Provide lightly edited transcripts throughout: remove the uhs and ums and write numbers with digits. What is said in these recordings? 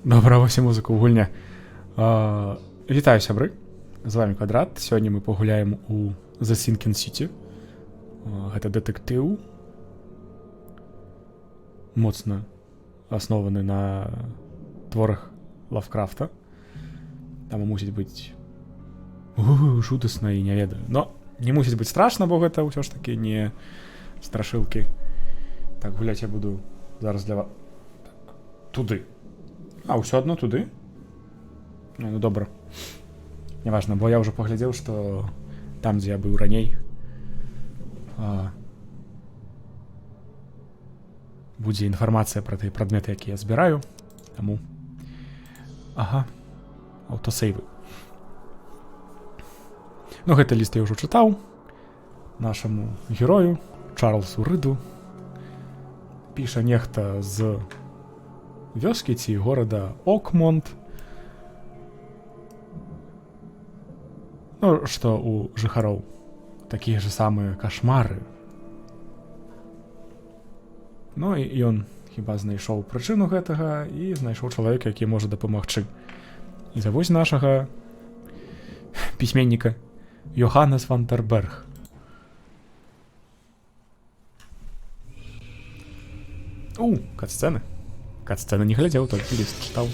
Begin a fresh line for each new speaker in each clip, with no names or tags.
Добра, вось і музыка ў гульня. Вітаю, сябры. З вами Квадрат. Сёння мы пагуляем у The Sinking City. Гэта дэтэктыў. Моцна аснованы на творах Лавкрафта. Там мусіць быць жудасна і не ведаю. Но не мусіць быць страшна, бо гэта ўсё ж такі не страшылкі. Так, гуляць я буду зараз для вас. Так, туды. А, ўсё адно туды? Ну, добра. Неважна, бо я ўжо паглядзеў, што там, дзе я быў раней, будзе інфармацыя пра тыя прадметы, якія я збіраю. Таму... Ага, аўтасейвы. Ну, гэты ліст я ўжо чытаў. Нашаму герою, Чарльзу Рыду. Піша нехта з вёскі ці горада Окмонт. Ну, што у жыхароў такія ж самыя кашмары. Ну, і ён хіба знайшоў прычыну гэтага і знайшоў чалавека, які можа дапамагчы. І завось нашага пісьменніка Йоханнес Вандерберг. Кат-сцэны. Кат-сцэны не глядзеў, толькі ліст чытаў.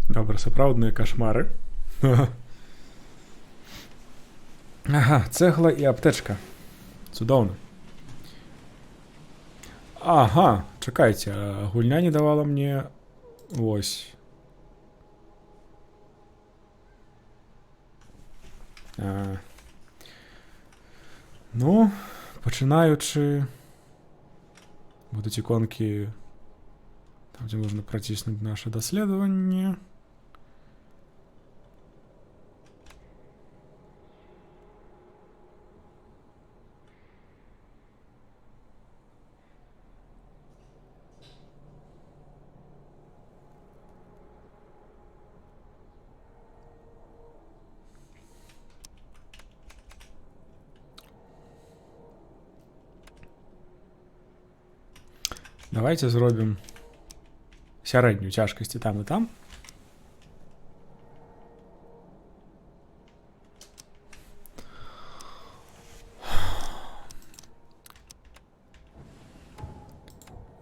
Добра, сапраўдныя кашмары. Ага, цэгла і аптэчка. Цудоўна. Ага, чакайце, гульня не давала мне... Вось. Ну, пачынаючы... Будуць іконкі... Там, дзе можна праціснуць наша даследаванне. Давайте зробім сярэднюю цяжкасць і там, і там.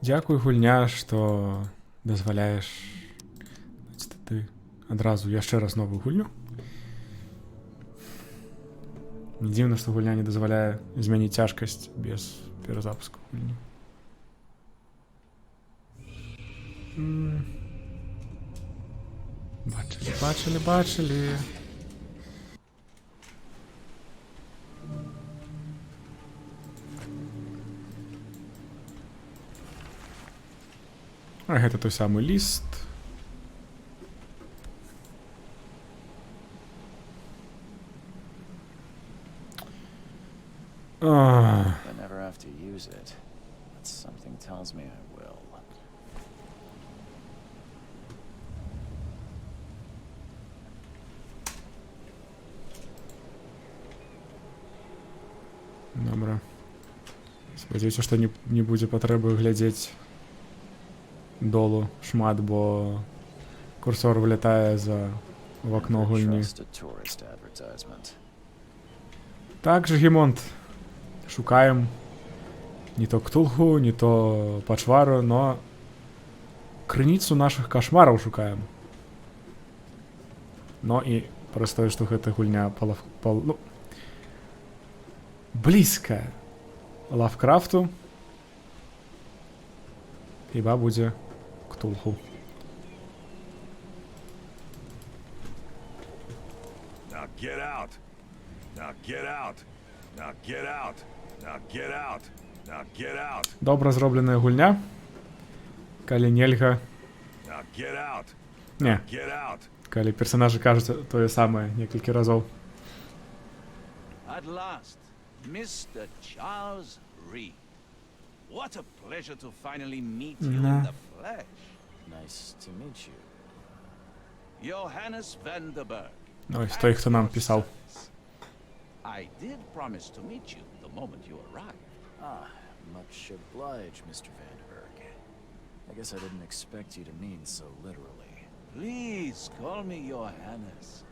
Дзякуй, гульня, што дазваляеш ты адразу яшчэ раз новую гульню. Не дзіўна, што гульня не дазваляе змяніць цяжкасць без перазапуску гульні. Бачылі. А гэта той самы ліст. Ах,
I never have to use it, but something tells me I will.
Добра. Спадзяюся, што не будзе патрэбы глядзець долу шмат, бо курсор вылятае за в окно
Never
гульні.
trust a tourist advertisement.
Так же, Гімонт. Шукаем не то Ктулху, не то Пачвару, но крыніцу нашых кашмараў шукаем. Но і праз тое, што гэта гульня ну, блізкая Лавкрафту, хіба будзе Ктулху.
Now get out. Now get out. Now get out. Now get out. Now get out.
Добра зробленая гульня. Калі нельга...
Now get out.
Не,
Get out.
калі персонажы кажуць тое самае некалькі разоў.
At last, Mr. Charles Reed. What a pleasure to finally meet you in the flesh.
Nice to meet you.
Johannes Vanderberg.
Ось той, хто нам писав.
I did promise to meet you the moment you arrived.
Ah, much obliged, Mr. Vandenberg. I guess I didn't expect you to mean so literally.
Please call me Johannes.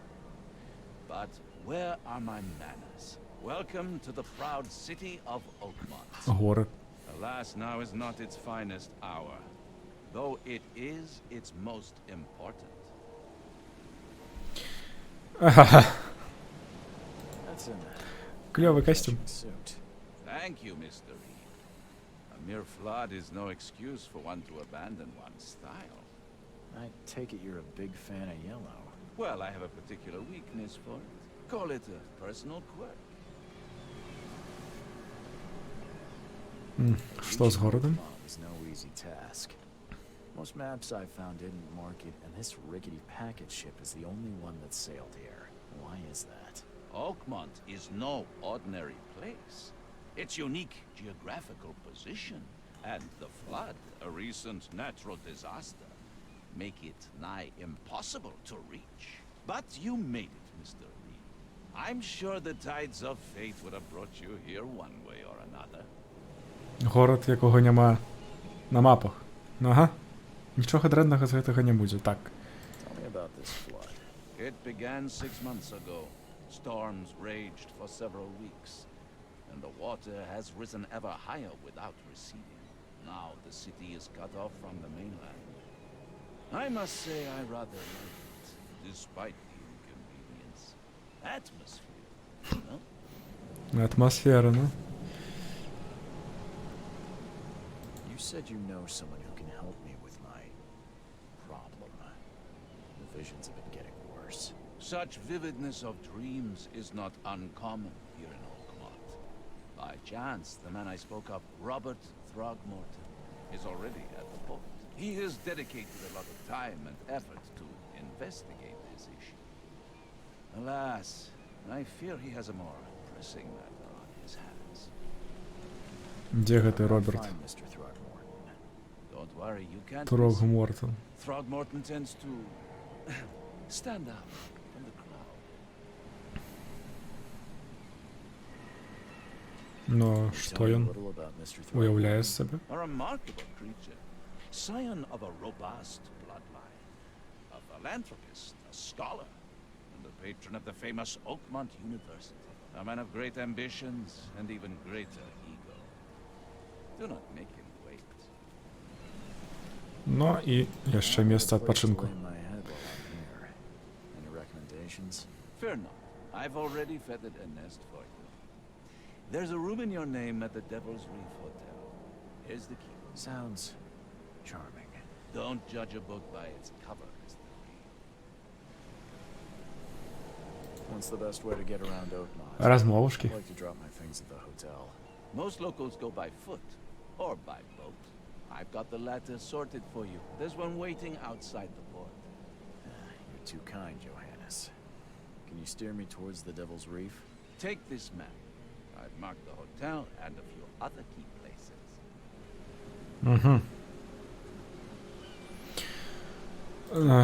But where are my manners? Welcome to the proud city of Oakmont.
Город.
Alas, now is not its finest hour, though it is its most important.
That's an
Кльовий костюм.
suit.
Thank you, Mr. Reed. A mere flood is no excuse for one to abandon one's style.
I take it you're a big fan of yellow.
Well, I have a particular weakness for it. Call it a personal quirk.
Що з городом?
Was no easy task. Most maps I've found didn't mark it, and this rickety packet ship is the only one that sailed here. Why is that?
Oakmont is no ordinary place. Its unique geographical position and the flood, a recent natural disaster, make it nigh impossible to reach. But you made it, Mr. Reed. I'm sure the tides of fate would have brought you here one way or another.
Город, якого нема на мапах. Ага. Нічого дренного з гэтага не будзе. Так.
Tell me about this flood.
It began 6 months ago. Storms raged for several weeks, and the water has risen ever higher without receding. Now the city is cut off from the mainland. I must say I rather like it, despite the inconvenience. Atmosphere, you know?
Атмосфера, ну.
You said you know someone who can help me with my problem. The visions have been getting worse.
Such vividness of dreams is not uncommon here in Oakmont. By chance, the man I spoke of, Robert Throgmorton, is already at the port. He has dedicated a lot of time and effort to investigate this issue. Alas, I fear he has a more pressing matter on his hands.
Де гэты
I'll
Роберт?
find Mr. Throgmorton.
Don't worry, you can't miss him.
Трогмортон.
Throgmorton tends to stand out from the crowd.
Ну,
Tell
што
me a
ён
little about Mr.
уяўляе
Throgmorton.
з сабе?
A remarkable creature, scion of a robust bloodline, a philanthropist, a scholar, and the patron of the famous Oakmont University. A man of great ambitions and even greater ego. Do not make him wait.
Ну і яшчэ месца адпачынку.
Place to lay my head while I'm here. Any recommendations?
Fear not. I've already feathered a nest for you. There's a room in your name at the Devil's Reef Hotel. Here's the key.
Sounds charming.
Don't judge a book by its cover, Mr. Reed.
What's the best way to get around Oakmont?
Размовушки.
I'd like to drop my things at the hotel.
Most locals go by foot or by boat. I've got the latter sorted for you. There's one waiting outside the port.
You're too kind, Johannes. Can you steer me towards the Devil's Reef?
Take this map. I've marked the hotel and a few other key places.
Угу.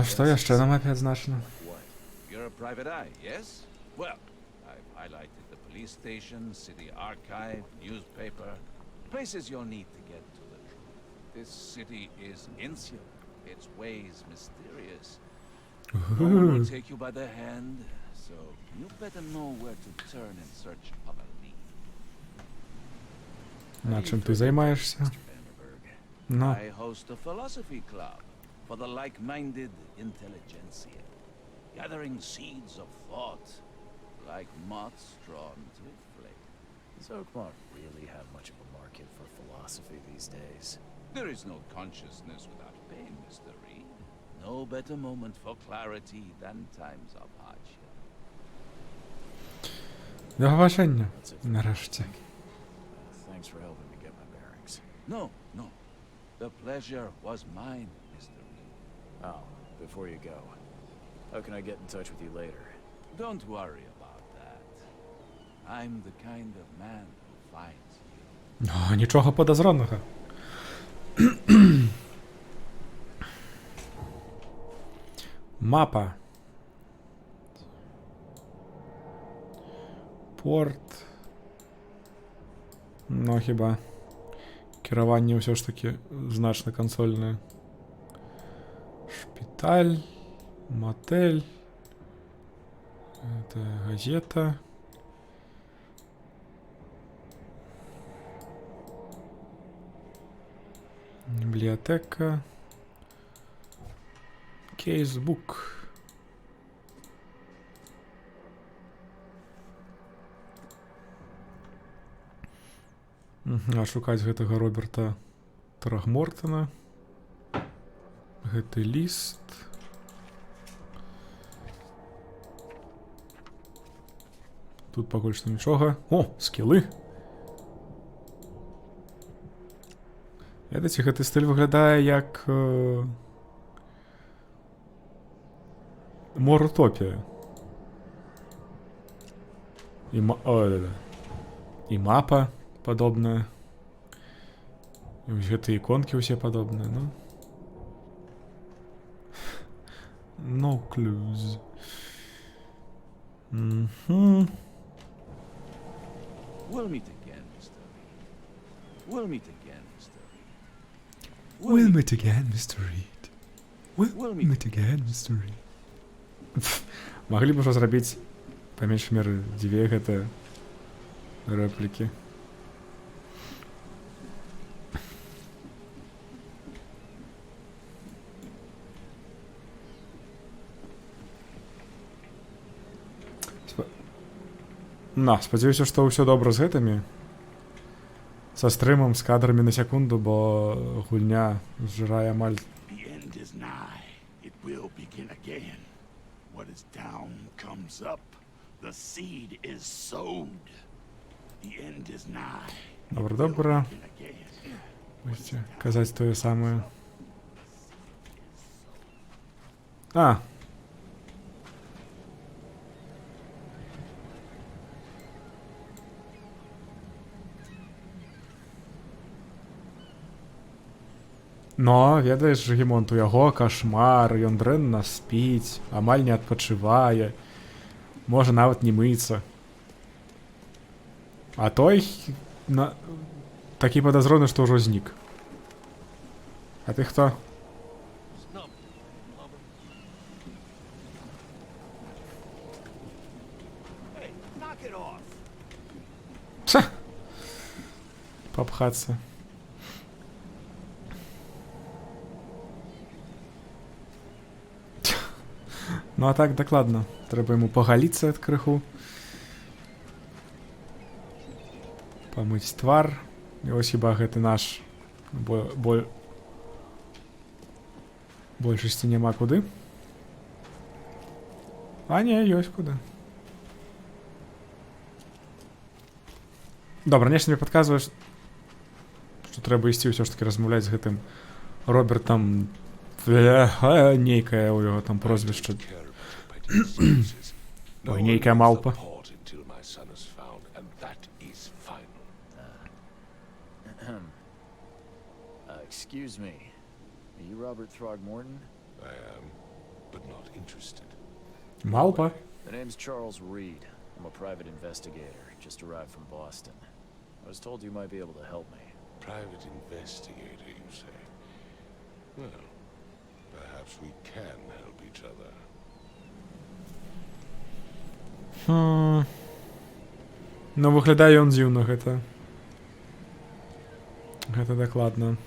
Що jeszcze на мапі відзначено?
What?
You're a private eye, yes? Well, I've highlighted the police station, city archive, newspaper, places you'll need to get to the truth. This city is insular, its ways mysterious. No one will take you by the hand, so you better know where to turn in search of a lead.
На чим ти займаєшся?
Mr. Vanderberg.
Ну,
I host a philosophy club for the like-minded intelligentsia, gathering seeds of thought like moths drawn to a flame.
Does Oakmont really have much of a market for philosophy these days?
There is no consciousness without pain, Mr. Reed. No better moment for clarity than times of hardship.
до побачення.
That's it.
Нарешті.
Thanks for helping me get my bearings.
No, no. The pleasure was mine, Mr. Reed.
Oh, before you go, how can I get in touch with you later?
Don't worry about that. I'm the kind of man who finds you.
О, нічого подозронного. Мапа. Порт. Ну, хіба. Керування все ж таки значно консольне. Шпиталь. Мотель. Это газета. Библиотека. Кейсбук. А шукаць гэтага Роберта Трагмортона. Гэты ліст. Тут пакуль што нічога. О, скілы. Ведаеце, гэты стыль выглядае як Морутопія. І мапа падобная. І вось гэтыя іконкі ўсе падобныя, ну. No clues.
We'll meet again, Mr. Reed. We'll meet again, Mr. Reed.
We'll meet again, Mr. Reed.
We'll
We'll
meet
meet again, Mr. Reed. Маглі б ўжо зрабіць па меншай меры дзве гэтыя рэплікі. Спадзяюся, што ўсё добра з гэтымі. Са стрымам, з кадрамі на секунду, бо гульня зжырае амаль.
The end is nigh. It will begin again. What is down comes up. The seed is sowed. The end is nigh.
Добра, добра.
Begin again.
Будзеце казаць тое самае. А. Но, ведаеш, Гімонт, у яго кашмар, ён дрэнна спіць, амаль не адпачывае, можа нават не мыцца. А той такі падазроны, што ўжо знік. А ты хто?
Hey, knock it off.
Ша! Попхаться. Ну а так дакладна. Трэба яму пагаліцца ад крыху. Памыць твар. І вось хіба гэты наш большасці няма куды. А не, ёсць куды. Добра, нешта мне падказваеш, што трэба ісці ўсё ж такі размаўляць з гэтым Робертам. Нейкае ў яго там прозвішча. Ой, нейкая малпа.
Excuse me. Are you Robert Throgmorton?
I am, but not interested.
Малпа?
The name's Charles Reed. I'm a private investigator. Just arrived from Boston. I was told you might be able to help me.
Private investigator, you say? Well, perhaps we can help each other.
Ну, виглядає он дзіўна, гэта. Гэта дакладна.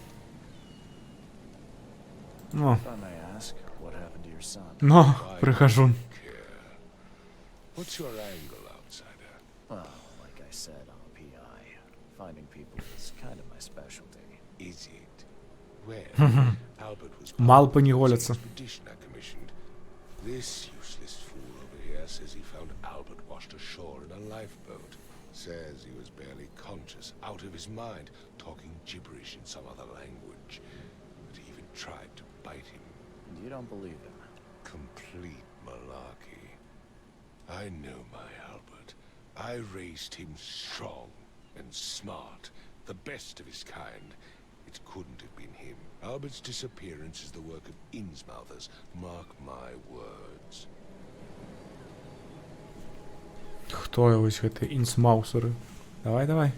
О,
If I may ask, what happened to your son?
но, прихожу.
Care. What's your angle, outsider?
Well, like I said, I'm a PI. Finding people is kind of my specialty.
Is it? Well, Albert was
Малпы не
part of
голятся.
the expedition I commissioned. This useless fool over here says he found Albert washed ashore in a lifeboat. Says he was barely conscious, out of his mind, talking gibberish in some other language. But he even tried to bite him.
And you don't believe him?
Complete malarkey. I know my Albert. I raised him strong and smart, the best of his kind. It couldn't have been him. Albert's disappearance is the work of Innsmouthers. Mark my words.
Хто ось гэты інсмаусеры? Давай, давай.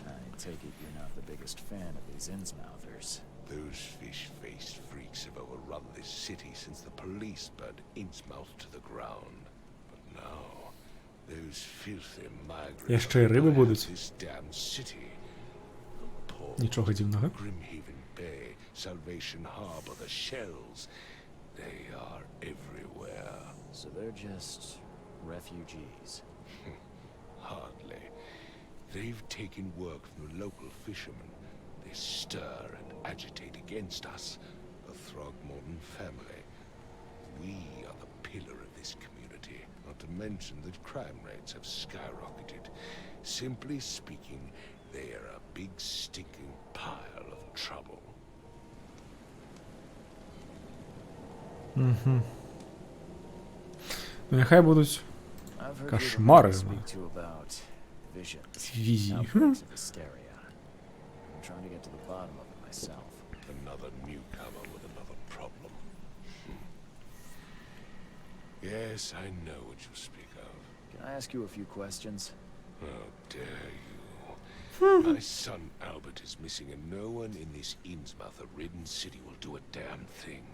I take it you're not the biggest fan of these Innsmouthers.
Those fish-faced freaks have overrun this city since the police burned Innsmouth to the ground. But now, those filthy migrants
Jeszcze i ryby
occupy
будуть.
this damn city. The port,
Нічого дивного.
Grimhaven Bay, Salvation Harbor, the shells. They are everywhere.
So they're just refugees.
Hardly. They've taken work from the local fishermen. They stir and agitate against us, the Throgmorton family. We are the pillar of this community, not to mention that crime rates have skyrocketed. Simply speaking, they are a big stinking pile of trouble.
Ну, нехай будуть
I've heard
Кошмары.
you speak to about visions,
Візії.
outbreaks of hysteria. I'm trying to get to the bottom of it myself.
Another newcomer with another problem. Yes, I know what you speak of.
Can I ask you a few questions?
How dare you? My son Albert is missing, and no one in this Innsmouth-ridden city will do a damn thing.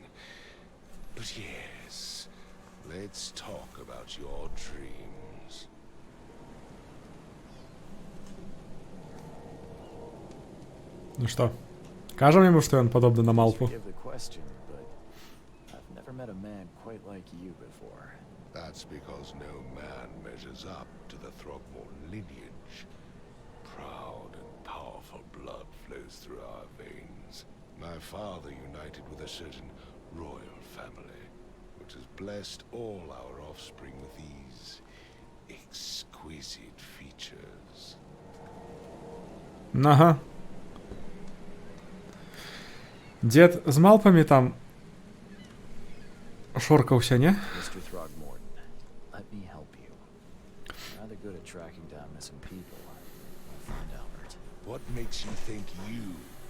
But yes, let's talk about your dreams.
Ну что, кажем ему, что он подобный на Малпу?
Forgive the question, but I've never met a man quite like you before.
That's because no man measures up to the Throgmorton lineage. Proud and powerful blood flows through our veins. My father united with a certain royal family, which has blessed all our offspring with these exquisite features.
Ага. Дед з малпами там шоркався, не?
Mr. Throgmorton, let me help you. I'm rather good at tracking down missing people. I'll find Albert.
What makes you think you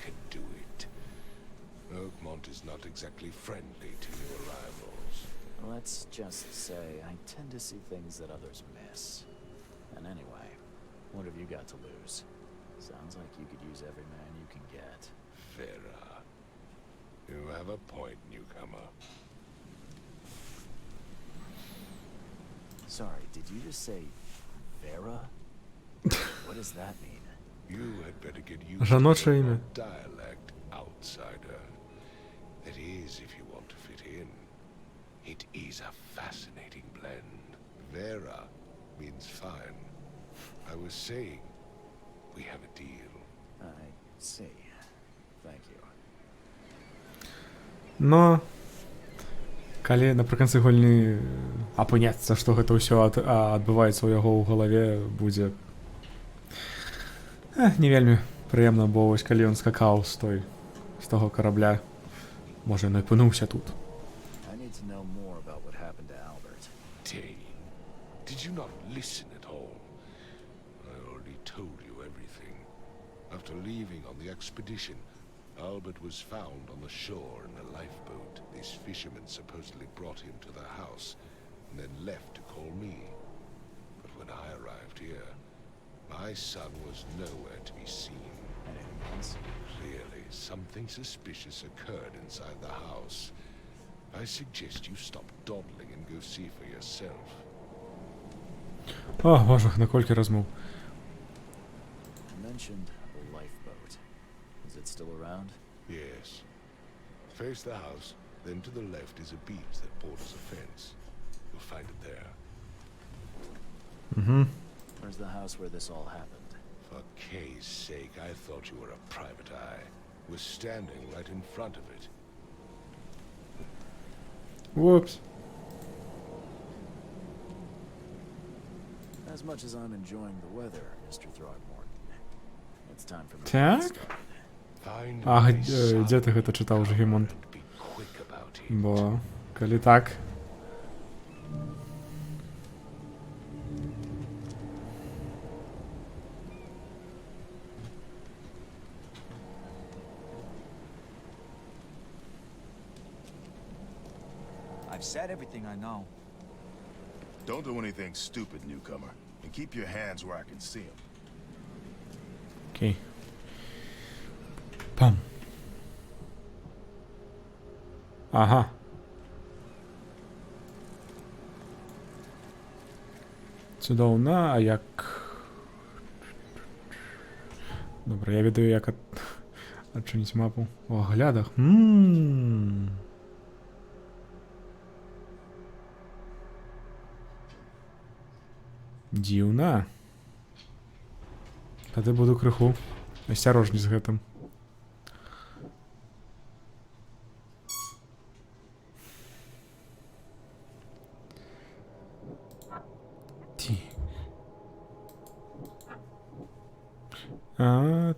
can do it? Oakmont is not exactly friendly to new arrivals.
Let's just say I tend to see things that others miss. And anyway, what have you got to lose? Sounds like you could use every man you can get.
Vera. You have a point, newcomer.
Sorry, did you just say Vera? What does that mean?
You had better get used
Жаноче
to
ім'я.
the dialect, outsider. That is, if you want to fit in. It is a fascinating blend. Vera means fine. I was saying, we have a deal.
I see. Thank you.
Но калі напрыканцы гульні апыняцца, што гэта ўсё адбываецца ў яго ў галаве, будзе не вельмі прыемна, бо вось калі ён скакаў з таго карабля, можа ён апынуўся тут.
I need to know more about what happened to Albert.
Dane, did you not listen at all? I already told you everything. After leaving on the expedition, Albert was found on the shore in a lifeboat. These fishermen supposedly brought him to their house and then left to call me. But when I arrived here, my son was nowhere to be seen.
Anything else?
Clearly, something suspicious occurred inside the house. I suggest you stop dawdling and go see for yourself.
О, боже, на кольки розмов.
You mentioned a lifeboat. Is it still around?
Yes. Face the house, then to the left is a beach that borders a fence. You'll find it there.
Угу.
Where's the house where this all happened?
For Kay's sake, I thought you were a private eye. We're standing right in front of it.
Упс.
As much as I'm enjoying the weather, Mr. Throgmorton, it's time for me to
Так.
get started.
Find
А
my
де ти
son
гэта чытаў, Жгімонт?
and be quick about it.
Бо, калі так...
I've said everything I know.
Don't do anything stupid, newcomer. And keep your hands where I can see them.
Окей. Пам. Ага. Цудоўна, а як... Добра, я ведаю, як адчыніць мапу. У аглядах. Дзіўна. Тады буду крыху асцярожней з гэтым.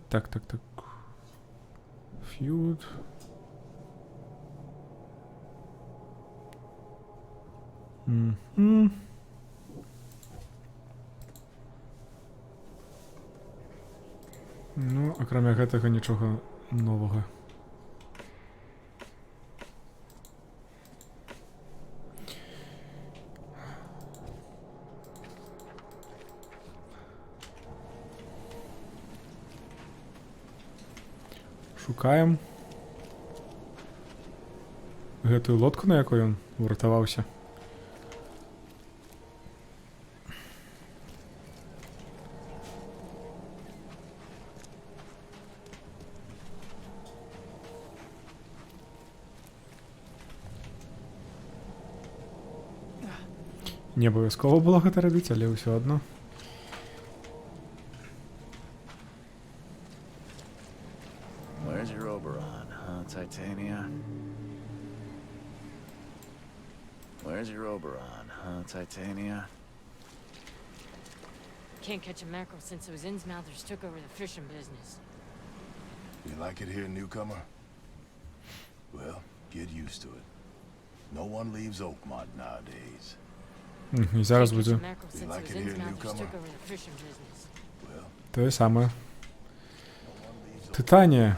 Так. Фьюд. Ну, акрамя гэтага нічога новага. Шукаем гэтую лодку, на якой ён уратаваўся. Не абавязкова было гэта рабіць, але ўсё адно.
Where's your Oberon, huh, Titania? Where's your Oberon, huh, Titania?
Can't catch a mackerel since those Innsmouthers took over the fishing business.
You like it here, newcomer? Well, get used to it. No one leaves Oakmont nowadays.
І зараз
Can't catch a
буде
mackerel since
like
those
it here,
Innsmouthers
newcomer?
took over the fishing business.
Well,
те саме.
no one leaves
Титанія.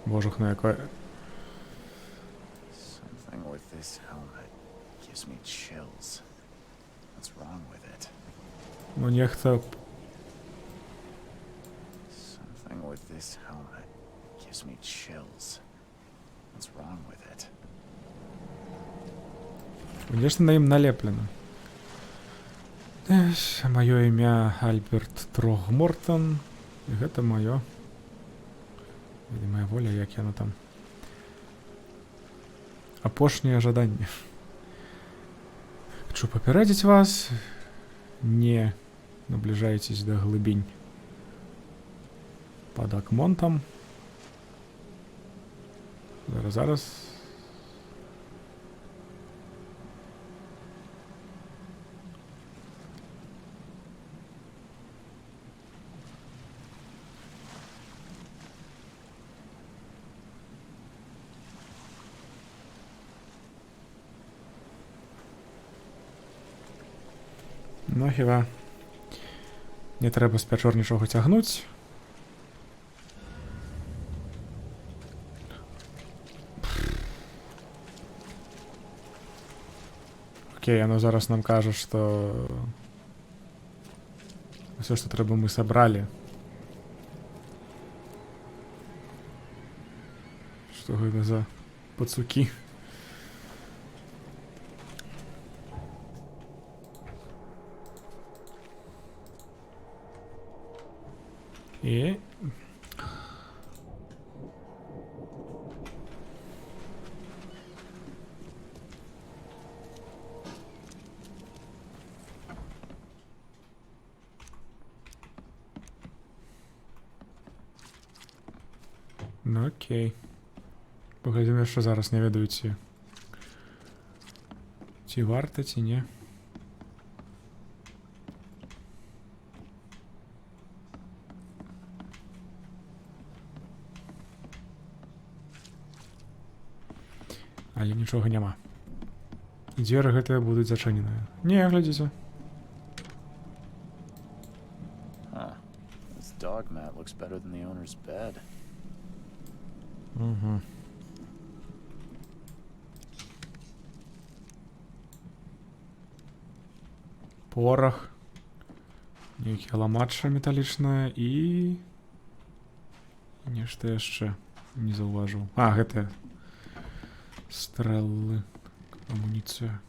Боже, на яка...
Something with this helmet gives me chills. What's wrong with it?
Ну, нехта...
Something with this helmet gives me chills. What's wrong with it?
Конечно, на ім налеплено. Маё імя Альберт Трогмортон. І гэта маё. Моя воля, як яно там. Апошнее жаданне. Хочу папярэдзіць вас. Не наближайтесь до глыбінь. Пад Акмонтам. Зараз. Ну хіба. Не треба спячор нічого тягнуть. Окей, оно зараз нам каже, що все, что треба, мы собрали. Что это за пацуки? И... Ну окей. Поглядимо, що зараз не ведуть ці. Ці варто, ці ні. Але нічого нема. І двері гэтыя будуть зачинені. Ні, глядіться.
Huh. This dog mat looks better than the owner's bed.
Угу. Порох. Нейкі ламача металічная і... Нешта яшчэ не заўважыў. А, гэта... Стрэлы. Амуніцыя.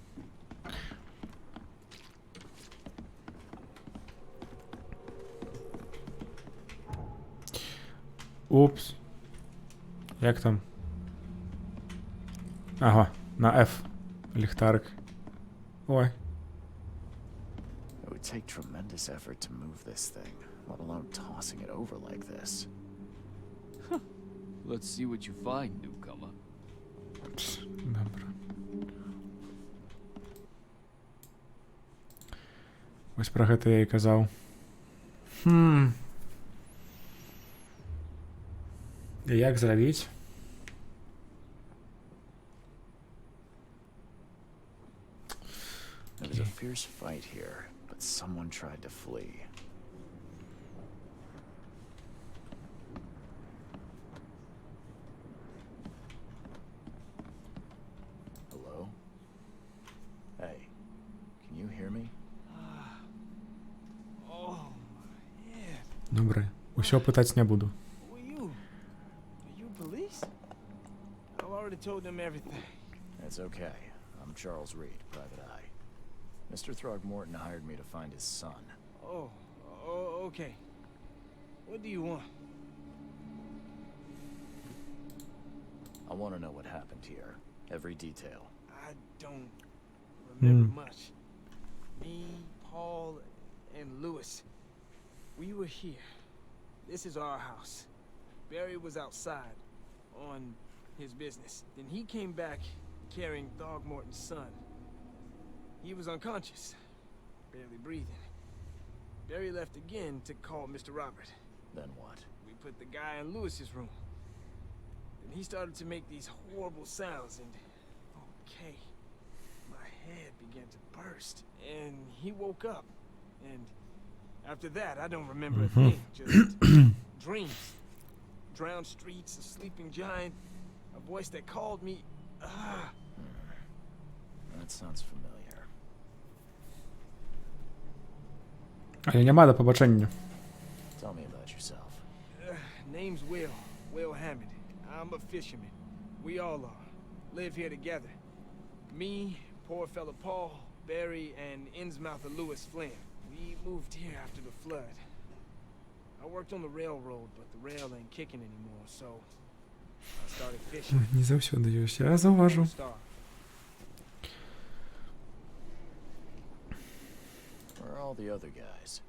Упс. Як там? Ага, на F. Ліхтарик. Ой.
It would take tremendous effort to move this thing, let alone tossing it over like this.
Let's see what you find, newcomer.
Добре. Ось про гэта я і казаў. І як зрабіць?
There was a fierce fight here, but someone tried to flee. Hello? Hey, can you hear me?
Oh, yeah.
Добре. Усё пытаць не буду.
Who are you? Are you police? I've already told them everything.
It's okay. I'm Charles Reed, Private Eye. Mr. Throgmorton hired me to find his son.
Oh, okay. What do you want?
I want to know what happened here. Every detail.
I don't remember much. Me, Paul, and Lewis. We were here. This is our house. Barry was outside on his business. Then he came back carrying Throgmorton's son. He was unconscious, barely breathing. Barry left again to call Mr. Robert.
Then what?
We put the guy in Lewis's room. Then he started to make these horrible sounds and... Okay. My head began to burst. And he woke up. And after that, I don't remember a thing. Just dreams. Drowned streets, a sleeping giant, a voice that called me...
That sounds familiar.
Але нема до побачення.
Tell me about yourself.
Name's Will. Will Hammond. I'm a fisherman. We all are. Live here together. Me, poor fella Paul, Barry, and Innsmouther Lewis Flynn. We moved here after the flood. I worked on the railroad, but the rail ain't kicking anymore, so I started fishing.
Не завсёды ёсць, я заўважу.
Where are all the other guys?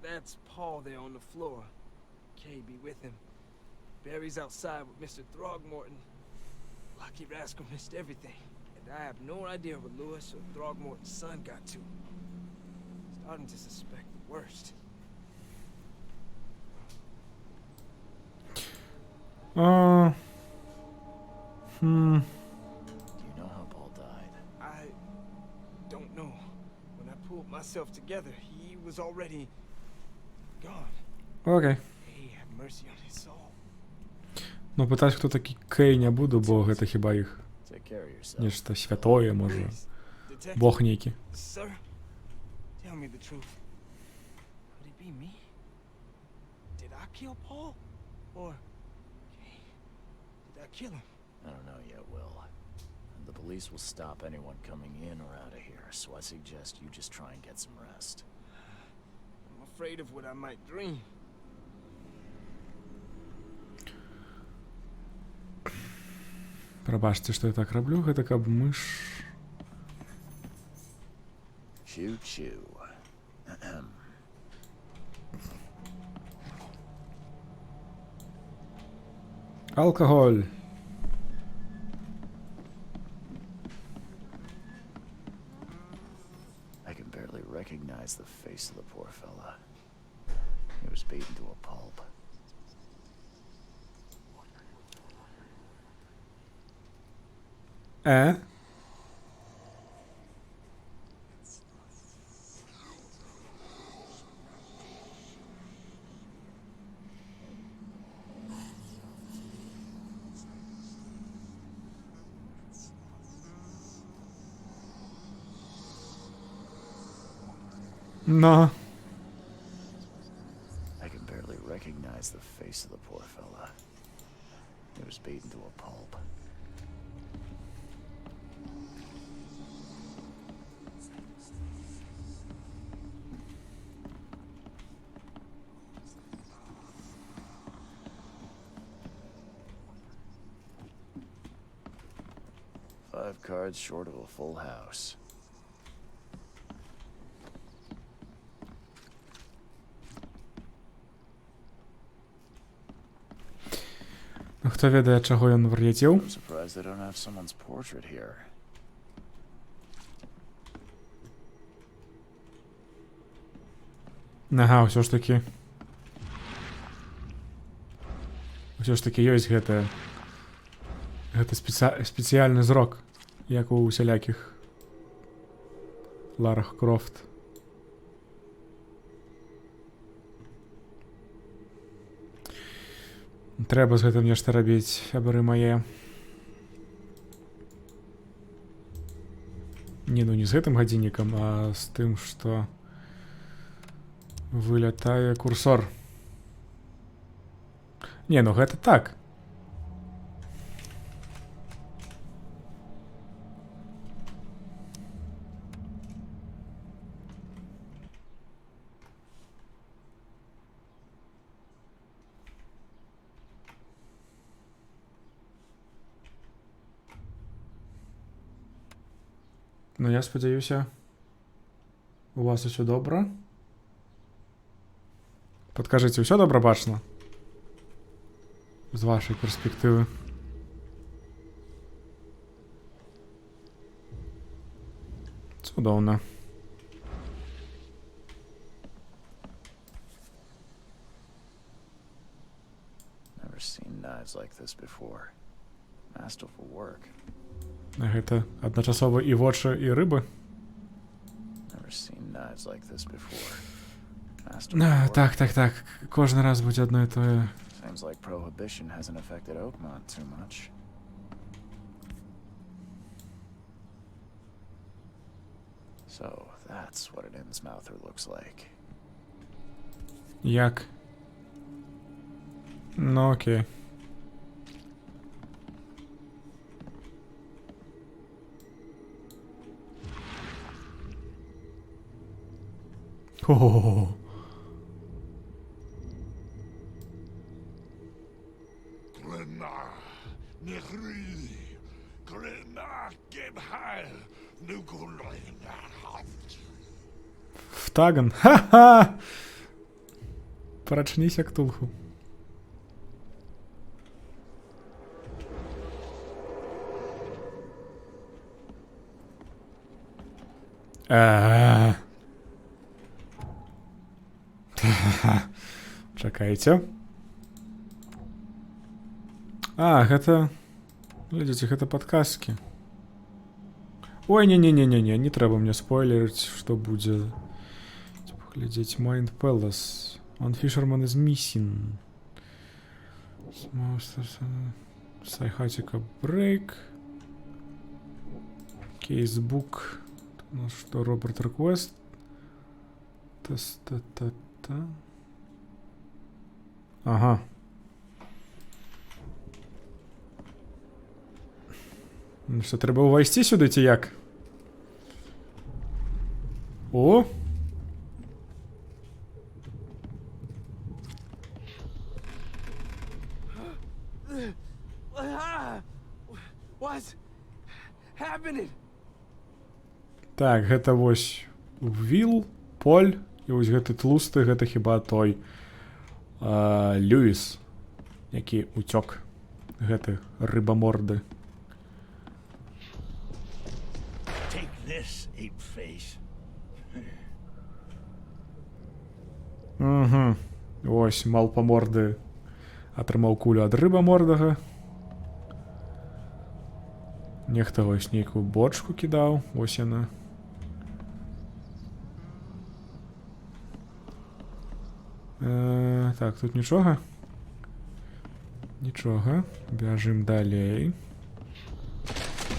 That's Paul there on the floor. Kay be with him. Barry's outside with Mr. Throgmorton. Lucky rascal missed everything. And I have no idea what Lewis or Throgmorton's son got to. Starting to suspect the worst.
Do you know how Paul died?
I don't know. When I pulled my myself together, he was already gone.
Окей.
Hey, have mercy on his soul.
Ну, пытаць, хто такі Кей не буду, бо гэта хіба іх
Take care of yourself.
нешта святое, можа.
Please, detective,
Бог нейкі.
sir, tell me the truth. Could it be me? Did I kill Paul? Or hey, did I kill him?
I don't know yet, Will. The police will stop anyone coming in or out of here, so I suggest you just try and get some rest.
I'm afraid of what I might dream.
Прабачце, што я так раблю, гэта каб мы ж...
Choo-choo.
Алкоголь.
I can barely recognize the face of the poor fella. He was beaten to a pulp.
No.
I can barely recognize the face of the poor fella. He was beaten to a pulp. Five cards short of a full house.
Ну, хто ведае, чаго ён вар'яцеў?
I'm surprised they don't have someone's portrait here.
Ага, ўсё ж такі. Усё ж такі ёсць гэта... Гэта спецыяльны зрок, як у усялякіх Ларах Крофт. Трэба з гэтым нешта рабіць, абары мае. Не, ну не з гэтым гадзіннікам, а з тым, што вылятае курсор. Не, ну гэта так. Ну, я спадзяюся, у вас усё добра? Падкажыце, усё добра бачна? З вашай перспектывы. Цудоўна.
Never seen knives like this before. Masterful work.
Гэта адначасова і вочы, і рыбы?
Never seen knives like this before. Masterful work.
Так. Кожны раз будзе адно і тое.
Seems like prohibition hasn't affected Oakmont too much. So that's what an Innsmouther looks like.
Як? Ну, окей. О-о-о.
Glenna, Nehri, Glenna, Gebhal, Nugulaynahat.
Втаган. Ха-ха! Прочнися, Ктулху. Чакайце. Гэта... Глядзіце, гэта падказкі. Ой, не трэба мне спойлерыць, што будзе Глядеть, Mind Palace. One fisherman is missing. Psychotica Break. Casebook. Ну что, Роберт Request. Та-та-та-та. Ага. Ну що, треба увайсти сюди, ті як? О!
What's happening?
Так, гэта вось Віл, Поль, і вось гэты тлусты, гэта хіба той Льюіс, які уцёк, гэты рыбаморды.
Take this, ape-face.
Угу. Ось, малпаморды атрымаў кулю ад рыбамордага. Нехта вось нейкую бочку кідаў, ось яна. Так, тут нічога? Нічога. Бяжым далей.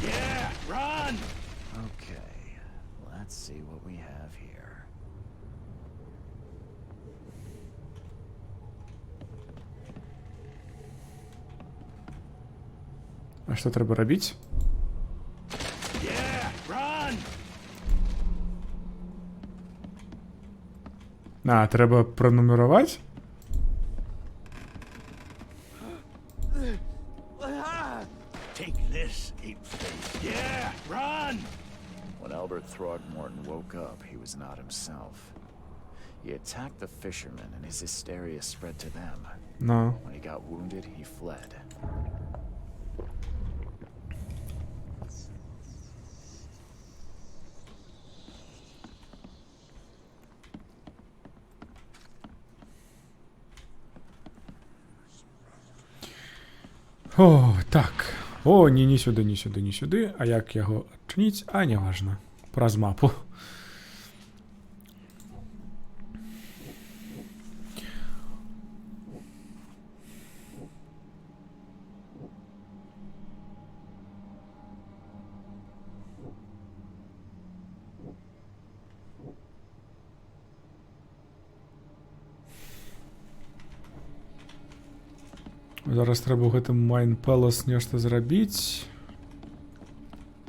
Yeah, run!
Okay, let's see what we have here.
А што трэба рабіць?
Yeah, run!
А, трэба пранумераваць?
Take this, ape-face. Yeah, run!
When Albert Throgmorton woke up, he was not himself. He attacked the fishermen, and his hysteria spread to them.
Ну.
When he got wounded, he fled.
О, так. О, ні, ні сюди, ні сюди, ні сюди. А як яго адчыніць? А, не важна. Праз мапу. Зараз трэба ў гэтым Mind Palace нешта зрабіць.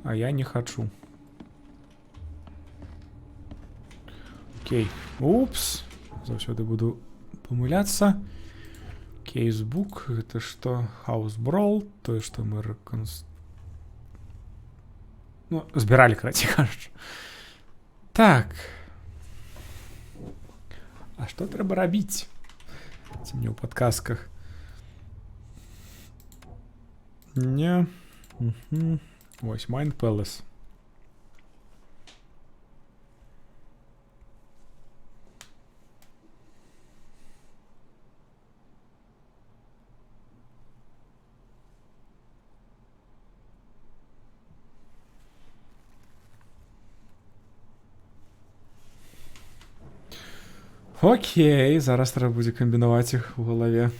А я не хачу. Окей. Упс. Заўсёды буду памыляцца. Кейсбук. Гэта што? House Brawl. Тое, што мы ну, збіралі, карацей кажучы. Так. А што трэба рабіць? Ці мне ў падказках. Не. Угу. Ось, Mind Palace. Окей, зараз треба будзе камбінаваць іх у галаве.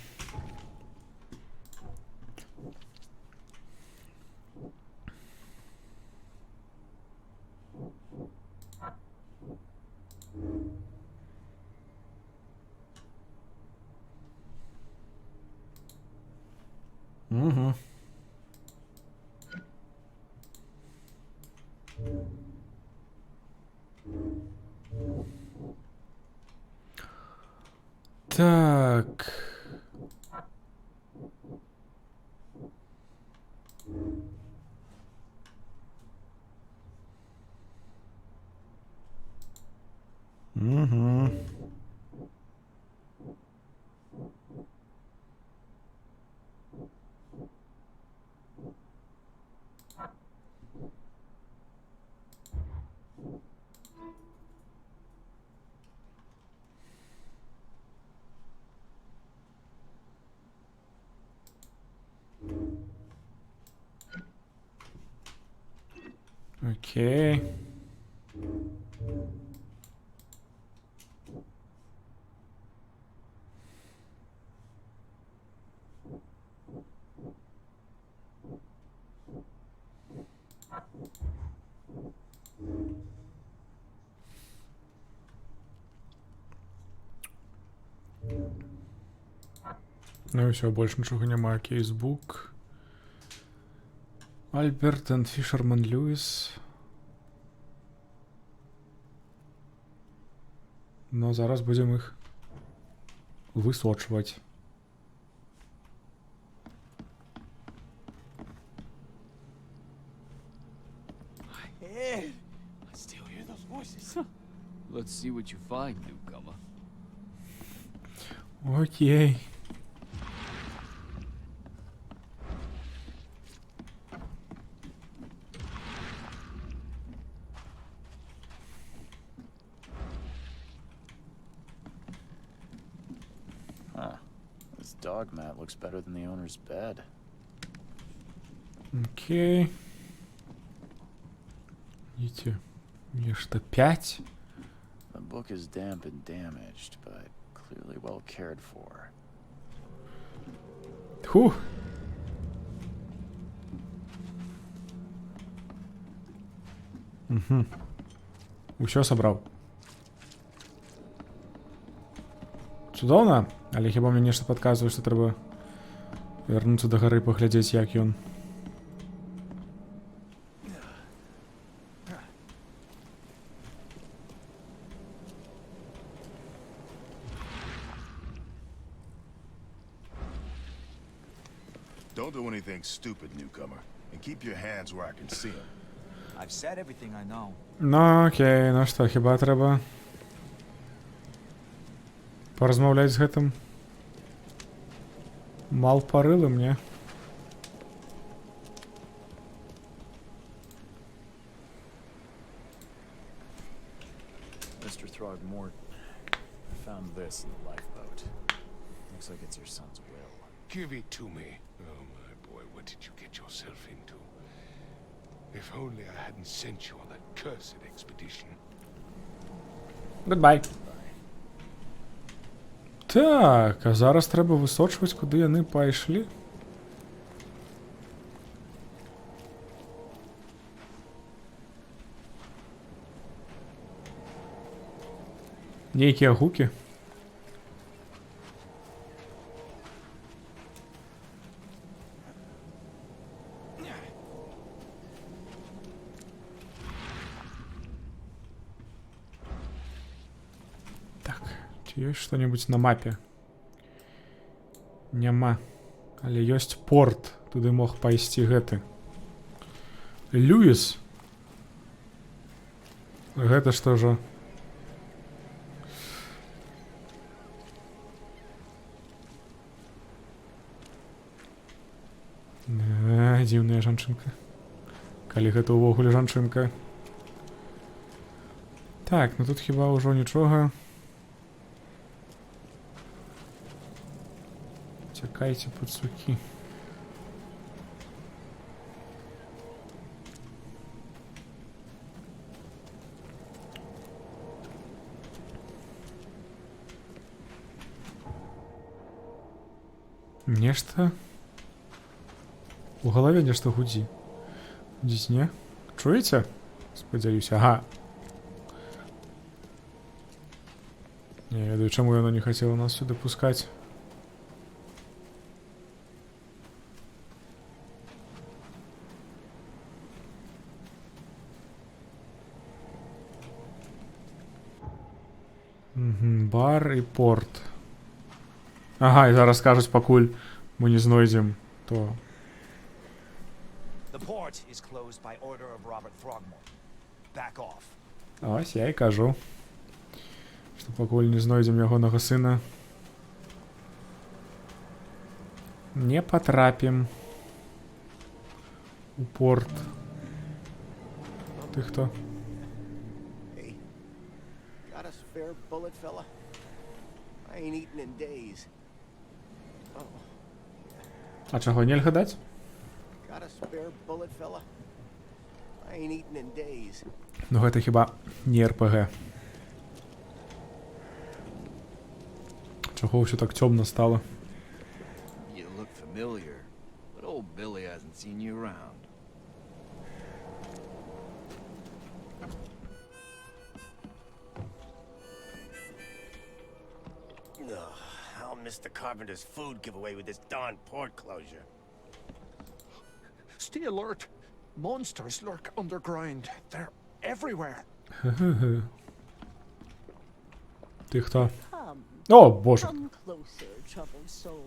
Угу. Так. Угу. Окей. Ну і все, больше нічого немає. Кейсбук. Альберт and Фішерман Льюіс. Ну, зараз будемо їх височувати.
Ed, I still hear those voices.
Let's see what you find, newcomer.
Окей.
Huh. This dog mat looks better than the owner's bed.
Окей. Видите, мне что, 5?
The book is damp and damaged, but clearly well cared for.
Фух. Угу. Усё собрав. Цудоўна, але хіба мне нешта падказвае, што трэба вярнуцца да гары, паглядзець, як ён.
Don't do anything stupid, newcomer. And keep your hands where I can see them.
I've said everything I know.
Ну окей, ну што, хіба трэба паразмаўляць з гэтым малпарылым, не?
Mr. Throgmorton, I found this in the lifeboat. Looks like it's your son's will.
Give it to me. Oh, my boy, what did you get yourself into? If only I hadn't sent you on that cursed expedition.
Goodbye. Так, а зараз треба височувати, куди яны пайшлі. Нейкія гукі. Так, ці ёсць што-небудзь на мапе? Няма. Але ёсць порт. Туды мог пайсці гэты. Льюіс? Гэта што жа? Дзіўная жанчынка. Калі гэта ўвогуле жанчынка. Так, ну тут хіба ўжо нічога. Цякайце, пацукі. Нешта у галаве нешта гудзі. Гудзіць, не? Чуеце? Спадзяюся. Ага. Не ведаю, чаму яно не хацела нас сюды пускаць. Бар і порт. Ага, і зараз кажуць, пакуль мы не знойдзем, то...
The port is closed by order of Robert Throgmorton. Back off.
Ось я і кажу, што пакуль не знойдзем ягонага сына, не патрапім у порт. Ты хто?
Hey, got a spare bullet, fella? I ain't eaten in days. Oh,
А чаго нельга даць?
got a spare bullet, fella? I ain't eaten in days.
Ну гэта хіба не РПГ. Чаго ўсё так цёмна стала?
You look familiar, but old Billy hasn't seen you around.
Ugh, how Mr. Carpenter's food giveaway with this darn port closure.
Stay alert. Monsters lurk underground. They're everywhere.
Ти хто?
Come,
О, боже.
come closer, troubled soul.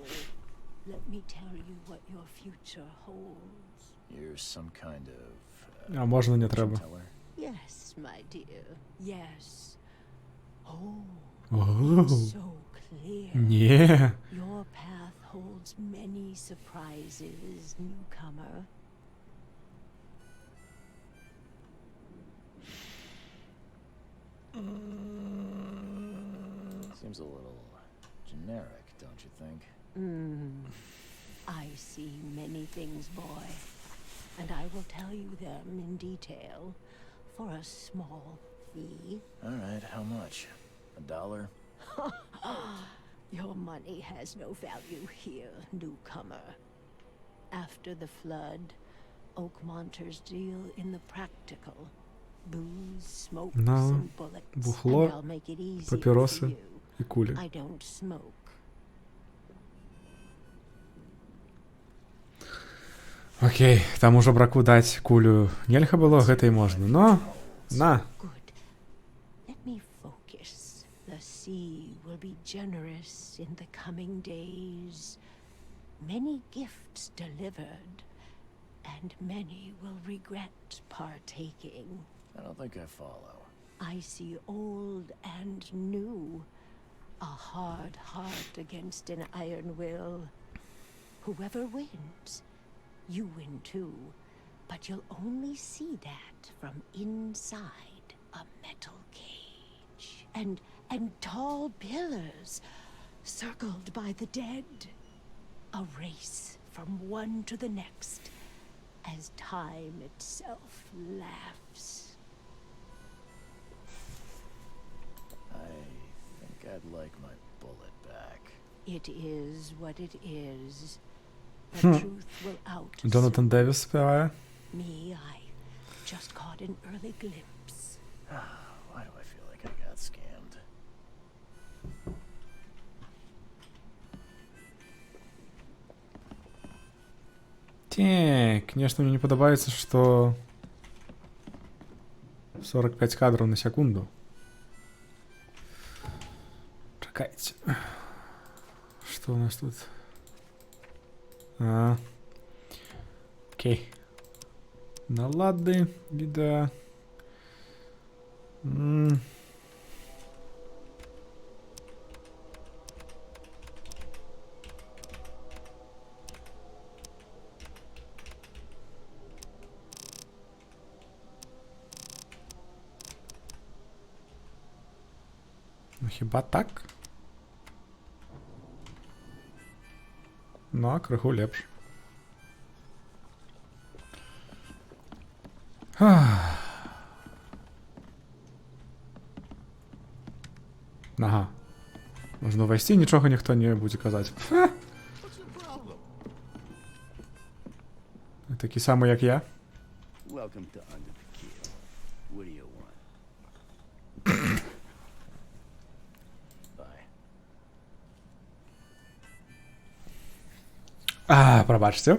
Let me tell you what your future holds.
You're some kind of
А можна не треба.
teller?
Yes, my dear. Yes. Oh,
Оу.
so clear.
Ні.
Your path holds many surprises, newcomer.
Seems a little generic, don't you think?
I see many things, boy, and I will tell you them in detail for a small fee.
All right, how much? $1?
Your money has no value here, newcomer. After the flood, Oakmonters deal in the practical. Booze, smokes,
No,
and bullets.
бухло,
And I'll make it easy for
папіроси
you.
і кулі.
I don't smoke.
Окей, там уже браку дать кулю нельга было, гэта і можна. Но, на.
Good. Let me focus. The sea will be generous in the coming days. Many gifts delivered, and many will regret partaking.
I don't think I follow.
I see old and new. A hard heart against an iron will. Whoever wins, you win too. But you'll only see that from inside a metal cage. And tall pillars, circled by the dead. A race from one to the next, as time itself laughs.
I think I'd like my bullet back.
It is what it is. The truth will out.
Джонатан Девіс співає.
Me, I just caught an early glimpse.
Why do I feel like I got scammed?
Так, конечно, мне не подобается, что 45 кадров на секунду. Чекайте. Что у нас тут? Окей. Налады, видео. Ну хіба так? Ну, а криху лепш. Ага. Можна ввести, нічого ніхто не буде казати. Такий самий, як я.
Welcome to Under the Keel. What do you want?
Bye.
Пробачте.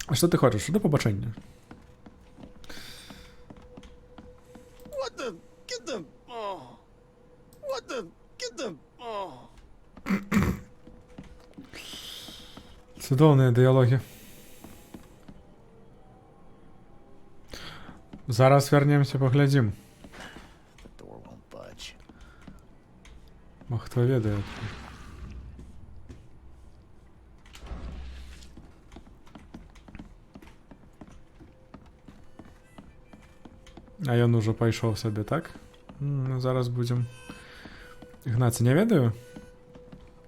А що ти хочеш? Що до побачення?
What the? Get them! Oh! What the? Get them! Oh!
Чудовні діалоги. Зараз вернемся, поглядим.
The door won't budge.
А хто ведає? А ён уже пайшоў сабе, так? Зараз будзем гнацца, не ведаю.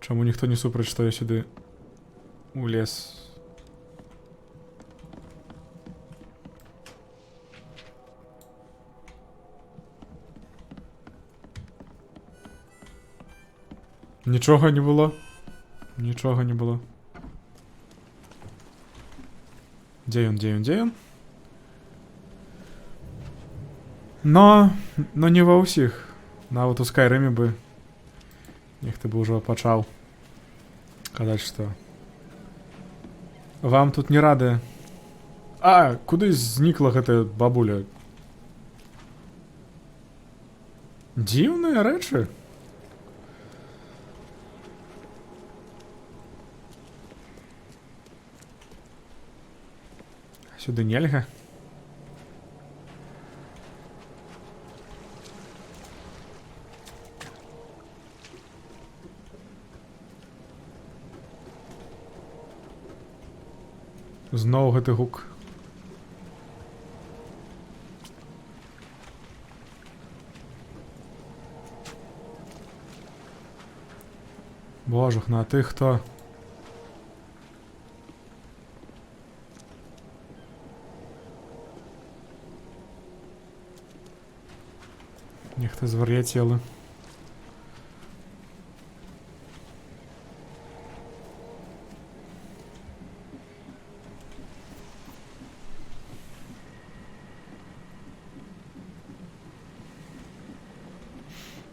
Чаму ніхто не супраць, што я сюды улез? Нічога не было. Нічога не было. Дзе ён, дзе ён, дзе ён? Но не ва ўсіх. Нават у Скайрыме бы нехта бы ўжо пачаў. сказать, что вам тут не рады. А, куды знікла гэта бабуля? Дзіўныя рэчы. Сюды нельга. Зноў гэты гук. Божах, ну а ты хто? Нехта звар'яцелы.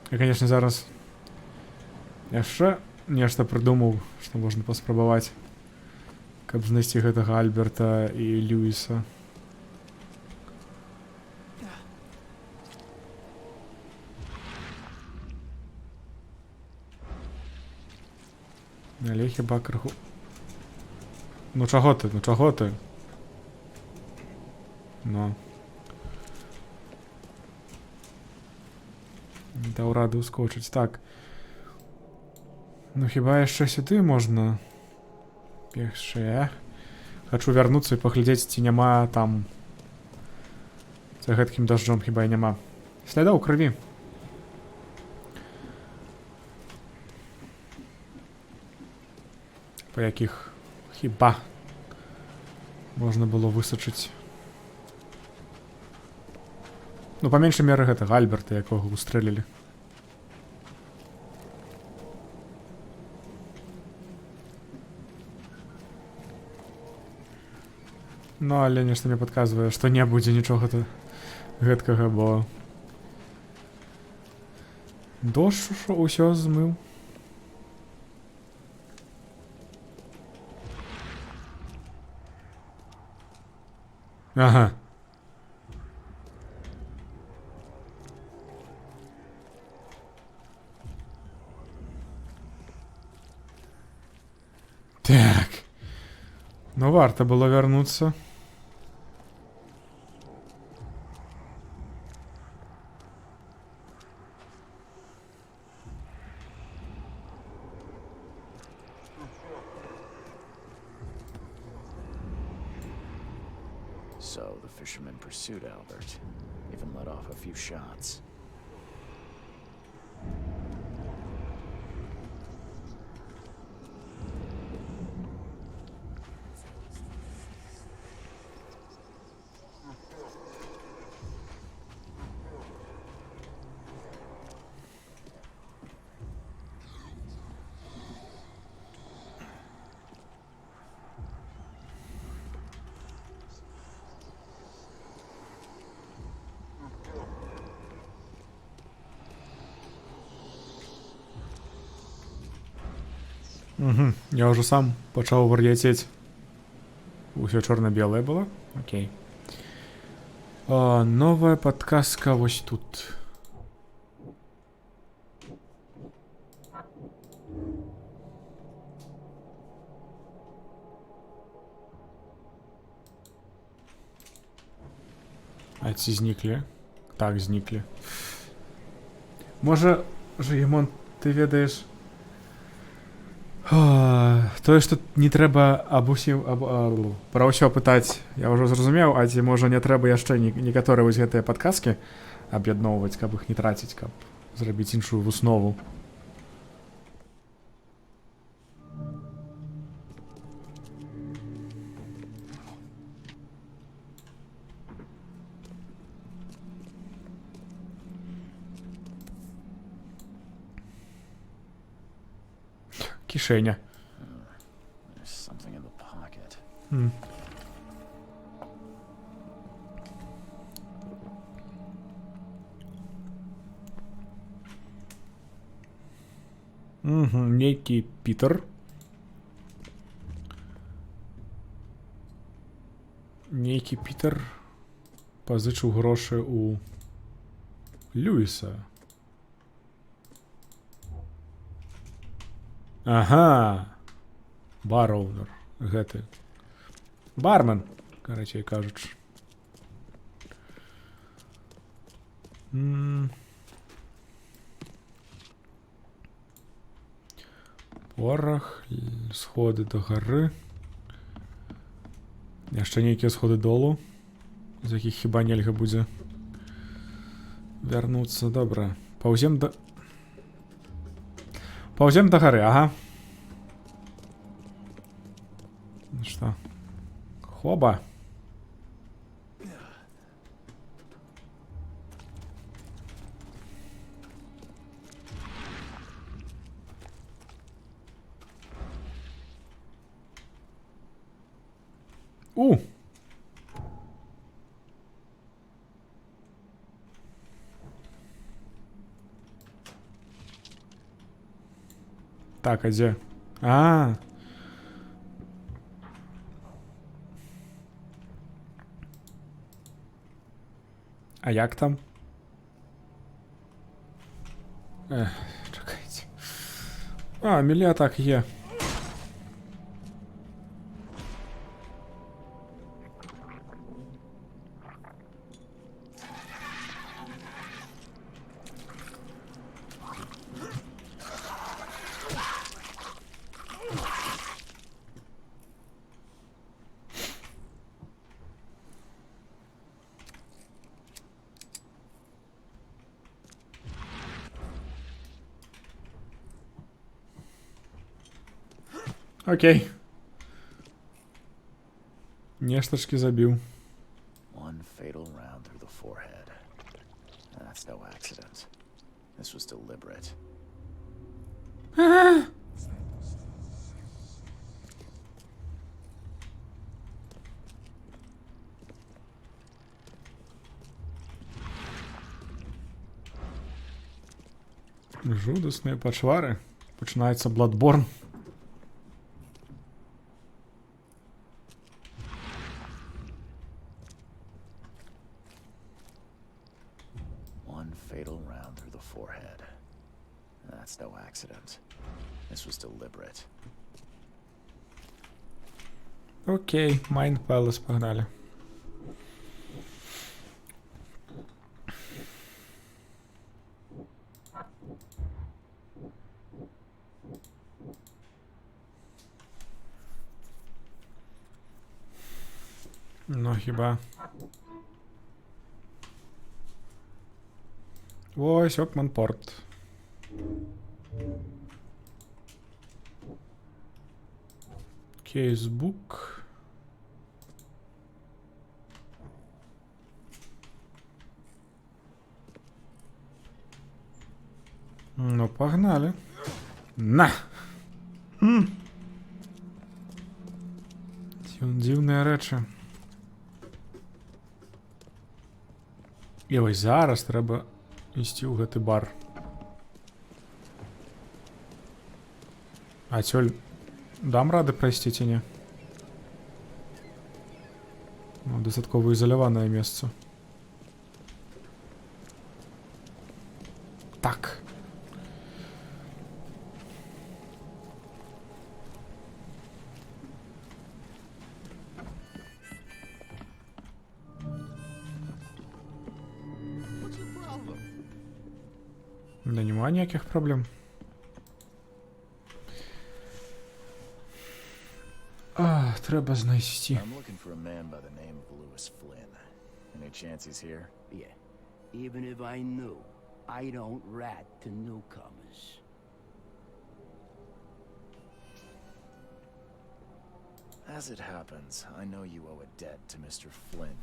Я, конечно, зараз яшчэ нешта прыдумаў, што можна паспрабаваць, каб знайсці гэтага Альберта і Льюіса. Але хіба крыху... Ну чаго ты, ну чаго ты? Ну. Не даў рады ускочыць. Так. Ну хіба яшчэ сюды можна? Яшчэ. Хачу вярнуцца і паглядзець, ці няма там... За гэткім дажджом хіба і няма. Слядоў крыві. Па якіх хіба можна было высачыць. Ну, па меншай меры гэтага Альберта, якога устрэлілі. Ну, але нешта мне падказвае, што не будзе нічога гэткага, бо дождж усё змыў. Ага. Так. Ну, варта было вярнуцца.
So the fisherman pursued Albert, even let off a few shots.
Угу. Я ўжо сам пачаў вар'яцець. Усё чорна-белае было? Окей. Новая падказка вось тут. А ці зніклі? Так, зніклі. Можа, Жыгімон, ты ведаеш... Тое, што не трэба пра ўсё пытаць, я ўжо зразумеў, а ці можа не трэба яшчэ некаторыя вось гэтыя падказкі аб'ядноўваць, каб іх не траціць, каб зрабіць іншую выснову. Кішэня.
There's something in the pocket.
Нейкі Пітер. Нейкий Пітер позичив гроші у Льюіса. Ага. Бар-оунер. Гэты. Бармен, короче кажучи. Порох, сходи до гори. Яшчэ нейкія сходы долу, з якіх хіба нельга будзе вярнуцца. Добра. Паўзем да гары, ага. Ну што? Хоба. Так, а дзе? А як там? Чакайце. Мілія так є. Окей. Нештачки забіў.
One fatal round through the forehead. That's no accident. This was deliberate.
Жудасныя пачвары. Пачынаецца Bloodborne.
One fatal round through the forehead. That's no accident. This was deliberate.
Окей, Mind Palace, погнали. Ну, хіба. Ось Окманпорт. Кейсбук. Ну, погнали. На! Дивные речі. І ось зараз треба ісці ў гэты бар. А цёль дам рады прайсці ці не? Ну, дастаткова ізаляванае месца. Так. Да нема ніяких проблем. Треба знайти.
I'm looking for a man by the name of Lewis Flynn. Any chance he's here?
Yeah. Even if I knew, I don't rat to newcomers.
As it happens, I know you owe a debt to Mr. Flynn.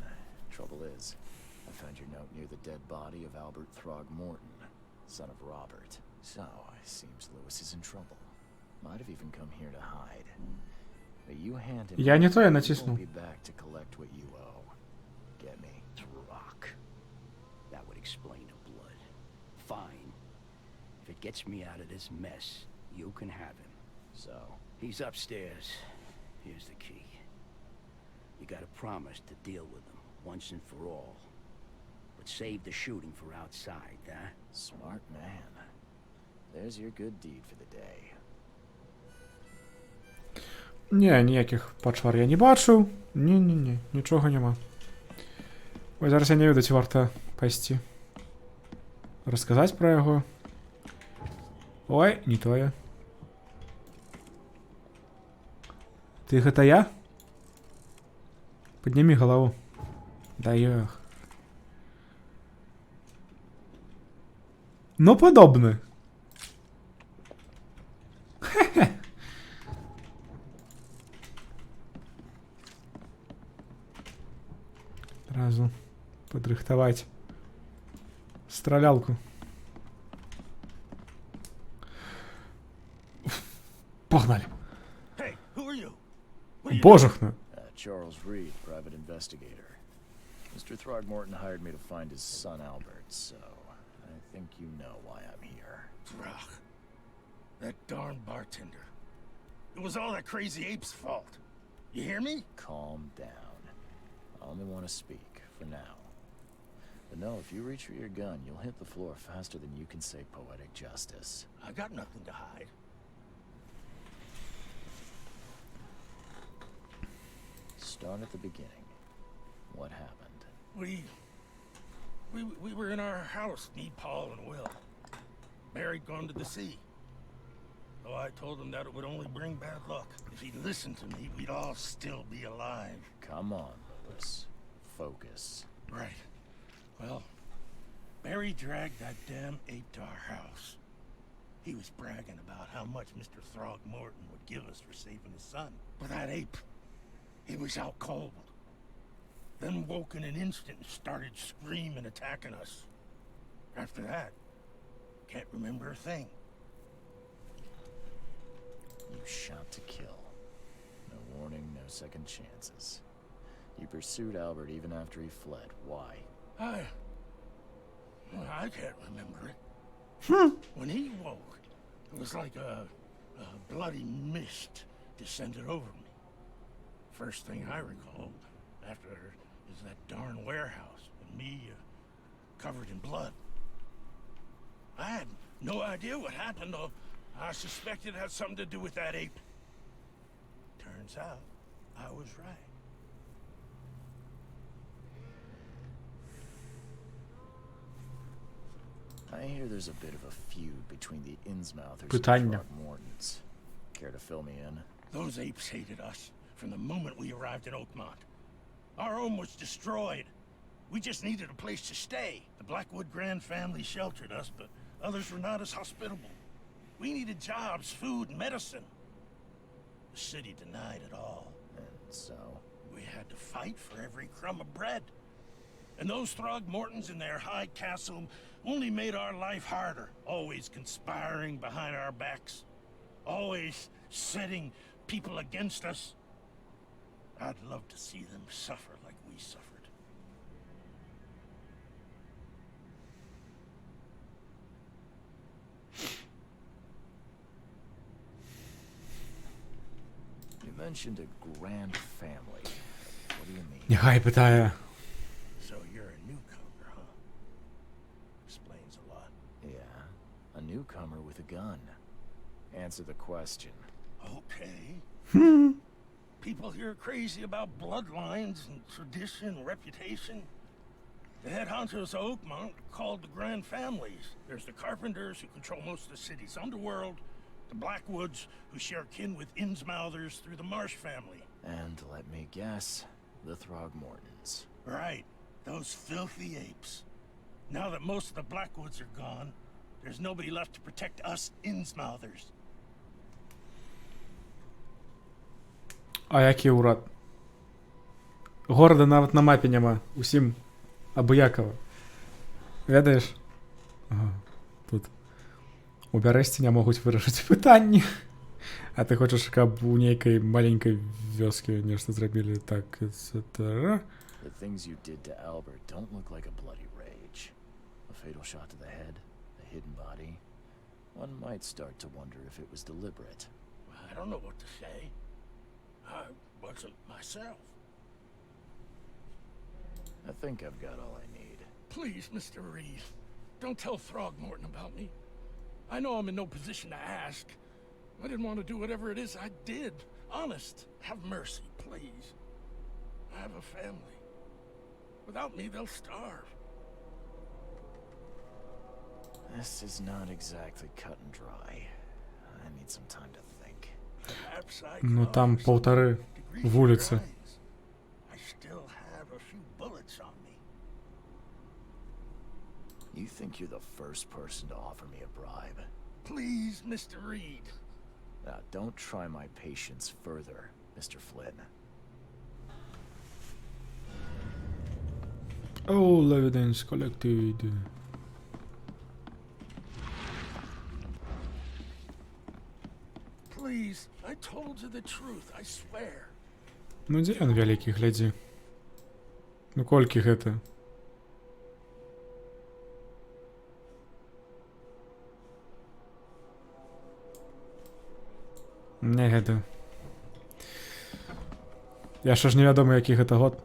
Trouble is, I found your note near the dead body of Albert Throgmorton, son of Robert. So, it seems Lewis is in trouble. Might have even come here to hide. But you hand him
Я не то, я
he
натиснул.
won't be back to collect what you owe. Get me?
Rock. That would explain the blood. Fine. If it gets me out of this mess, you can have him.
So,
He's upstairs. Here's the key. You gotta promise to deal with them once and for all. But save the shooting for outside, huh?
Smart man. There's your good deed for the day.
Ні, ніяких почвар я не бачу. Ні, нічого нема. Ой, зараз я не веду, ці варта пайсці. Розказаць пра яго. Ой, не тое. Ты гэта я? Паднімі галаву. Да ёх. Ну, падобны. Хе-хе. Разу падрыхтаваць стралялку. Погнали.
Hey, who are you?
Божахна.
Charles Reed, private investigator. Mr. Throgmorton hired me to find his son Albert, so I think you know why I'm here.
Throg. That darn bartender. It was all that crazy ape's fault. You hear me?
Calm down. I only want to speak, for now. But no, if you reach for your gun, you'll hit the floor faster than you can say poetic justice.
I got nothing to hide.
Start at the beginning. What happened?
We were in our house, me, Paul, and Will. Barry'd gone to the sea. So I told him that it would only bring bad luck. If he'd listened to me, we'd all still be alive.
Come on, Lewis. Focus.
Right. Well, Barry dragged that damn ape to our house. He was bragging about how much Mr. Throgmorton would give us for saving his son. But that ape, he was out cold. Then woke in an instant and started screaming, attacking us. After that, can't remember a thing.
You shot to kill. No warning, no second chances. You pursued Albert even after he fled. Why?
I can't remember it. When he woke, it was like a bloody mist descended over me. First thing I recall after is that darn warehouse and me covered in blood. I had no idea what happened, though. I suspected it had something to do with that ape. Turns out, I was right.
I hear there's a bit of a feud between the Innsmouthers
Pytania.
and Throgmortons. Care to fill me in?
Those apes hated us from the moment we arrived in Oakmont. Our home was destroyed. We just needed a place to stay. The Blackwood Grand family sheltered us, but others were not as hospitable. We needed jobs, food, and medicine. The city denied it all.
And so?
We had to fight for every crumb of bread. And those Throgmortons in their high castle only made our life harder. Always conspiring behind our backs. Always setting people against us. I'd love to see them suffer like we suffered.
You mentioned a grand family. What do you mean?
Нехай питає.
So you're a newcomer, huh? Explains a lot.
Yeah, a newcomer with a gun. Answer the question.
Okay. People here are crazy about bloodlines and tradition and reputation. The head honchos of Oakmont are called the Grand Families. There's the Carpenters, who control most of the city's underworld, the Blackwoods, who share kin with Innsmouthers through the Marsh family.
And let me guess, the Throgmortons.
Right, those filthy apes. Now that most of the Blackwoods are gone, there's nobody left to protect us Innsmouthers.
А який урод. Города навіть на мапі нема. Усім абияково. Ведаєш? Ага, тут. У Бярэсціня могуць вырашыць пытанні. А ты хочаш, каб у нейкай маленькай вёскі нешта зрабілі так, etc.
The things you did to Albert don't look like a bloody rage. A fatal shot to the head, a hidden body. One might start to wonder if it was deliberate.
I don't know what to say. I wasn't myself.
I think I've got all I need.
Please, Mr. Reed, don't tell Throgmorton about me. I know I'm in no position to ask. I didn't want to do whatever it is I did. Honest, have mercy, please. I have a family. Without me, they'll starve.
This is not exactly cut and dry. I need some time to think.
Perhaps I
Ну
could
там
offer some
1,5
degrees
в улице.
of rise. I still have a few bullets on me.
You think you're the first person to offer me a bribe?
Please, Mr. Reed.
Now, don't try my patience further, Mr. Flynn.
All evidence collected.
Please, I told you the truth, I swear.
Ну дзе ён вялікі, глядзі. Ну колькі гэта? Не гэта. Яшчэ ж невядома, які гэта год.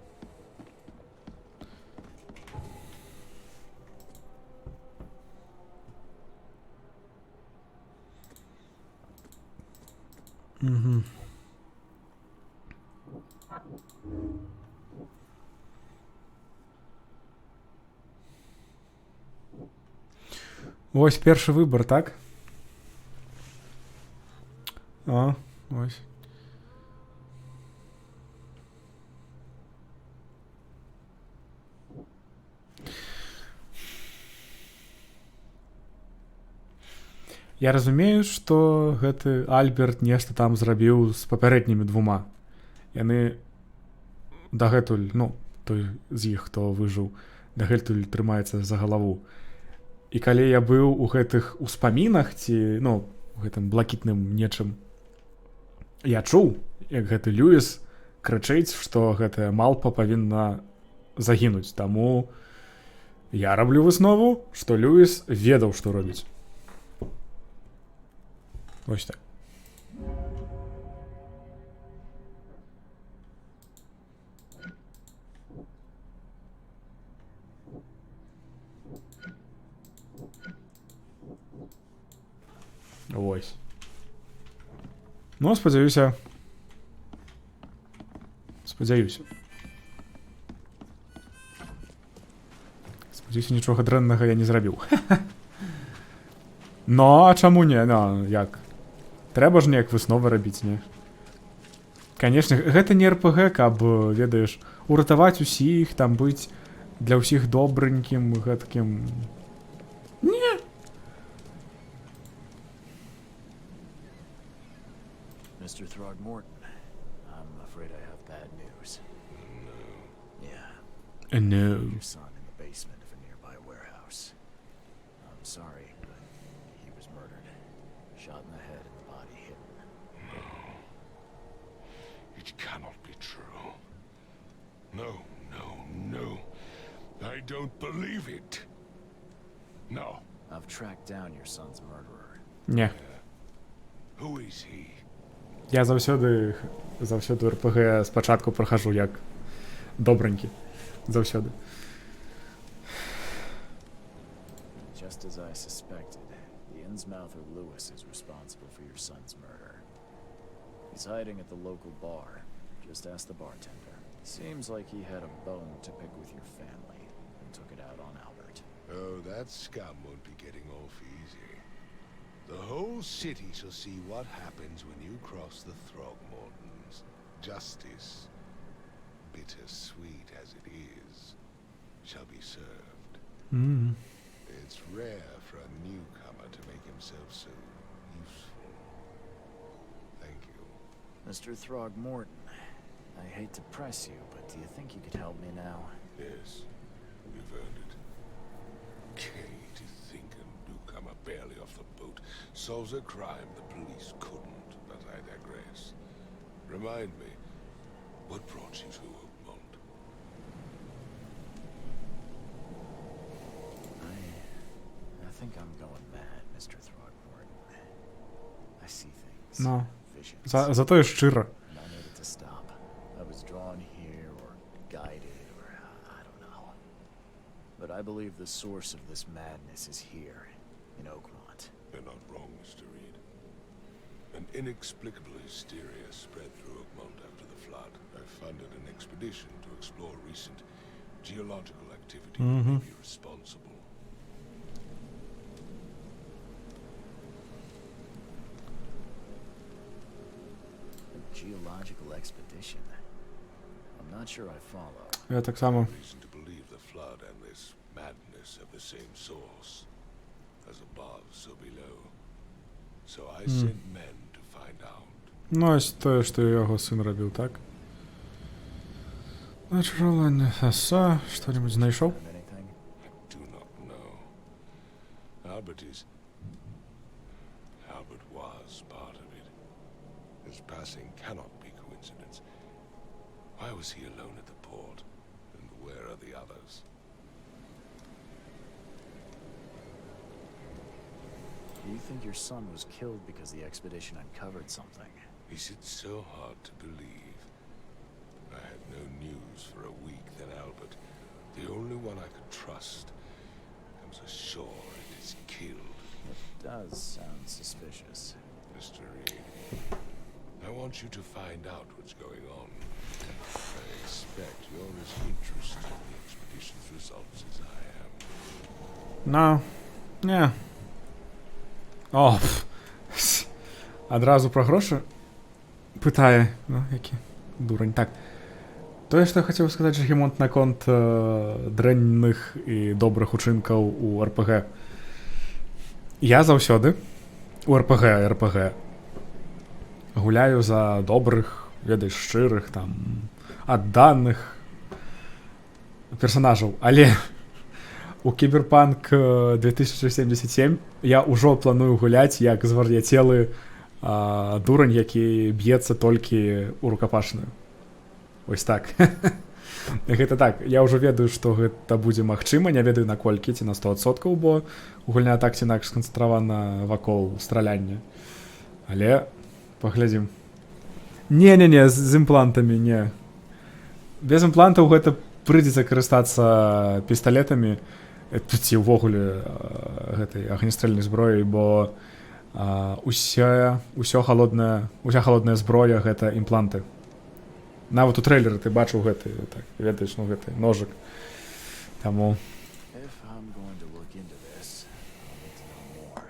Угу. Ось першы выбар, так? О, ось. Я разумею, што гэты Альберт нешта там зрабіў з папярэднімі двума. Яны дагэтуль, ну, той з іх, хто выжыў, дагэтуль трымаецца за галаву. І калі я быў у гэтых успамінах ці, ну, у гэтым блакітным нечым, я чуў, як гэты Льюіс крычыць, што гэтая малпа павінна загінуць. Таму я раблю выснову, што Льюіс ведаў, што робіць. Ось так. Ось. Ну, спадзяюся. Спадзяюся, нічога дрэннага я не зрабіў. Но, а чаму не? Ну, як? Трэба ж неяк высновы рабіць, не? Канешне, гэта не РПГ, каб, ведаеш, уратаваць усіх, там быць для ўсіх добренькім, гэткім... Не!
Mr. Throgmorton, I'm afraid I have bad news.
No.
Yeah.
No.
Your son in the basement of a nearby warehouse. I'm sorry, but he was murdered. Shot in the head and the body hidden.
No. It cannot be true. No, no, no. I don't believe it. No.
I've tracked down your son's murderer.
Не.
Who is he?
Я заўсёды РПГ спачатку прахажу як добранькі. Заўсёды.
Just as I suspected, the Innsmouther Lewis is responsible for your son's murder. He's hiding at the local bar. Just ask the bartender. Seems like he had a bone to pick with your family and took it out on Albert.
Oh, that scum won't be getting off easy. The whole city shall see what happens when you cross the Throgmortons. Justice, bittersweet as it is, shall be served.
Mm.
It's rare for a newcomer to make himself so useful. Thank you.
Mr. Throgmorton, I hate to press you, but do you think you could help me now?
Yes, you've earned it. Okay, to think a newcomer barely off the boat solves a crime the police couldn't, but I digress. Remind me, what brought you to Oakmont?
I think I'm going mad, Mr. Throgmorton. I see things.
Ну,
Visions.
зато і щиро.
And I needed to stop. I was drawn here or guided or I don't know. but I believe the source of this madness is here, in Oakmont.
You're not wrong, Mr. Reed. An inexplicable hysteria spread through Oakmont after the flood. I funded an expedition to explore recent geological activity that may be responsible.
A geological expedition? I'm not sure I follow.
Я так само.
Reason to believe the flood and this madness have the same source. As above, so below. So I sent men to find out.
Ну, ось те, що його син робив, так? Natural аса, що-нибудь знайшов?
Anything?
I do not know. Albert was part of it. His passing cannot be coincidence. Why was he alone at the port? And where are the others?
Do you think your son was killed because the expedition uncovered something?
Is it so hard to believe? I had no news for a week, then Albert, the only one I could trust, comes ashore and is killed.
It does sound suspicious.
Mr. Reed, I want you to find out what's going on. I expect you're as interested in the expedition's results as I am.
No. Ні. О, одразу про гроші питає. Ну, який дурень. Так. То, що я хотів сказати, що Гемонт на конт дренних і добрих учинків у РПГ. Я завсёды у РПГ гуляю за добрих, ведаєш, щирих, там, адданих персонажів. Але у Cyberpunk 2077 я ўжо планую гуляць як звар'яцелы дурань, які б'ецца толькі ў рукапашную. Ось так. Гэта так, я ўжо ведаю, што гэта будзе магчыма, не ведаю наколькі, ці на 100%, бо гульня так ці інакш сканцэнтравана вакол страляння. Але паглядзім. Не, з імплантамі, не. Без імплантаў гэта прыйдзецца карыстацца пісталетамі, ці ўвогуле гэтай агнестрэльнай зброяй, бо уся халодная зброя гэта імпланты. Нават у трэйлеры ты бачыў гэты, так, ведаеш, ну гэты ножык. Таму
If I'm going to look into this, I'll need to know more.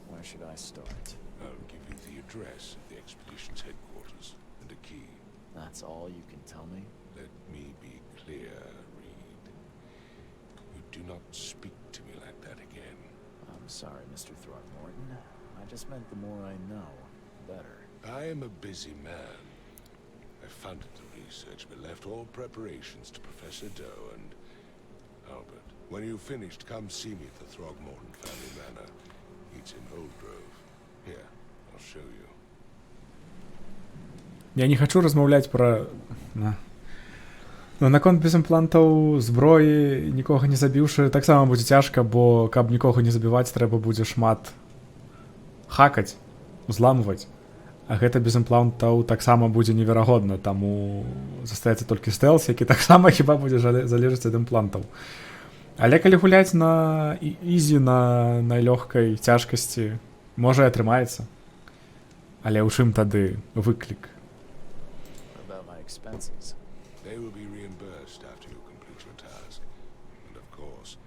Where should I start?
I'll give you the address of the expedition's headquarters and a key.
That's all you can tell me?
Let me be clear, Reed. You do not speak to me like that again.
I'm sorry, Mr. Throgmorton. I just meant the more I know, the better.
I am a busy man. I funded the research, but left all preparations to Professor Doe and Albert. When you've finished, come see me at the Throgmorton family manor. It's in Old Grove. Here, I'll show you.
я не хачу размаўляць пра... Ну, наконт без імплантаў зброі, нікога не забіўшы, таксама будзе цяжка, бо каб нікога не забіваць, трэба будзе шмат хакаць, узламваць. А гэта без імплантаў таксама будзе неверагодна, таму застаецца толькі стэлс, які таксама хіба будзе залежаць ад імплантаў. Але калі гуляць на ізі, на найлёгкай цяжкасці, можа і атрымаецца. Але ў чым тады выклік?
What about my expenses?
They will be reimbursed after you complete your task. And of course,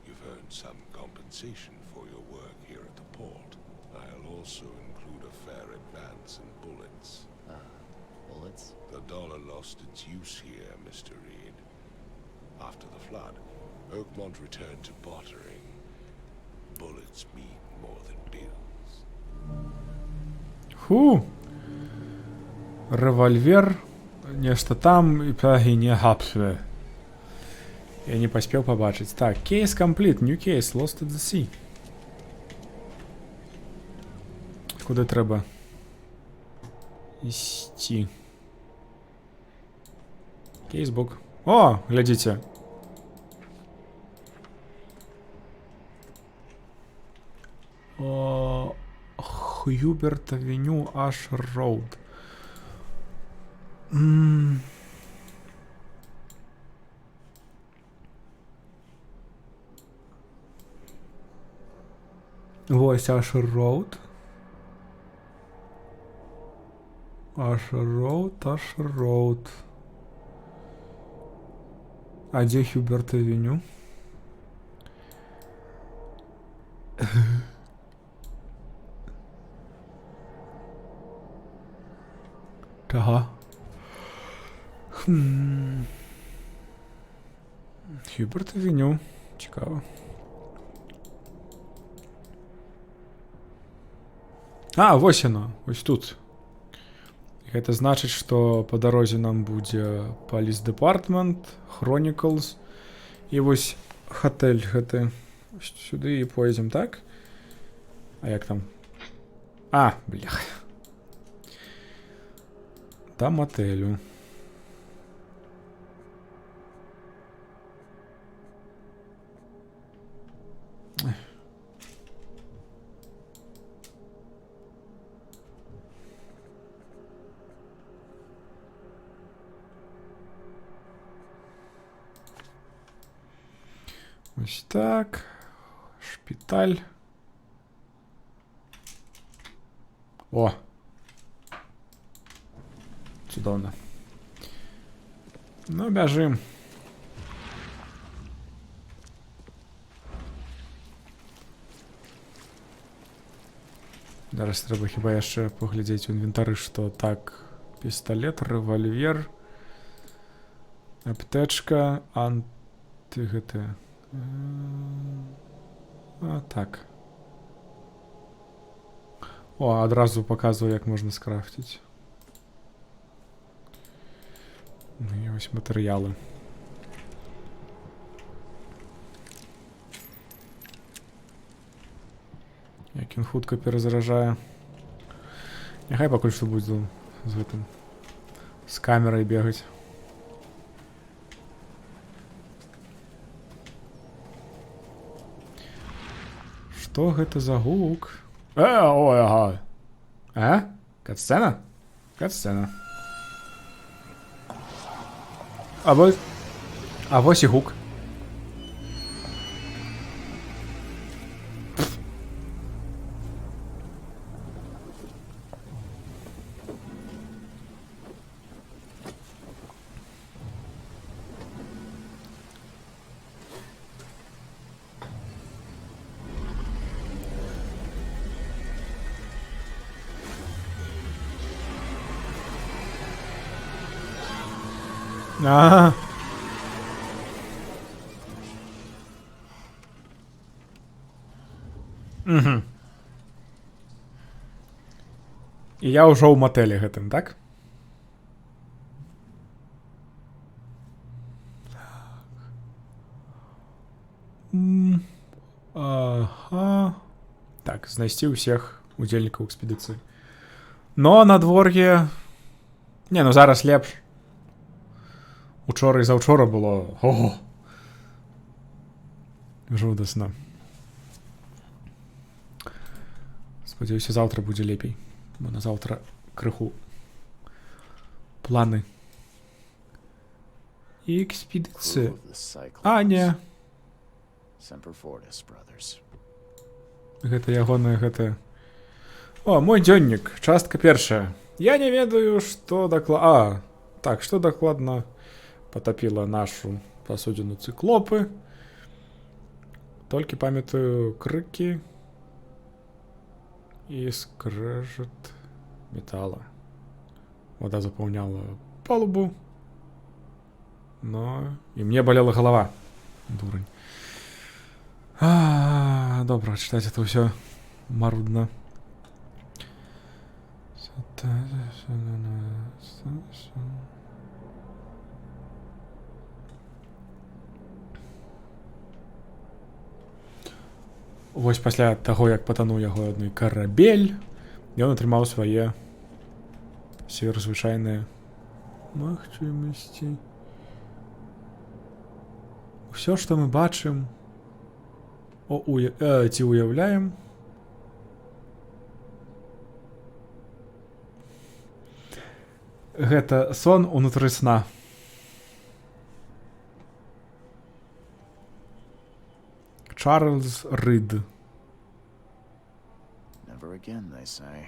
you've earned some compensation for your work here at the port. I'll also include a fair advance in bullets.
Bullets?
The dollar lost its use here, Mr. Reed. After the flood, Oakmont returned to bartering. Bullets mean more than bills.
Ху! Рэвальвер, нешта там, і не гапсве. Я не паспеў пабачыць. Так, case complete, new case, lost at the sea. Куди треба ісці? Кейсбук. О, глядзіце. Хьюберт Авеню Аш Роуд. Вось Ашер Роуд. Ашер Роуд. А дзе Хьюберт Авеню? Ага. Хьюберт Авеню. Цікаво. А, вось яно. Вось тут. Гэта значыць, што па дарозе нам будзе Police Department, Chronicles і вось хатэль гэты. Сюды і поедзем, так? А як там? А, блях. Да мотелю. Ось так. Шпіталь. О! Цудоўна. Ну, бяжым. Зараз трэба хіба яшчэ паглядзець у інвентары, што так, пісталет, рэвальвер, аптэчка, гэты. А, так. О, адразу паказваю, як можна скрафціць. Ну і вось матэрыялы. Як ён хутка перазаражае. Няхай пакуль што буду з гэтым. З камерай бегаць. Што гэта за гук? Ой, ага. А? Катсцена? Катсцена. А вось і гук. Ага. Угу. І я ўжо ў матэлі гэтым, так? Ага. Так, знайсці ўсіх удзельнікаў экспедыцыі. Но надвор'е... Не, ну зараз лепш. Учора і заўчора было... Ого! Жудасна. Спадзяюся, заўтра будзе лепей. Бо на заўтра крыху планы. І экспедыцыя. А, не. Гэта ягоная, гэта... О, мой дзённік. Частка першая. Я не ведаю, што дакладна... А, так, што дакладна потапіла нашу пасудзіну цыклопы. Толькі памятаю крыкі і скрэжат метала. Вода запаўняла палубу. Но і мне балела галава. Дурань. Добра, чытаць это ўсё марудна. Вось пасля таго, як патануў яго адны карабель, ён атрымаў свае сверхзвычайныя магчымасці. Усё, што мы бачым, ці уяўляем, гэта сон унутры сна. Чарльз Рид.
never again, they say.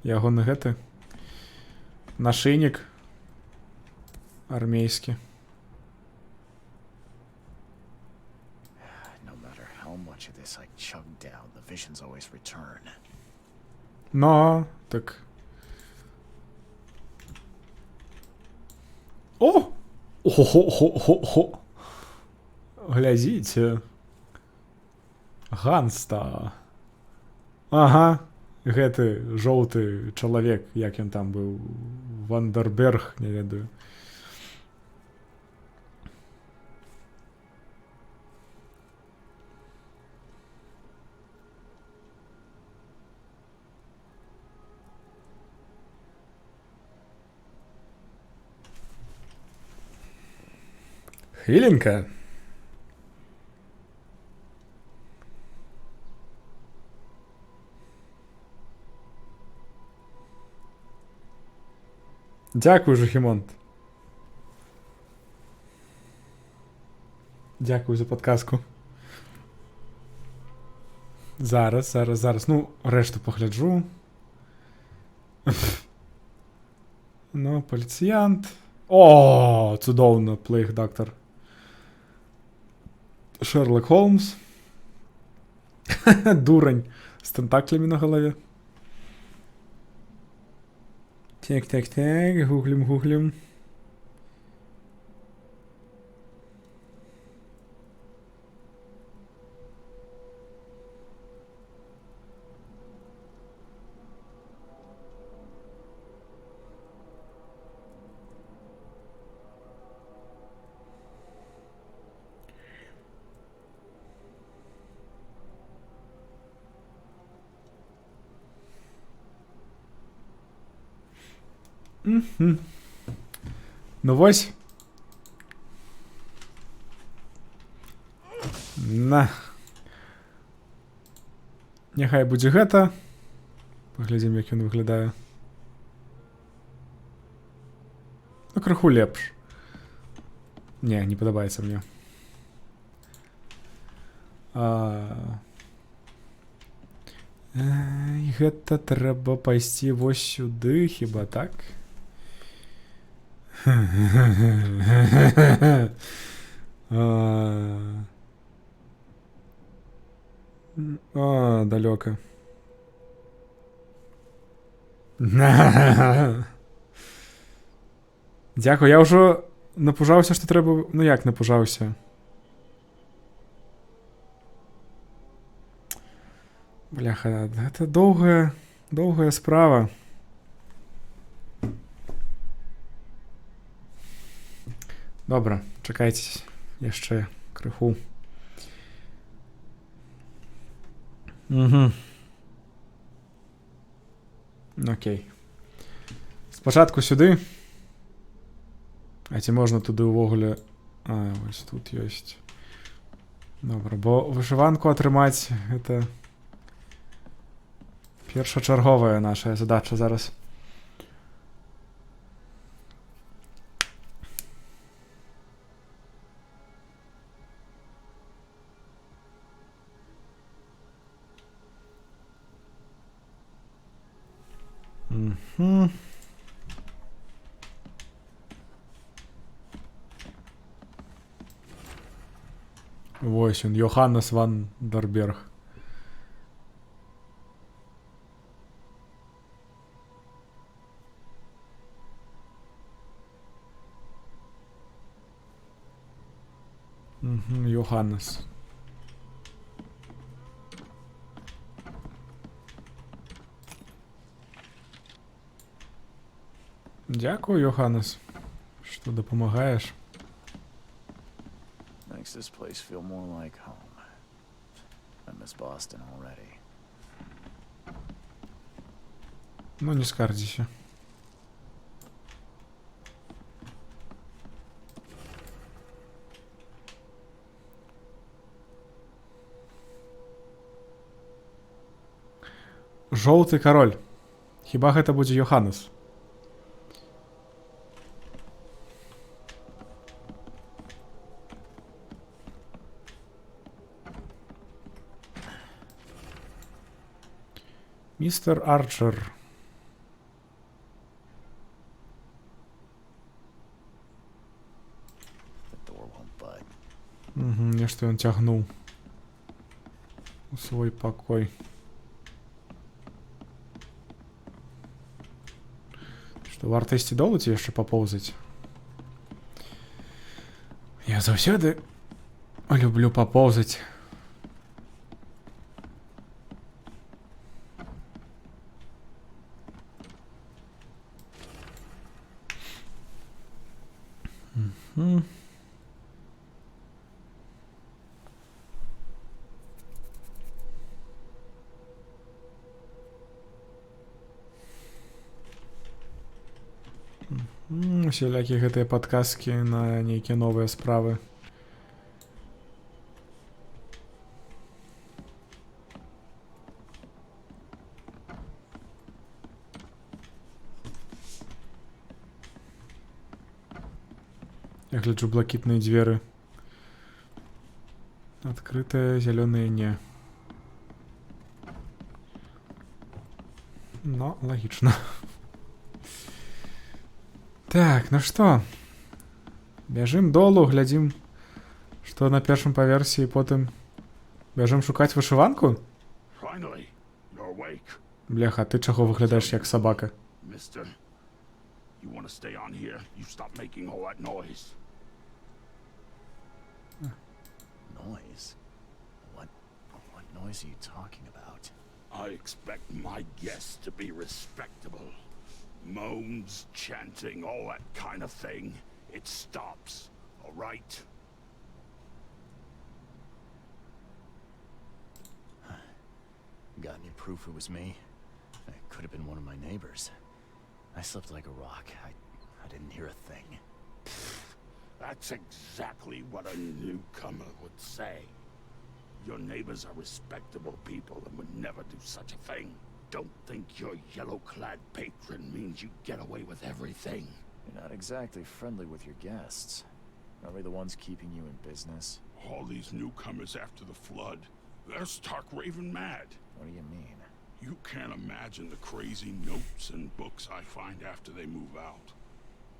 Ягоны гэты нашыйнік армейскі.
No matter how much of this I chug down, the visions always return.
Ну, так. О! Хо-хо-хо-хо-хо! Глядзіце. Ганста. Ага. Гэты жоўты чалавек, як ён там быў, Вандерберг, не ведаю. Хвілінка. Дякую, Жухімонт. Дякую за подказку. Зараз. Ну, решту погляджу. Ну, поліціянт. О, цудовно, Плейг Доктор. Шерлок Холмс. Дурень з тентаклями на голові. Так, гуглим. Ну вось. На. Няхай будзе гэта. Паглядзім, як ён выглядае. Ну, крыху лепш. Не падабаецца мне. Гэта трэба пайсці вось сюды, хіба так? Далёка. Дзякую, я ўжо напужаўся, што трэба... Ну як напужаўся? Бляха, гэта доўгая справа. Добра, чакайце яшчэ крыху. Окей. Спачатку сюды. А ці можна туды ўвогуле... Вось тут ёсць. Добра, бо вышыванку атрымаць гэта першачарговая наша задача зараз. Вось ён, Йоханнес Вандерберг. Йоханнес. Дякую, Йоханнес, што дапамагаеш.
Makes this place feel more like home. I miss Boston already.
Ну, не скардзіся. Жоўты кароль. Хіба гэта будзе Йоханнес? Містер Арчер.
The door won't bud.
Угу, мне что он тягнул у свой покой. Што варта ісці долу ці яшчэ папоўзаць? Я заўсёды люблю папоўзаць. Мгм. Усялякія гэтыя падказкі на нейкія новыя справы. Я гляджу блакітныя дзверы. Адкрытыя, зялёныя не. Но лагічна. Так, ну што? Бяжым долу, глядзім, што на першым паверсе, і потым бяжым шукаць вышыванку?
Finally, you're awake.
Бляха, ты чаго выглядаеш як сабака?
Mister, you want to stay on here? You stop making all that noise.
Noise? What noise are you talking about?
I expect my guests to be respectable. Moans, chanting, all that kind of thing. It stops, all right?
Got any proof it was me? It could have been one of my neighbors. I slept like a rock. I didn't hear a thing.
That's exactly what a newcomer would say. Your neighbors are respectable people and would never do such a thing. Don't think your yellow-clad patron means you get away with everything.
You're not exactly friendly with your guests. Are we the ones keeping you in business?
All these newcomers after the flood, they're stark raving mad.
What do you mean?
You can't imagine the crazy notes and books I find after they move out.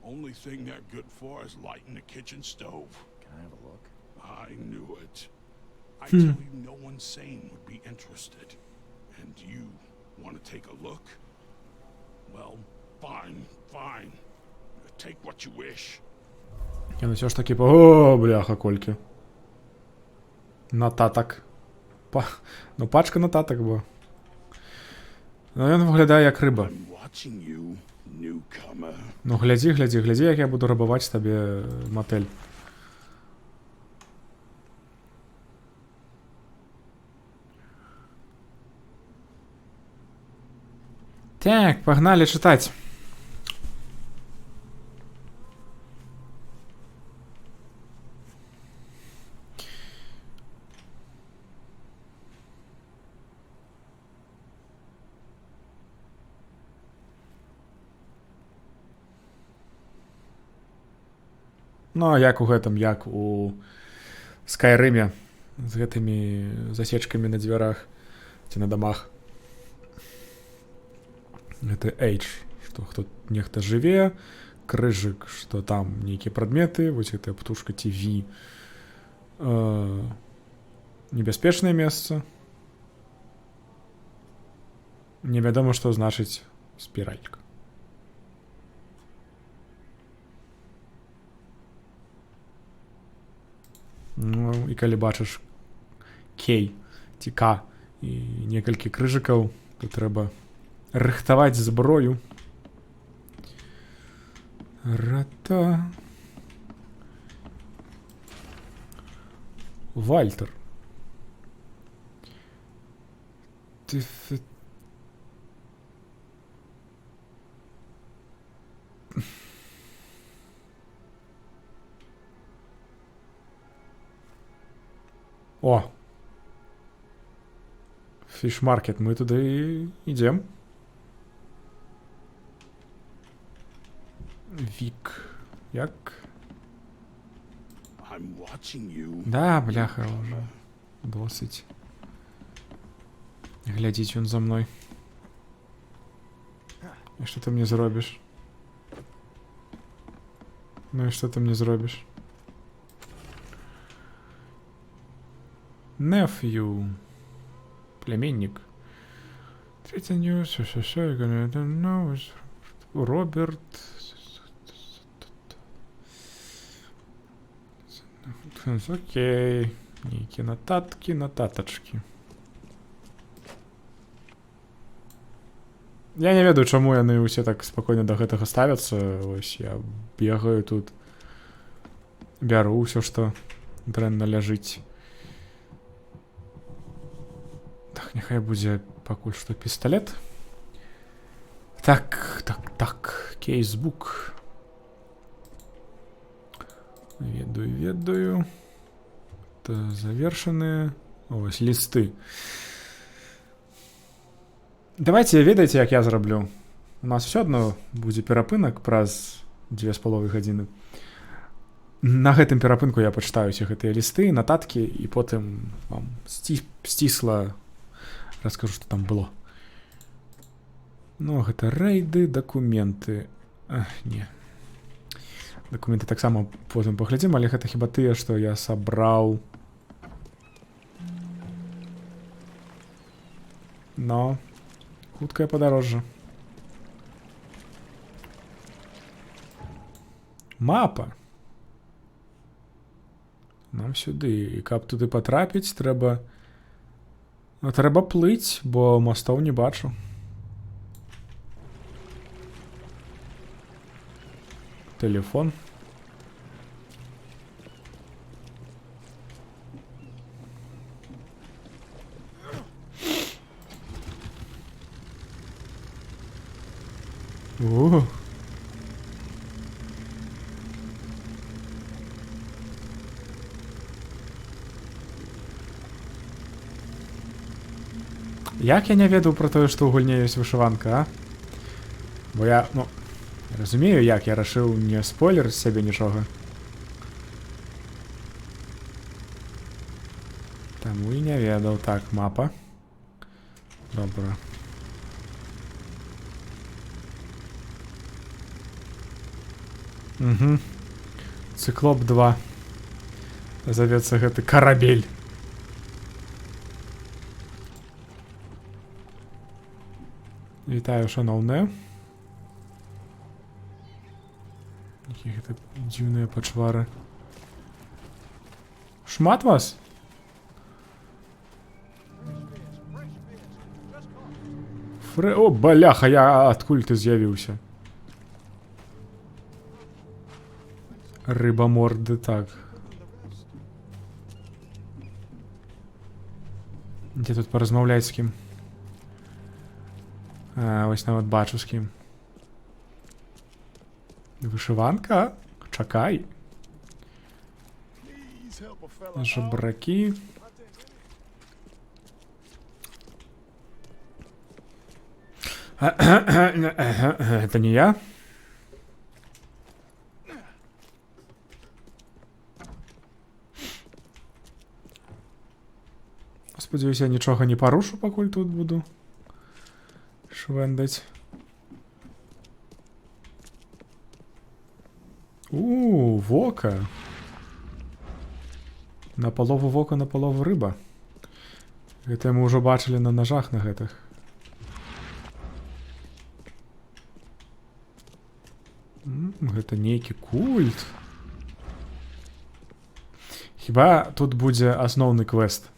Only thing they're good for is lighting the kitchen stove.
Can I have a look?
I knew it. I tell you, no one sane would be interested. And you want to take a look? Well, fine, fine. Take what you wish.
Я ну все ж таки о, бляха, колькі. Нататак. Ну, пачка нататак була. Ну, ён выглядае як рыба. Ну, глядзі, як я буду рабаваць табе матэль. Так, погнали читать. Ну, а як у гэтым, як у Скайрыме з гэтымі засечкамі на дзвярах ці на дамах. Гэта H, што хто нехта жыве, крыжык, што там нейкія прадметы, вось гэтая птушка ці V. Небяспечнае месца. Невядома, што значыць спіралька. Ну, і калі бачыш K ці K і некалькі крыжыкаў, то трэба рыхтаваць зброю. Рата. Вальтер. Ты... О! Фіш-маркет, мы туди йдемо. Вік. Як? Да, бляха, вже досить. Глядіть він за мною. І що ти мені зробиш? Ну і що ти мені зробиш? Nephew. Племінник. Третя news, що, я don't know. Роберт. Окей. Ніякі нотатки, нотаточки. Я не ведаю, чаму яны ўсе так спакойна да гэтага ставяцца. Вось я бегаю тут. Бяру ўсё, што дрэнна ляжыць. Так, няхай будзе пакуль што пісталет. Так. Кейсбук. Ведаю. Это завершаныя. Ось, лісты. Давайте ведаеце, як я зраблю. У нас все адно будзе перапынак праз 2,5 гадзіны. На гэтым перапынку я пачытаю усе гэтыя лісты, нататкі, і потым вам сцісла раскажу, што там было. Ну, гэта рэйды, дакументы. Не. Дакументы таксама потым паглядзім, але гэта хіба тыя, што я сабраў. Но хуткае падарожжа. Мапа. Нам сюды. І каб туды патрапіць, трэба плыць, бо мастоў не бачу. Телефон. О. Як я не ведаў пра тое, што ў гульне ёсць вышыванка, а? Бо я, разумею, як я рашыў не спойлер з сябе нічога. Таму і не ведаў. Так, мапа. Добра. Угу. Циклоп 2. Завецца гэты карабель. Вітаю, шаноўныя. Якія гэта дзіўныя пачвары. Шмат вас? О, баляха, адкуль ты з'явіўся? Рыбаморды, так. Дзе тут паразмаўляць з кім? Вось нават бачу з кім. Вышыванка? Чакай. Жабракі. Это не я? Спадзяюся, я нічога не парушу, пакуль тут буду швэндаць. Вока. На палову вока, на палову рыба. Гэта мы ўжо бачылі на ножах на гэтых. Гэта нейкі культ. Хіба тут будзе асноўны квест?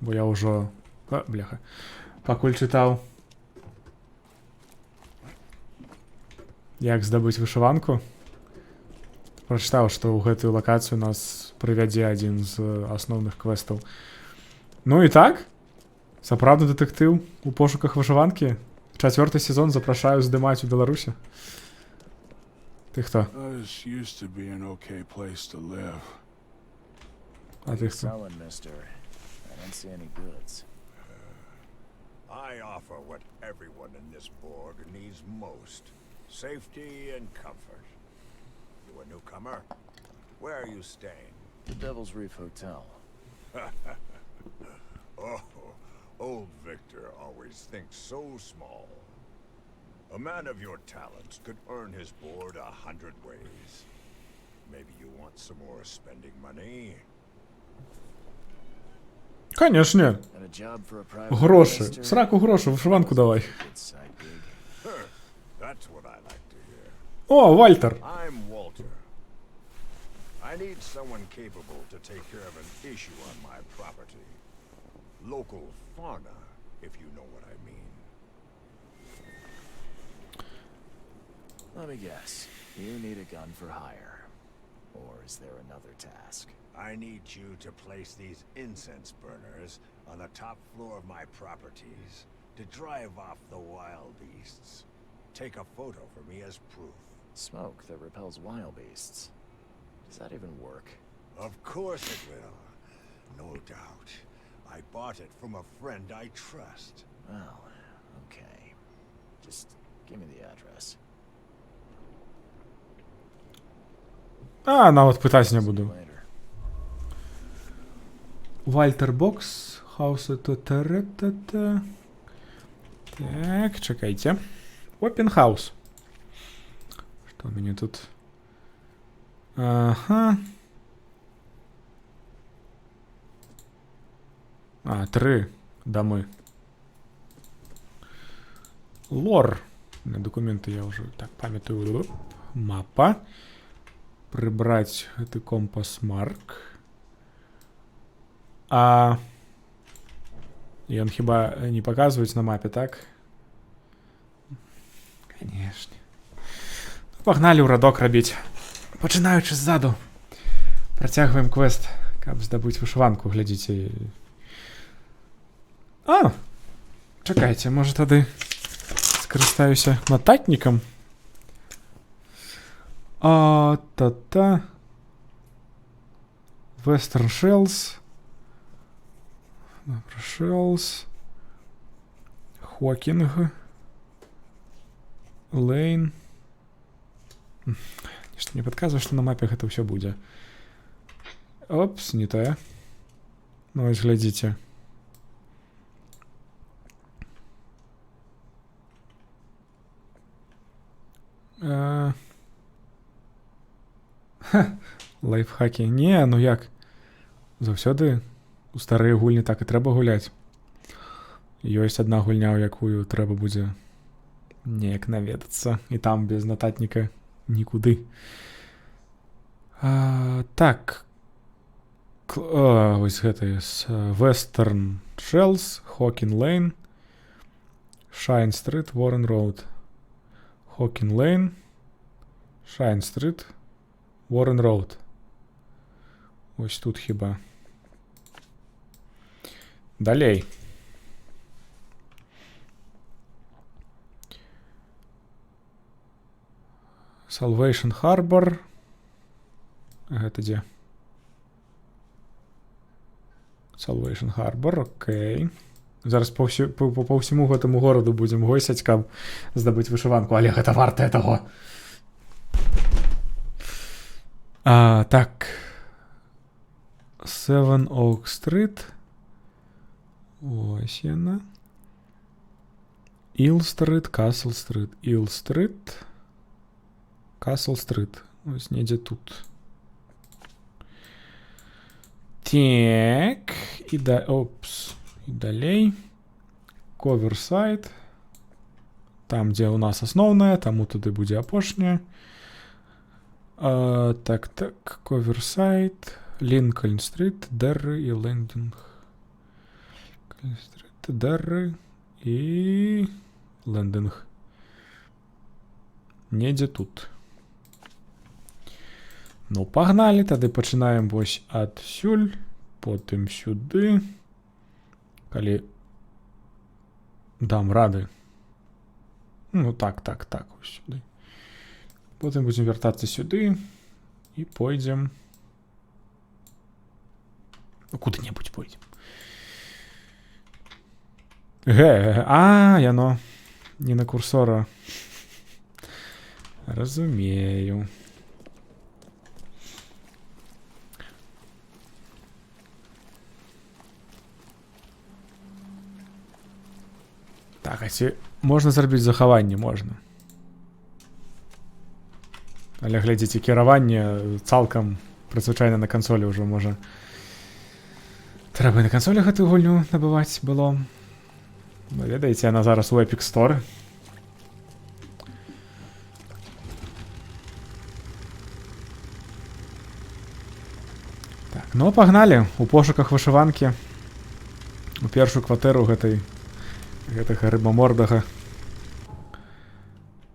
Бо я ўжо... бляха. Пакуль чытаў, як здабыць вышыванку, прачытаў, што ў гэтую лакацыю нас прывядзе адзін з асноўных квестаў. Ну і так, сапраўдны дэтэктыў у пошуках вышыванкі. 4-й сезон запрашаю здымаць у Беларусі. Ты хто? А ты хто?
I offer what everyone in this Borg needs most. Safety and comfort. You a newcomer? Where are you staying?
The Devil's Reef Hotel.
Oh, old Victor always thinks so small. A man of your talents could earn his board 100 ways. Maybe you want some more spending money?
Конечно.
And a job for a private
Гроші.
minister?
Сраку гроші, вишиванку давай.
Good side gig.
That's what I like to hear.
О, Вальтер.
I'm Walter. I need someone capable to take care of an issue on my property. Local fauna, if you know what I mean.
Let me guess. You need a gun for hire. Or is there another task?
I need you to place these incense burners on the top floor of my properties to drive off the wild beasts. Take a photo for me as proof.
Smoke that repels wild beasts. Does that even work?
Of course it will. No doubt. I bought it from a friend I trust.
Well, okay. Just give me the address.
А, навіть питати не буду. Вальтер Бокс. Хаус это. Так, чекайте. Open House. Что у меня тут? Ага. 3 доми. Лор. Документы я уже так памятаю. Мапа. Прибрать это компас марк. И он хіба не показывается на мапе, так? Конечно. Погнали урадок робить. Починаючи ззаду. Протягиваем квест, каб здобыть вышиванку, глядите. Чекайте, може тоді скористаюся нотатником. Та-та. Western Shells. Shells. Хокинг. Лейн. Ничто не подсказывает, что на мапе это все будет. Опс, не то. Ну, ось глядите. Лайфхаки. Не, ну як? Заўсёды у старыя гульні так і трэба гуляць. Ёсць адна гульня, у якую трэба будзе неяк наведацца. І там без нататніка нікуды. Так. Вось гэта з Western Shells, Hawking Lane, Shine Street, Warren Road. Hawking Lane, Shine Street, Warren Road. Ось тут хіба. Далей. Salvation Harbor. Гэта дзе? Salvation Harbor, окей. Зараз по всему гэтаму гораду будзем госяць, каб здабыць вышыванку, але гэта вартае таго. Так. Seven Oak Street. Ось яна. Eel Street, Castle Street. Eel Street. Castle Street. Ось недзе тут. Так. І далей. Коверсайд. Там, дзе у нас асноўнае, таму туды будзе апошняе. Так. Коверсайд. Линкольн Стрит, Дерри и Лендинг. Дерри и Лендинг. Недзе тут. Ну, погнали, тады пачынаем вось адсюль, потым сюды. Калі дам рады. Ну, так, ось сюды. Потым будзем вяртацца сюды і пойдзем. Куды-небудзь пойдзем. Яно не на курсора. Разумею. Так, а ці Можна зрабіць захаванне, можна. Але глядзіце, кіраванне цалкам прызвычайна на кансолі ўжо можа. Трэба і на кансолі гэтую гульню набываць было. Вы ведаеце, яна зараз у Epic Store. Так, ну пагналі у пошуках вышыванкі у першую кватэру гэтага рыбамордага.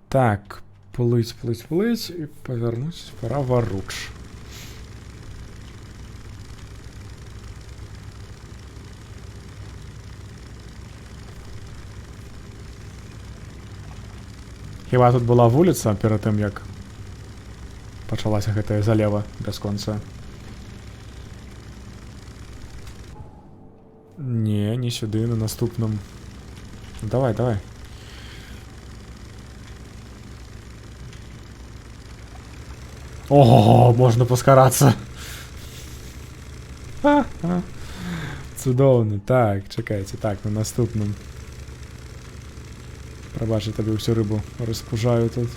Так, плыць і павярнуць праваруч. Хіба тут была вуліца перад тым, як пачалася гэтая залева бясконцая? Не, не сюды, на наступным. Давай. Ого, можна паскарацца. Цудоўна. Так, чакайце, так, на наступным. Прабачы, табе ўсю рыбу распужаю тут.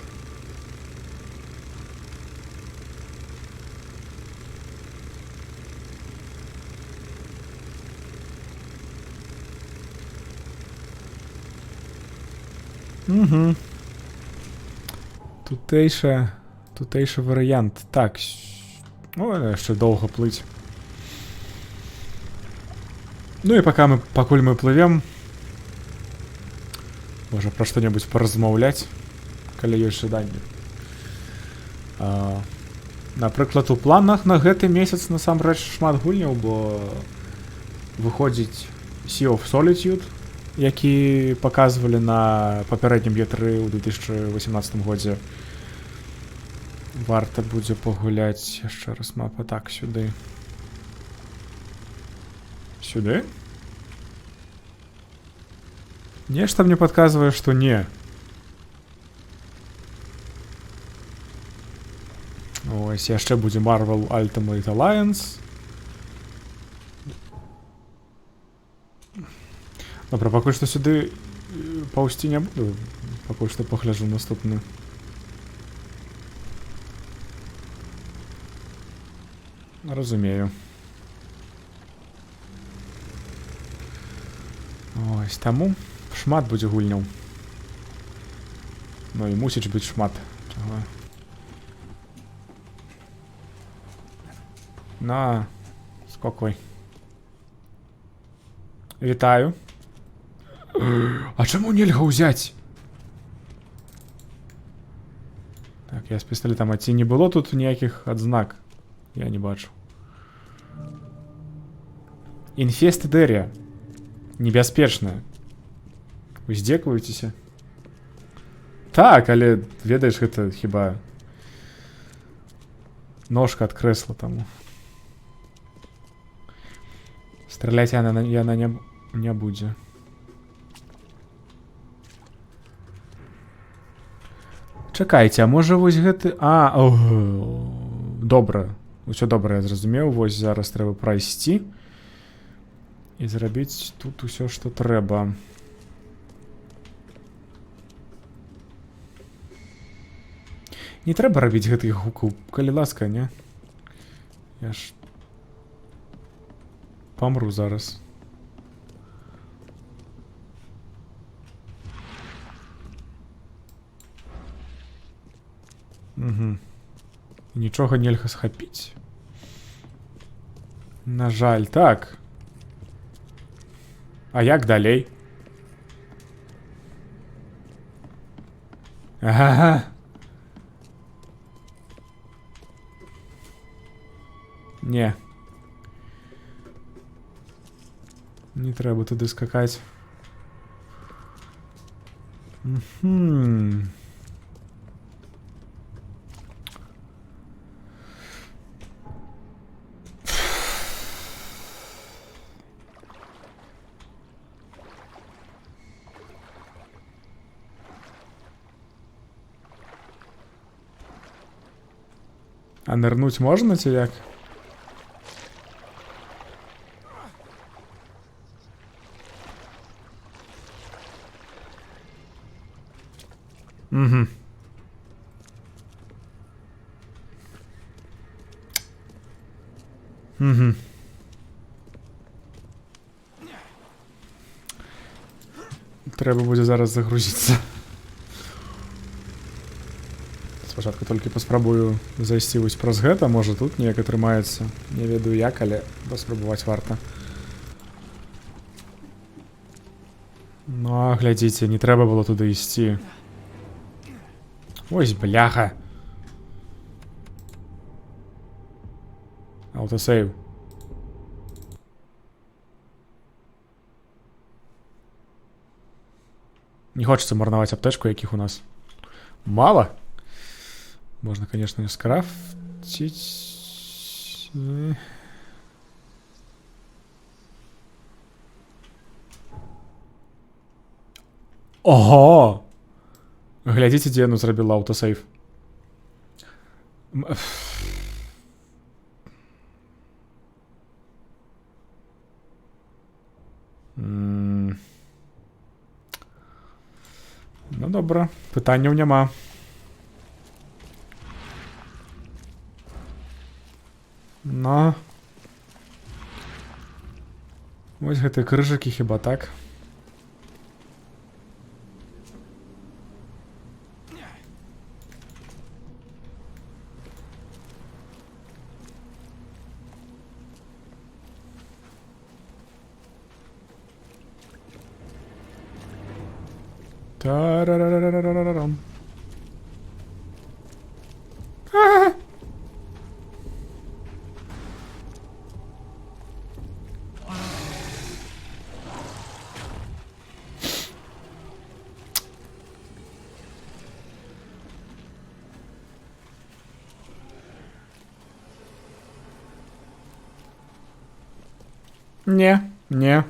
Угу. Тутэйшы варыянт. Так. Ну, яшчэ доўга плыць. Ну і пакуль мы плывем, можа пра што-небудзь паразмаўляць, калі ёсць жаданне. Напрыклад, у планах на гэты месяц насамрэч шмат гульняў, бо выходзіць Sea of Solitude, які паказвалі на папярэднім E3 ў 2018 годзе. Варта будзе пагуляць. Яшчэ раз мапа. Так, сюды. Сюды? Нешта мне падказвае, што не. Ось, яшчэ будзе Marvel Ultimate Alliance. Добра, пакуль што сюды паўсці не буду. Пакуль што пагляджу наступны. Разумею. Ось, таму шмат будзе гульняў. Ну і мусіць быць шмат. Чага? На, скоквай. Вітаю. А чаму нельга ўзяць? Так, я з пісталетам, а ці не было тут ніякіх адзнак? Я не бачу. Infested area. Небяспечная. Вы здзекуецеся? Так, але, ведаеш, гэта хіба ножка ад крэсла таму. Страляць яна не будзе. Чакайце, а можа вось гэты... Добра. Усё добра, я зразумеў. Вось зараз трэба прайсці і зрабіць тут усё, што трэба. Не трэба рабіць гэтых гукаў, калі ласка, не? Я ж памру зараз. Угу. Нічога нельга схапіць. На жаль, так. А як далей? Ага. Не. Не трэба туды скакаць. А нырнуць можна ці як? Угу. Угу. Треба буде зараз загрузитися. Спочатку тільки поспробую зайти ось праз гэта, може тут ніяк атрымаецца. Не ведаю як, але паспрабаваць варта. Ну, а глядзіце, не трэба было туды ісці. Ось, бляха. Аўтасейв. Не хочется марновать аптечку, яких у нас мало. Можно, конечно, скрафтить. Ого! Глядите, где я зробила аутосейв. Ну, добре. Питанняў няма. Но... Вось гэтыя крыжыкі хіба так. Та-ра-ра-ра-ра-ра-рам. Не. Не.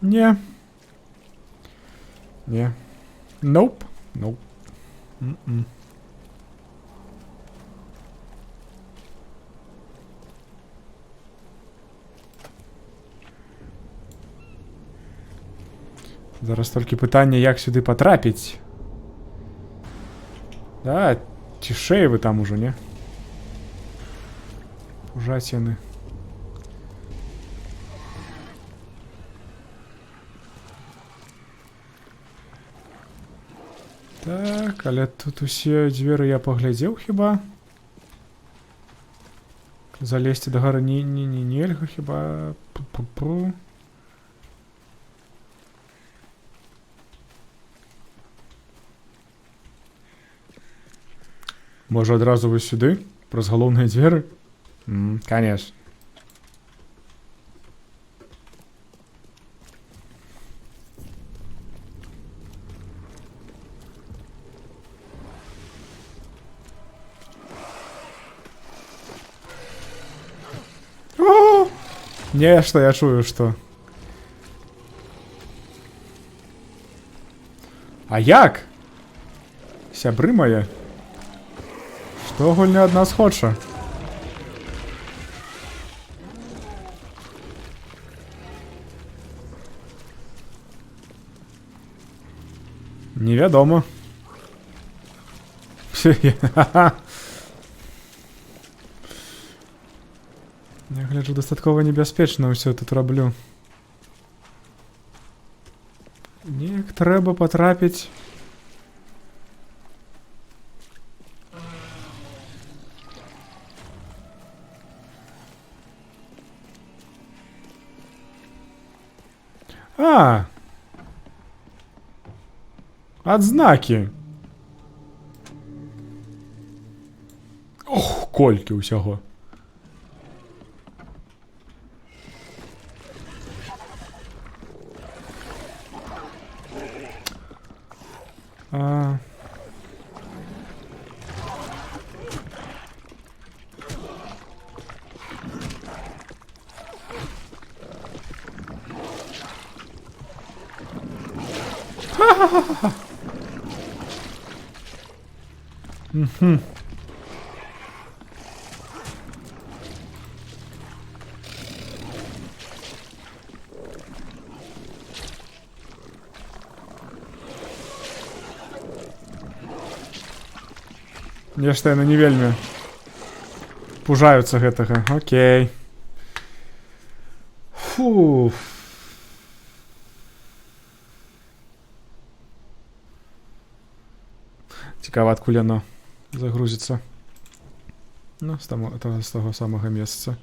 Не. Не. Nope. Nope. Зараз толькі пытанне, як сюды патрапіць. Да, цішэй вы там ужо, не? Пужаць яны. Так, але тут усе дзверы я паглядзеў хіба. Залезці да гары нельга хіба. Пу-пу-пу. Можа адразу вось сюды, праз галоўныя дзверы? Конечно. Нешта я чую, што. А як? Сябры мае? Што гульня ад нас хоча? Невядома. Я гляджу, дастаткова небяспечна ўсё тут раблю. Неяк трэба патрапіць. А! Адзнакі! Ох, колькі ўсяго. Нешта яны не вельмі пужаюцца гэтага. Окей. Фу. Цікава, адкуль яно загрузіцца. Ну, з таго самага месца.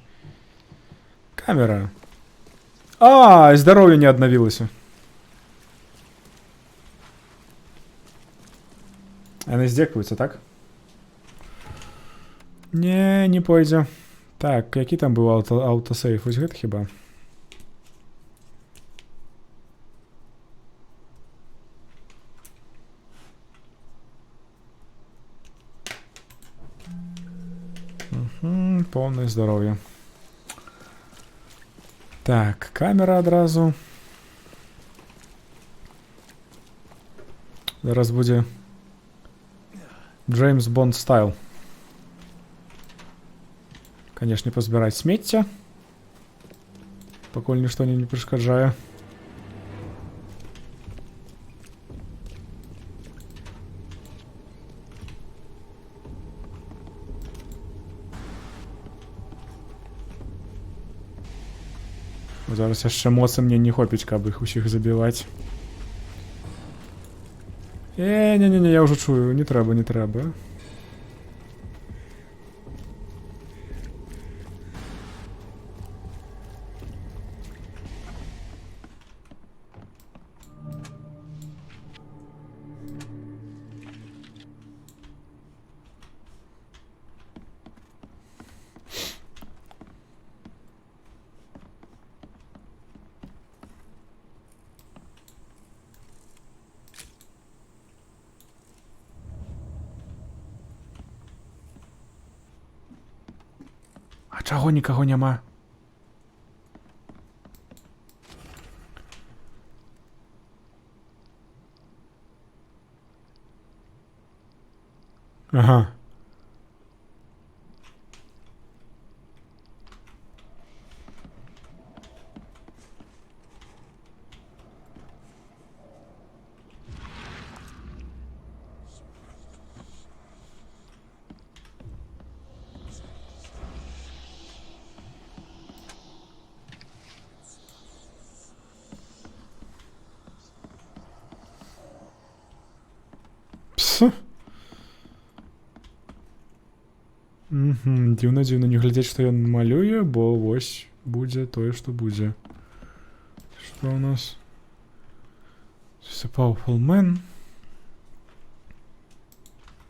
Камера. А, здароўе не аднавілася. Яны здзекваюцца, так? Не пойдзе. Так, які там быў аўтасейф? Вось гэта хіба? Поўнае здароўе. Так, камера адразу. Зараз будзе Джеймс Бонд стайл. Канешне, пазбіраць смецця. Пакуль нішто не перашкаджае. Зараз яшчэ моцы мне не хопіць, каб іх усіх забіваць. Не-не-не, я ўжо чую, не трэба, не трэба. А чаго нікаго няма? Ага. Дзіўна, не глядзець, што ён малюе, бо вось будзе тое, што будзе. Што ў нас? A powerful man.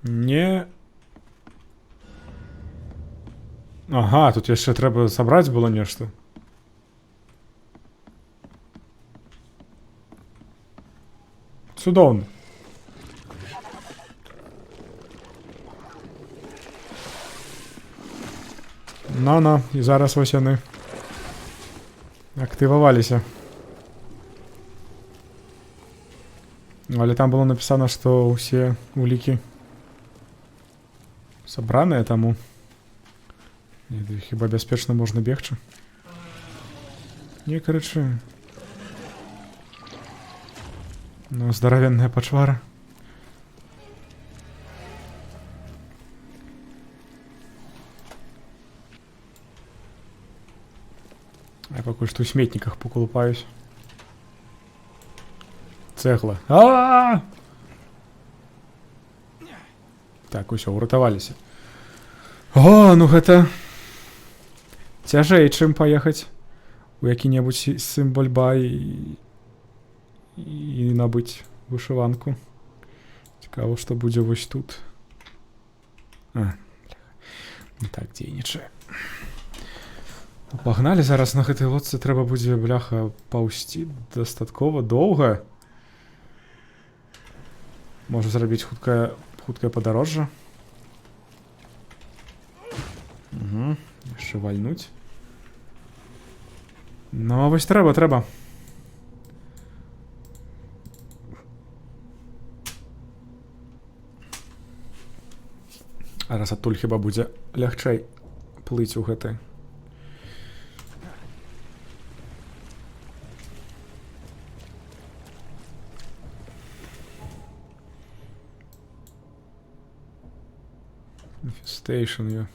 Не. Ага, тут яшчэ трэба сабраць было нешта. Цудоўна. Ну-ну, і зараз вось яны актываваліся. Але там было напісана, што ўсе улікі сабраныя, таму хіба бяспечна можна бегчы. Не крычы. Ну, здаравенная пачвара. Я пакуль што ў сметніках поколупаюсь. Цэгла. А-а-а! Так, усё, уратаваліся. О, ну гэта цяжэй, чым паехаць у які-небудзь сімбольба і набыць вышыванку. Цікава, што будзе вось тут. А, не так дзейнічае. Пагналі, зараз на гэтай лодцы трэба будзе, бляха, паўсці дастаткова доўга. Можа зрабіць хуткае падарожжа. Угу, яшчэ вальнуць. Ну, вось трэба. А раз адтуль хіба будзе лягчэй плыць у гэтай. Station.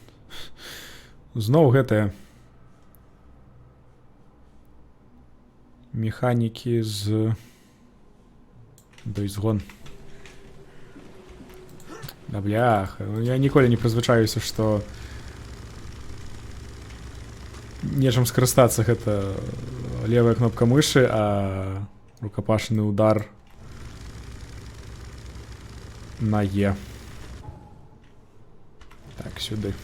Зноў гэтыя механікі з Days Gone. Да бляха. Я ніколі не прызвычаюся, што нечым скарыстацца гэта левая кнопка мышы, а рукапашны удар на Е. Так, сюды.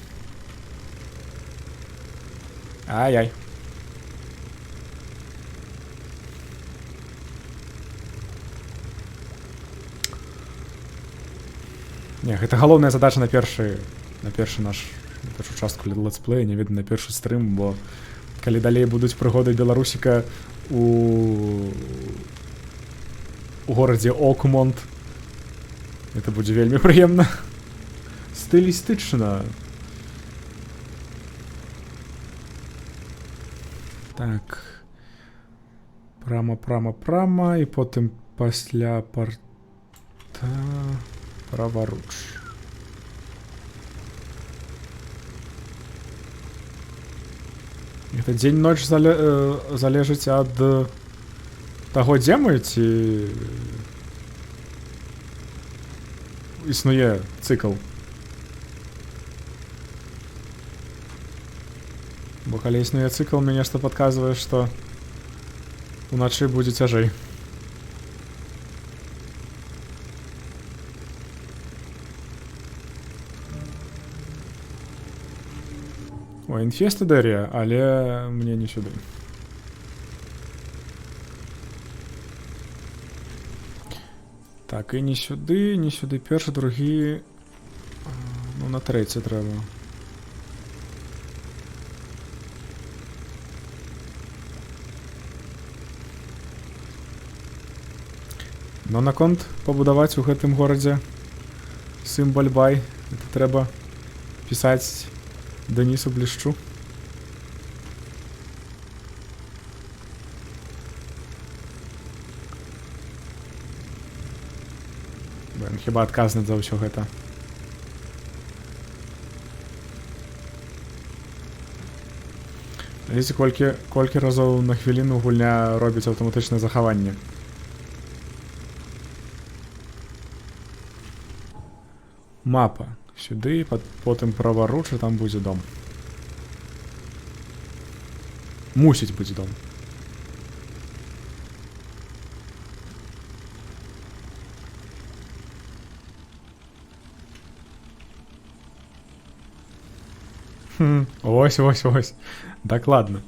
Ай-ай. Не, гэта галоўная задача на першы наш першую частку летсплея, не ведаю, на першы стрым, бо калі далей будуць прыгоды беларусіка у горадзе Окмонт, это будзе вельмі прыемна. Стылістычна. Так. Прама, і потым пасля парта праваруч. Гэта дзень-ноч залежыць ад таго, дзе мы, ці існуе цыкл. Бо калі існуе цыкл, мне нешта падказвае, што уначы будзе цяжэй. О, інфестадэрія, але мне не сюды. Так, і не сюды, не сюды. Першы, другі... Ну, на трэці трэба. Но наконт пабудаваць у гэтым горадзе Сымбальбай, это трэба пісаць Денису Блішчу. Ён хіба адказны за ўсё гэта. Глядзіце, колькі разоў на хвіліну гульня робіць аўтаматычнае захаванне. Мапа. Сюды, потым праваруч, і там будзе дом. Мусіць быць дом. Ось. Дакладна.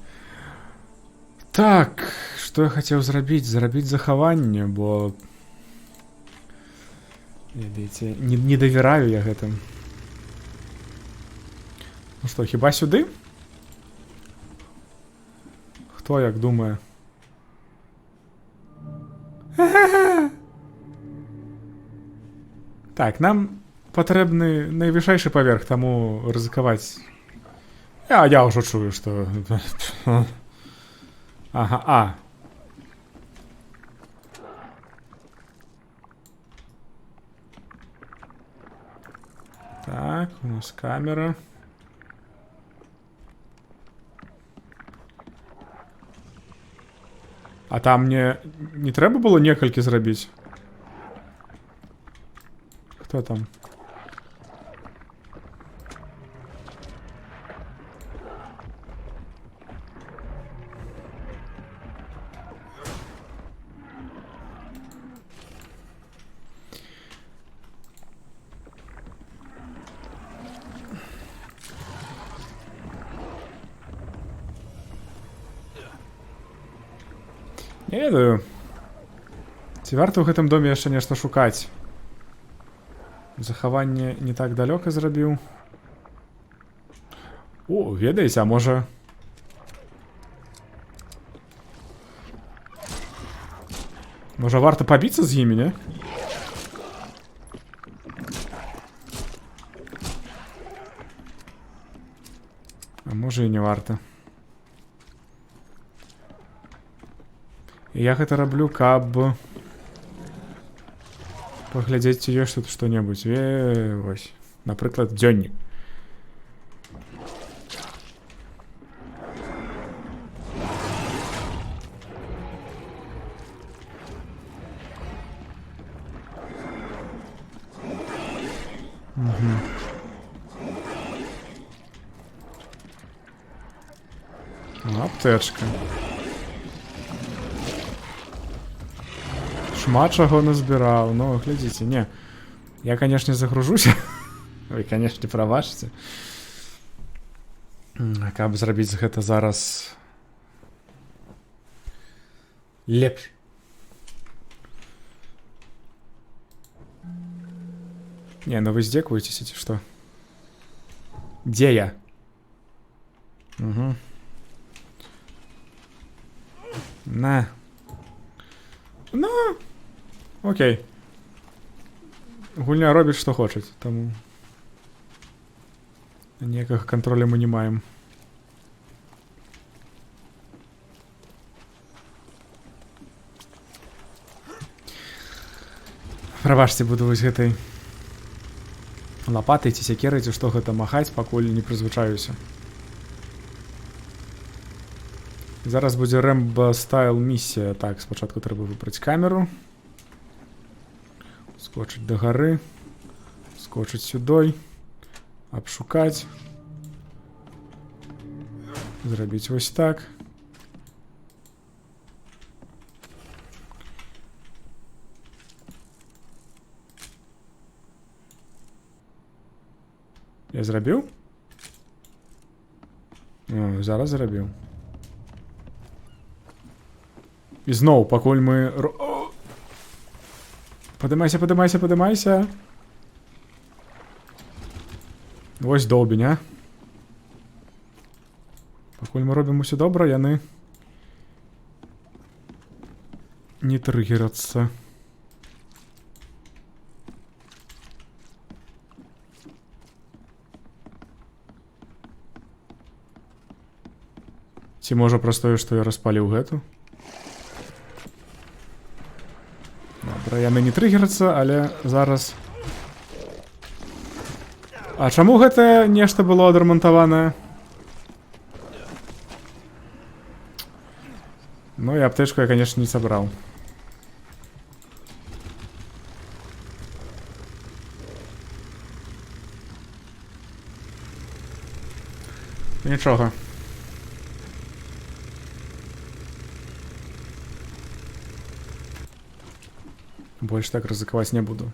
Так, што я хацеў зрабіць? Зрабіць захаванне, бо... Ведаеце, не давераю я гэтым. Ну што, хіба сюды? Хто як думае? Так, нам патрэбны найвышэйшы паверх, таму рызыкаваць. Я ўжо чую, што... Ага, Так, у нас камера. А там мне не трэба было некалькі зрабіць? Хто там? Не ведаю. Ці варта ў гэтым доме яшчэ нешта шукаць? Захаванне не так далёка зрабіў. О, ведаеце, а можа... Можа варта пабіцца з імі, не? А можа і не варта. Я гэта раблю, каб паглядзець, ці ёсць тут што-небудзь. Вось, напрыклад, дзённік. Аптечка. Шмат чаго назбіраў. Ну, глядзіце, не. Я, канешне, загружуся. Вы, канешне, прабачце. Каб зрабіць гэта зараз лепш. Не, ну вы здзекуецеся, ці што? Дзе я? Угу. На. Ну, окей. Гульня робіць, што хочуць, таму ніякага кантролю мы не маем. Прабачце, буду вось гэтай лапатай ці сякерай, ці што гэта махаць, пакуль не прызвычаюся. Зараз будзе Рэмбо стайл місія. Так, спачатку трэба выбраць камеру. Скочыць да гары. Скочыць сюдой. Абшукаць. Зрабіць вось так. Я зрабіў? О, зараз зрабіў. І зноў, пакуль мы... Падымайся, падымайся, падымайся. Вось долбень, а. Пакуль мы робім усё добра, яны не трыггерацца. Ці можа праз тое, што я распаліў гэту? Добра, яны не трыггерацца, але зараз... А чаму гэта нешта было адрамантаванае? Ну і аптэчку я, канешне, не сабраў. Нічога. Больш так рызыкаваць не буду.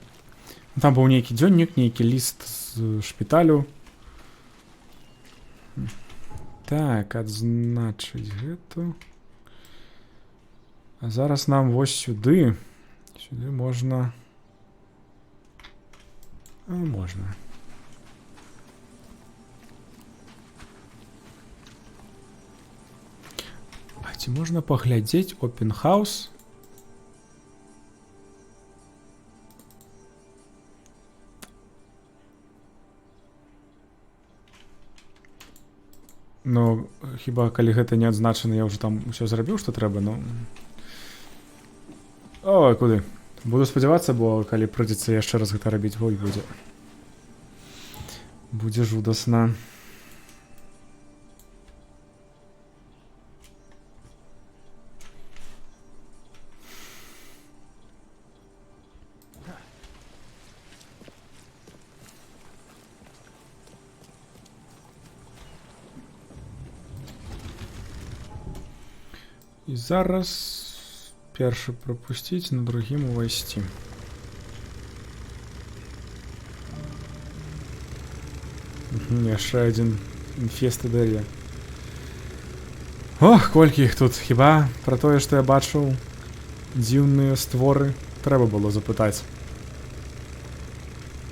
Там быў нейкі дзённік, нейкі ліст з шпіталю. Так, адзначыць гэту. А зараз нам вось сюды. Сюды можна... А, можна. А ці можна паглядзець Open House? Ну, хіба калі гэта не адзначана, я ўжо там усё зрабіў, што трэба, ну... Ой, куды? Буду спадзявацца, бо калі прыйдзецца яшчэ раз гэта рабіць, ой, будзе. Будзе жудасна. І зараз першы прапусціць, на другім увайсці. Яшчэ адзін інфест ідэя. Ох, колькі іх тут. Хіба пра тое, што я бачыў дзіўныя створы, трэба было запытаць.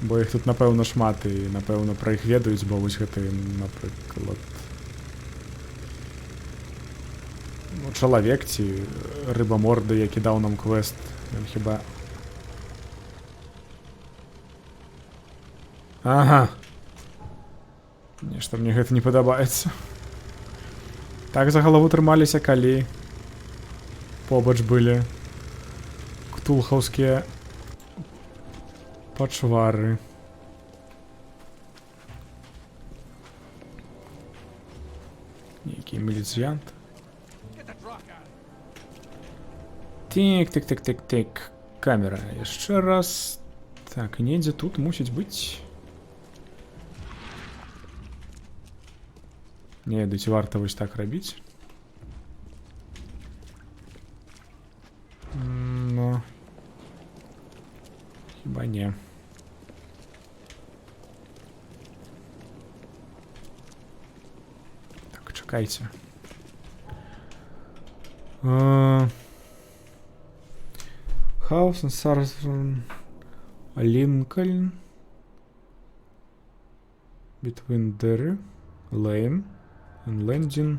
Бо іх тут, напэўна, шмат, і, напэўна, пра іх ведаюць, бо вось гэты, напрыклад... Чалавек ці рыбаморды, які даў нам квест, ён хіба... Ага. Нешта мне гэта не падабаецца. Так за галаву трымаліся, калі побач былі ктулхаўскія пачвары. Нейкі міліцыянт. Тик-тик-тик-тик-тик. Камера. Яшчэ раз. Так, недзе тут мусіць быць. Не, ведаць, варта вось так рабіць. Чекайте. Хаус, Сарсон, Линкольн. Between Derry, Lane, and Landing,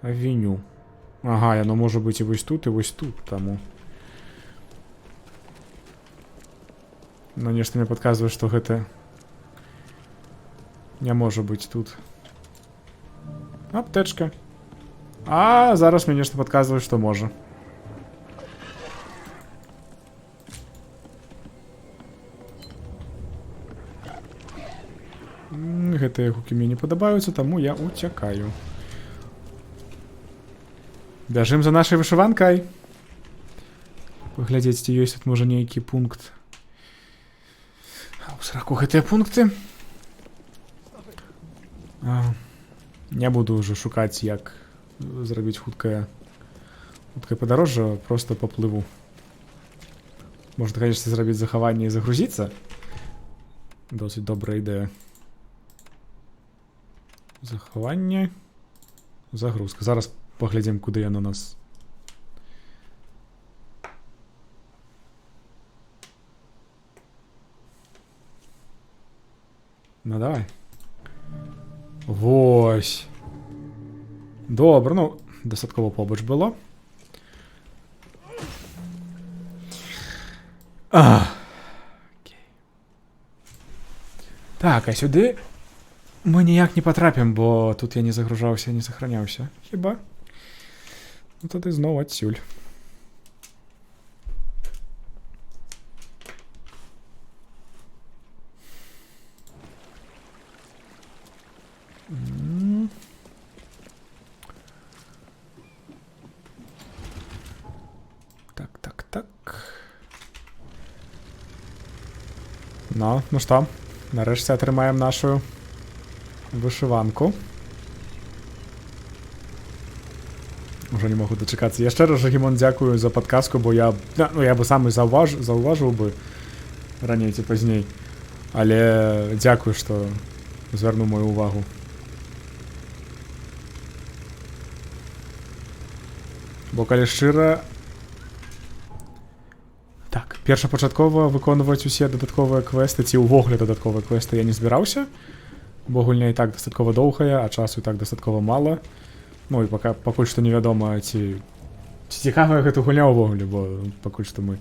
Avenue. Ага, яно може бути і ось тут, тому. Но нешта мне подказвае, што гэта не можа быць тут. Аптечка. А зараз мне нешта падказвае, што можа. Гэтыя гукі мне не падабаюцца, таму я уцякаю. Бяжым за нашай вышыванкай. Паглядзець, ці ёсць тут можа нейкі пункт. А ў сраку гэтыя пункты. Не буду ўжо шукаць, як зрабіць хуткае падарожжа, просто паплыву. Можна, конечно, зрабіць захаванне і загрузіцца. Досыць добрая ідэя. Захаванне. Загрузка. Зараз паглядзім, куды яно нас. Ну, давай. Вось. Добра, ну, дастаткова побач было. Так, а сюды мы ніяк не патрапім, бо тут я не загружаўся, не сохраняўся. Хіба? Ну, тады зноў адсюль. Так. Ну што, нарэшце атрымаем нашу вышыванку. Уже не могу дачакацца. Яшчэ раз, Жагімон, дзякую за падказку, бо я бы сам і заўважыў бы раней ці пазней. Але дзякую, што звярнуў мою увагу. Бо калі шчыра... Так, першапачаткова выконваць усе дадатковыя квесты ці ўвогуле дадатковыя квесты я не збіраўся. Бо гульня і так дастаткова доўгая, а часу і так дастаткова мала. Ну і пакуль што невядома, ці цікавая гэта гульня ўвогуле, бо пакуль што мы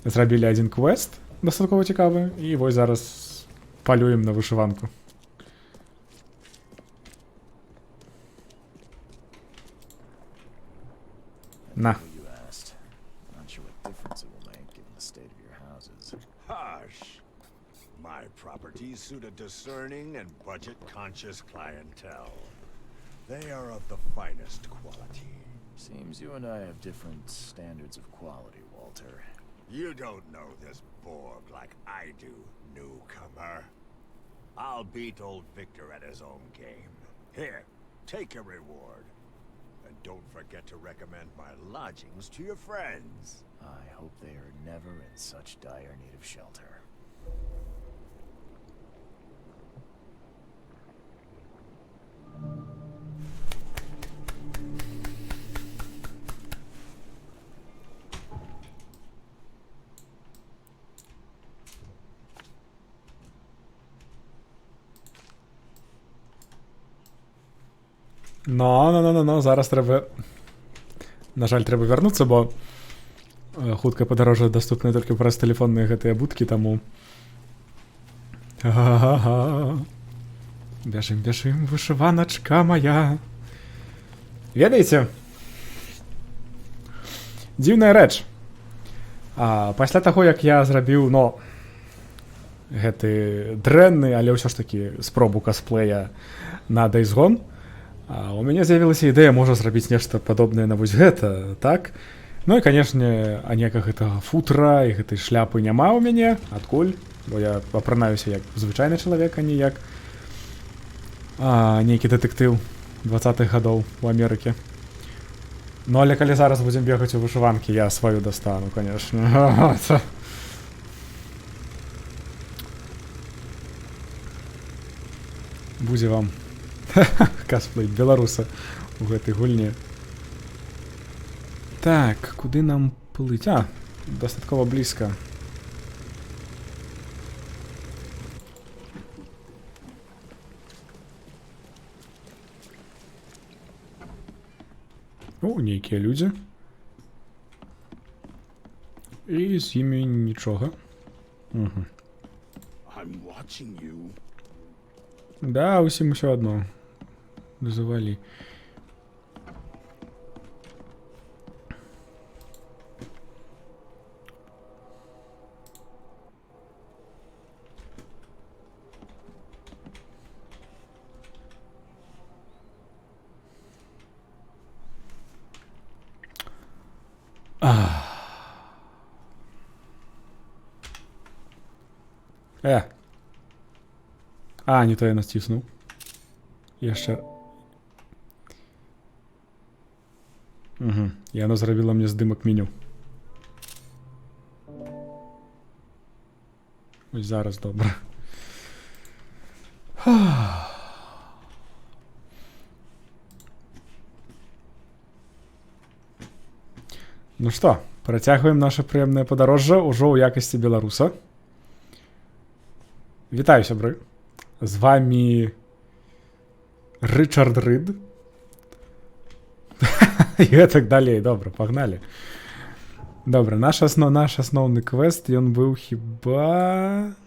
зрабілі адзін квест дастаткова цікавы, і вось зараз палюем на вышыванку. На.
My properties suit a discerning and budget-conscious clientele. They are of the finest quality.
Seems you and I have different standards of quality, Walter.
You don't know this Borg like I do, newcomer. I'll beat old Victor at his own game. Here, take your reward. And don't forget to recommend my lodgings to your friends.
I hope they are never in such dire need of shelter.
Ну, зараз треба... На жаль, треба вярнуцца, бо хуткае падарожжа даступнае толькі праз тэлефонныя гэтыя будкі, таму... Бяжым, вышываначка моя. Ведаеце? Дзіўная рэч. Пасля таго, як я зрабіў, гэты дрэнны, але ўсё ж такі спробу косплея на Days Gone, у мяне з'явілася ідэя, можа зрабіць нешта падобнае на вось гэта, так? Ну і, канешне, аніяка гэтага футра і гэтай шляпы няма ў мяне. Адкуль? Бо я апранаюся як звычайны чалавек, а не як нейкі дэтэктыў 20-х гадоў у Амерыке. Ну, але калі зараз будзем бегаць у вышыванкі, я сваю дастану, канешне. Будзе вам Косплей беларуса у гэтай гульні. Так, куды нам плыць? А, дастаткова блізка. О, нейкія людзі. І з імі нічога. Угу.
I'm watching you.
Да, усім усё адно. Дозывалі. А, не то я націснув. Яшчэ. Угу. І яно зрабіла мне здымак меню. Ось зараз добра. Ну што, працягваем наша прыемнае падарожжа ўжо ў якасці беларуса. Вітаю, сябры. З вами Рычард Рыд. І гэтак далей, добра, пагналі. Добра, наш асноўны квест, ён быў хіба...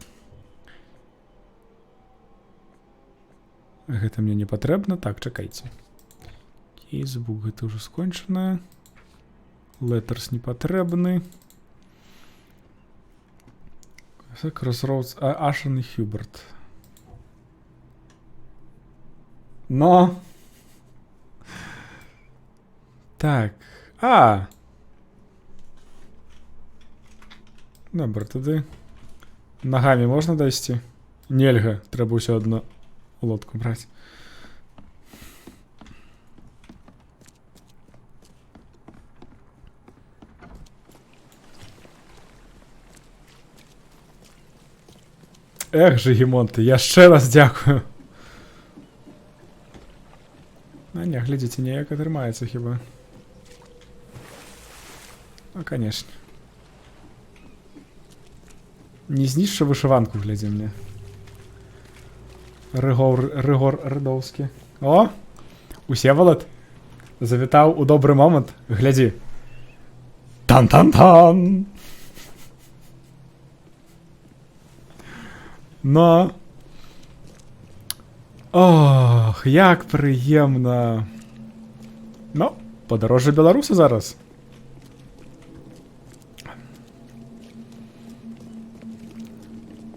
Гэта мне не патрэбна. Так, чакайце. Кейсбук, гэта ўжо скончана. Letters не патрэбны. Crossroads, Ашан і Хьюберт. Но. Так. Добра, тады. Нагамі можна дайсці? Нельга, трэба ўсё адно лодку браць. Эх, Жигімонты, яшчэ раз дзякую. А не, глядзіце, неяк атрымаецца хіба. Ну, канешне. Не знішчу вышыванку, глядзі мне. Рыгор Рыдоўскі. О! Усевалад завітаў у добры момант. Глядзі. Тан-тан-тан! Но... Ох, як прыемна. Ну, падарожжа беларуса зараз.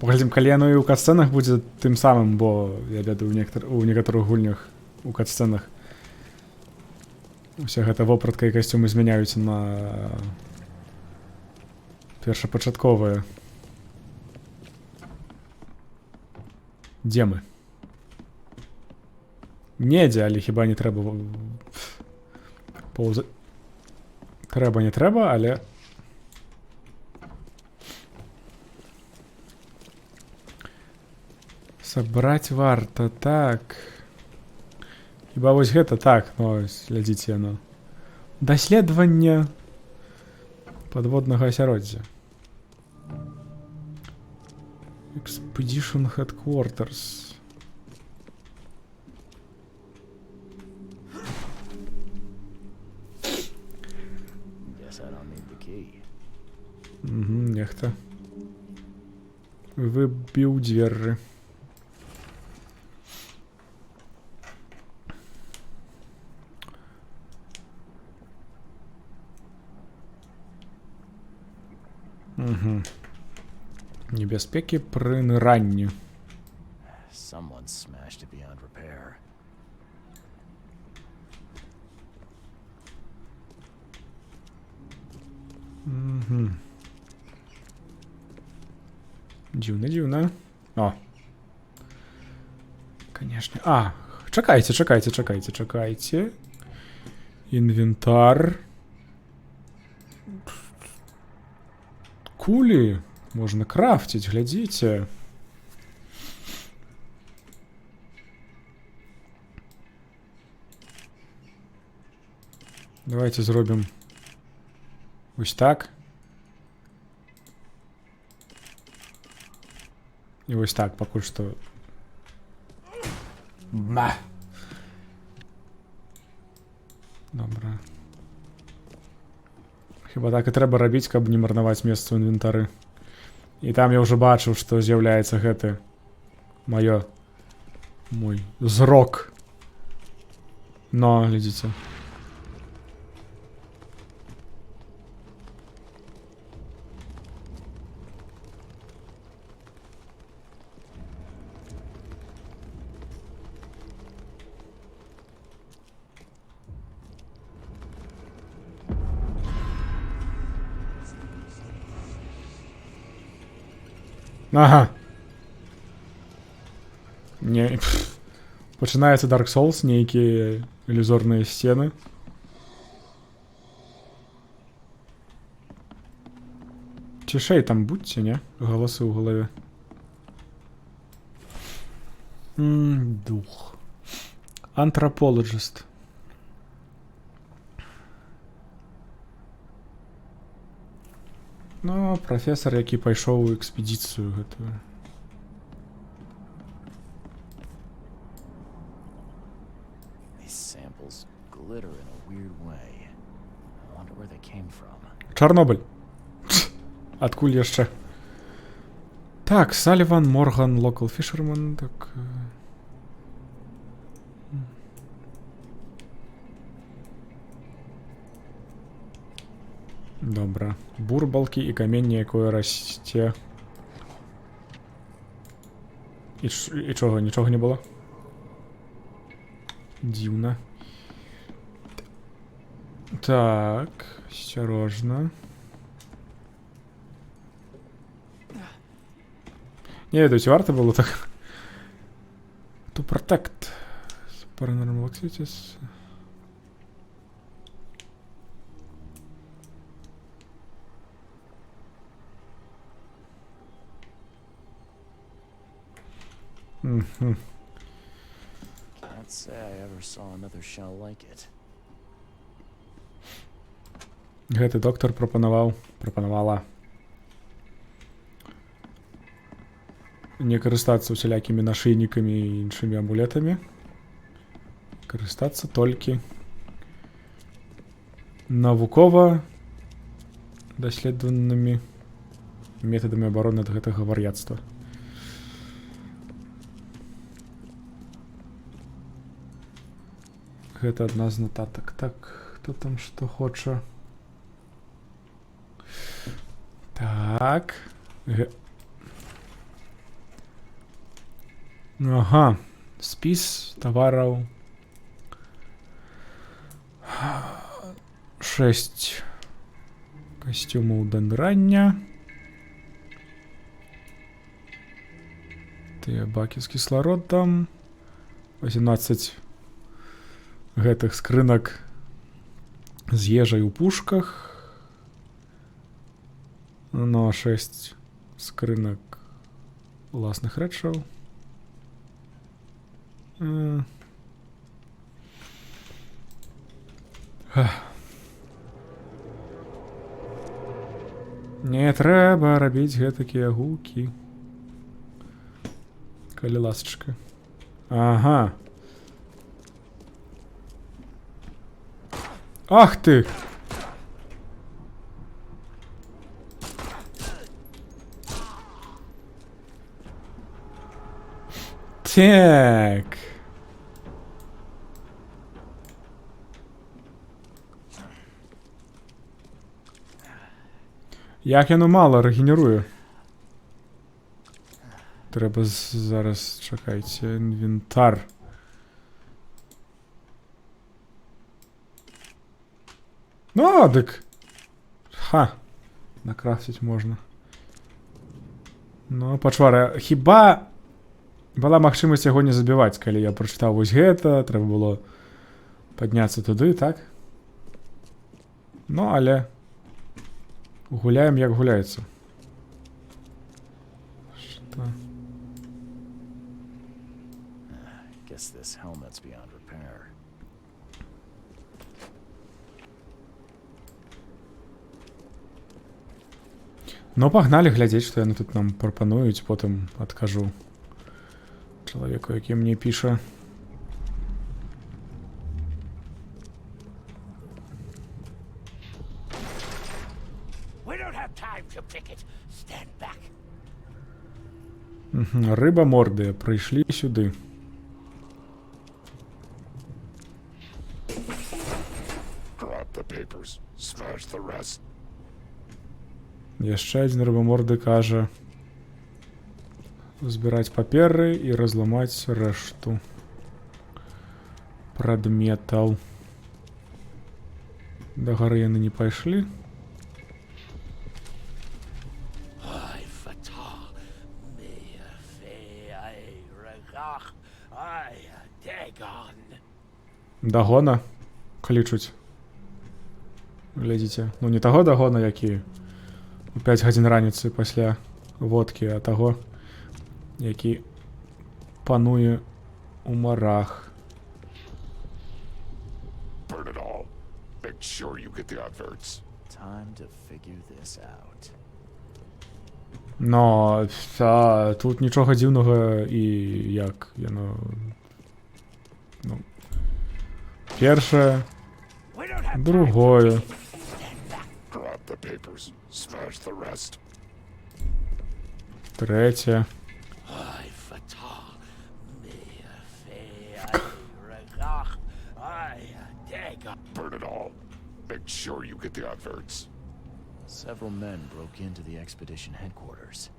Паглядзім, калі яно і ў катсцэнах будзе тым самым, бо я ведаю, у некаторых гульнях у катсцэнах уся гэта вопратка і касцюмы змяняюцца на першапачатковыя. Дзе мы? Недзе, але хіба не трэба паўзаць. Трэба, не трэба, але... Сабраць варта, так. Хіба вось гэта так, ну, глядзіце яно. Даследаванне падводнага асяроддзя. Expedition Headquarters. Нехта. Выбіў дзверы. Небяспекі пры ныранні.
Someone smashed it beyond repair.
Дзіўна. О. Канешне. А, чакайце. Інвентар. Кулі. Можна крафціць, глядзіце. Давайте зробимо ось так. І ось так, поки що. Ба. Добре. Хіба так і треба робити, каб не марнаваць месца ў інвентары. І там я ўжо бачыў, што з'яўляецца гэты мой зрок. Но, глядзіце. Ага. Не, починається Dark Souls, нейкі ілюзорныя сцены. Цішэй там будьце, не? Галасы ў галаве. Дух. Anthropologist. Ну, прафесар, які пайшоў у экспедыцыю гэтую. Чорнобыль. Адкуль яшчэ? Так, Саліван, Морган, Local Fisherman, так... Добра. Бурбалкі і каменне, якое расце. І чого? Нічого не было? Дзіўна. Так, осторожно. Не ведаю, ці варта было так. To protect. Paranormal activities.
Can't say I ever saw another shell like it.
Гэты доктор прапанавала не карыстацца усялякімі нашыйнікамі і іншымі амулетамі. Карыстацца толькі навукова даследаванымі метадамі абароны ад гэтага вар'яцтва. Гэта адна з нотатак. Так, хто там што хоча? Так. Ага. Спіс тавараў. 6 касцюмаў дэндрання. Тыя бакі з кіслародам. 18 гэтых скрынак з ежай у пушках. Ну, 6 скрынак уласных рэчаў. Не трэба рабіць гэтакія гукі. Калі ласачка. Ага. Ах ты! Так. Як яно мало регенеруе. Трэба зараз, чакайце, інвентар. Ну, дык. Ха. Накрафтить можна. Ну, пачвара, хіба была магчымасць яго не забіваць, калі я прачытаў вось гэта, трэба было падняцца туды, так? Ну, але гуляем, як гуляецца. Што?
Guess this helmet's beyond repair.
Ну, пагналі глядзець, што яны тут нам прапануюць, потым адкажу чалавеку, які мне піша. Рыба морды, прыйшлі сюды. Яшчэ адзін рыбаморды кажа збіраць паперы і разламаць рэшту прадметаў. Да гары яны не пайшлі. Дагона клічуць. Глядзіце, ну не таго дагона, які у 5 гадзін раніцы пасля водкі, а таго, які пануе у марах. Но тут нічога дзіўнага і як яно... Ну, першае, другое. Третє.
Several men broke into the expedition headquarters.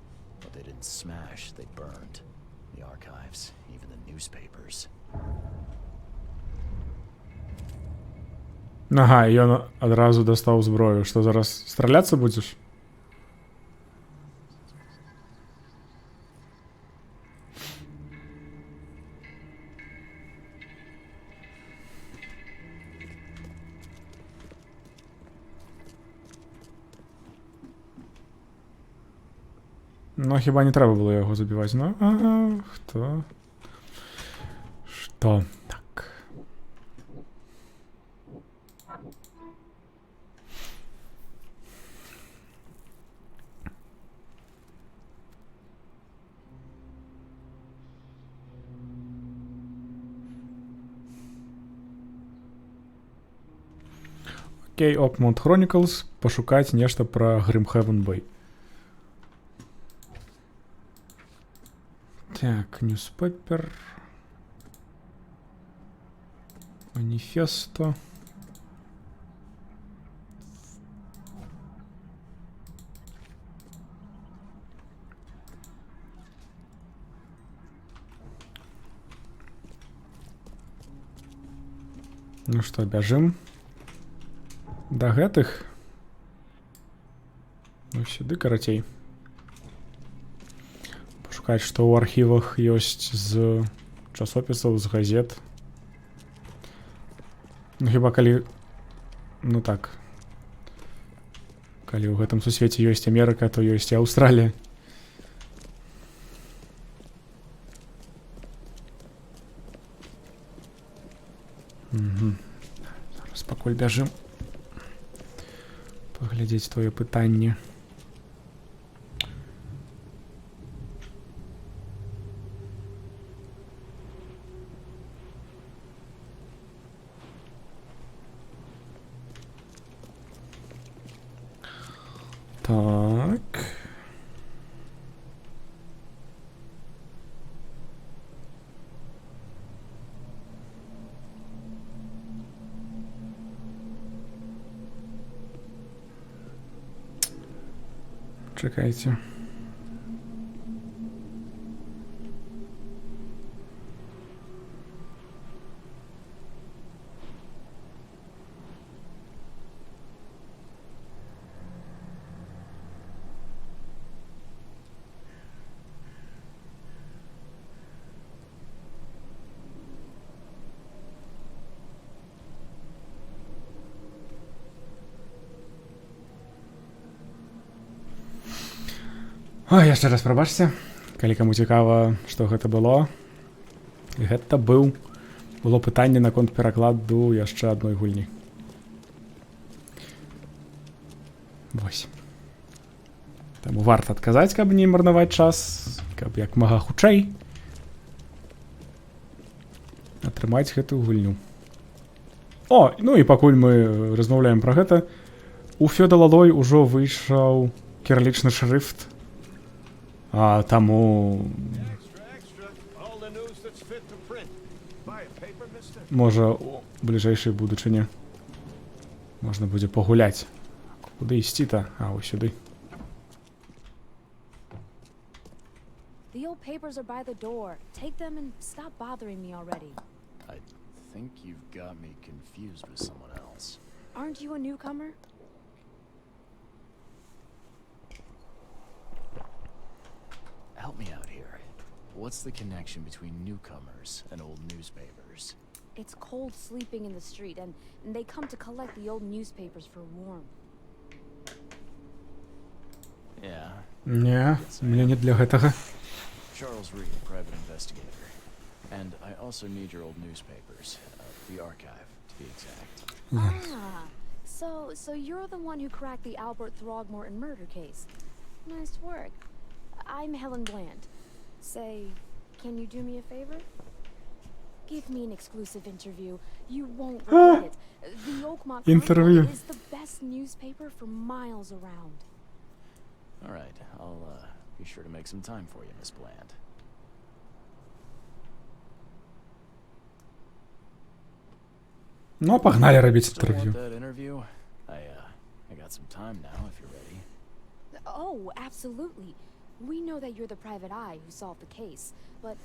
What they didn't smash, they burned. The archives, even the newspapers.
Ага, і ён адразу дастаў зброю. Што, зараз страляцца будзеш? Ну, хіба не трэба было яго забіваць. Ну, ага, хто? Што? Так. Окей, Oakmont Chronicles, пошукаць нешта пра Grimhaven Bay. Так, Newspaper. Манифесто. Ну што, бяжым да гэтых. Ну, сюды карацей. Пашукаць, што ў архівах ёсць з часопісаў, з газет. Ну, хіба калі... Ну так. Калі ў гэтым сусвеце ёсць Амерыка, то ёсць і Аўстралія. Зараз пакуль бяжым. Паглядзець твоё пытанне. Так. Чекайте. Ой, яшчэ раз прабачце, калі каму цікава, што гэта было. Гэта было пытанне наконт перакладу яшчэ адной гульні. Вось. Таму варта адказаць, каб не марнаваць час, каб як мага хутчэй атрымаць гэтую гульню. О, ну і пакуль мы размаўляем пра гэта, у Фёдалалой ужо выйшаў кірылічны шрыфт, таму можа у бліжэйшай будучыні можна будзе пагуляць. Куды ісці-то? Ось сюды.
The old papers are by the door. Take them and stop bothering me already.
I think you've got me confused with someone else.
Aren't you a newcomer?
Help me out here. What's the connection between newcomers and old newspapers?
It's cold sleeping in the street, and they come to collect the old newspapers for warmth.
Yeah.
Не, мне не для гэтага.
Charles Reed, private investigator. And I also need your old newspapers. The archive, to be exact.
Ah, so you're the one who cracked the Albert Throgmorton murder case. Nice work. I'm Helen Bland. Say, can you do me a favor? Give me an exclusive interview. You won't regret it. The Oakmont
Interview
Chronicle is the best newspaper for miles around.
All right, I'll be sure to make some time for you, Miss Bland.
Ну, погнали робить
Still want
інтерв'ю.
that interview? I got some time now, if you're ready.
Oh, absolutely. We know that you're the private eye who solved the case, but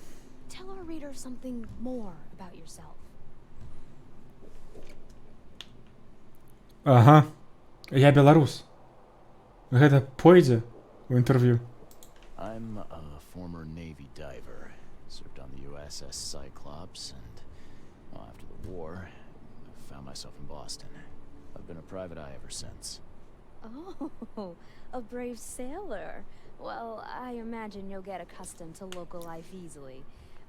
tell our readers something more about yourself.
Ага. Я беларус. Гэта пойдзе у інтэрв'ю.
I'm a former Navy diver. Served on the USS Cyclops, and after the war, I found myself in Boston. I've been a private eye ever since.
Oh, a brave sailor. Well, I imagine you'll get accustomed to local life easily.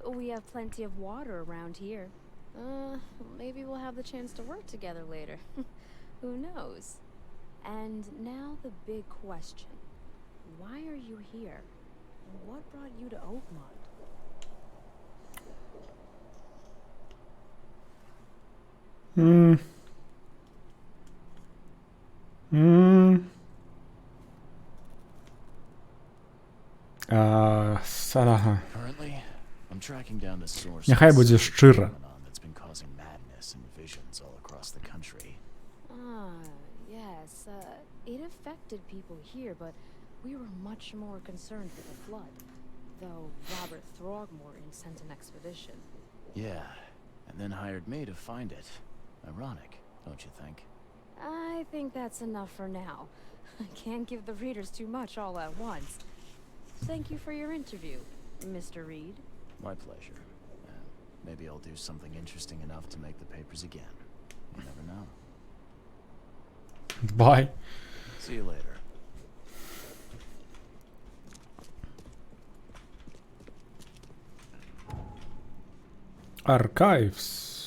We have plenty of water around here. Maybe we'll have the chance to work together later. Who knows? And now the big question. Why are you here? What brought you to Oakmont?
Сарага.
Currently, I'm tracking down the source.
Нехай будзе шчыра.
That's been causing madness and visions all across the country.
Yes, it affected people here, but we were much more concerned with the flood. Though Robert Throgmorton sent an expedition.
Yeah, and then hired me to find it. Ironic, don't you think?
I think that's enough for now. I can't give the readers too much all at once. Thank you for your interview, Mr. Reed.
My pleasure. Maybe I'll do something interesting enough to make the papers again. You never know.
Bye.
See you later.
Archives.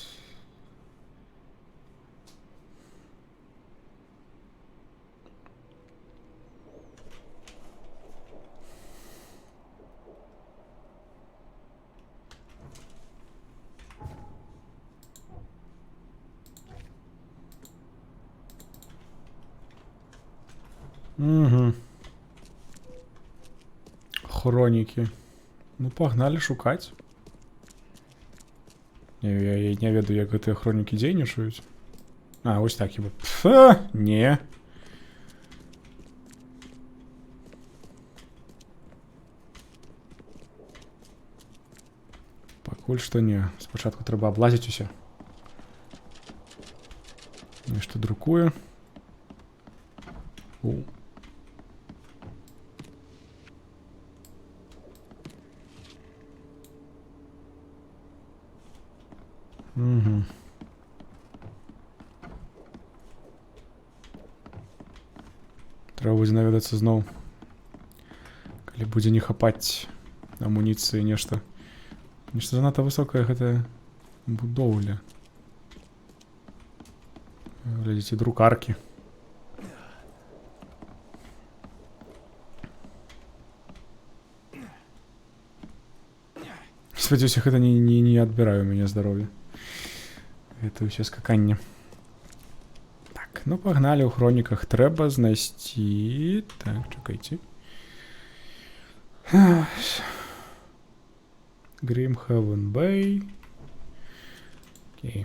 Угу. Хроніки. Ну, погнали шукаць. Я не ведаю, як гэтыя хронікі дзейнічаюць. Вось так хіба. Не. Пакуль што не. Спачатку трэба аблазіць усе. Нешта друкуе. Угу. Трэба будзе наведацца зноў. Калі будзе не хапаць амуніцыі нешта. Нешта занадта высокая гэтая будоўля. Глядзіце, друкаркі. Спадзяюся, гэта не адбірае у мяне здароўе. Гэта ўсё скаканне. Так, ну пагналі ў хроніках. Трэба знайсці... Так, чакайце. Grimhaven Bay. Окей.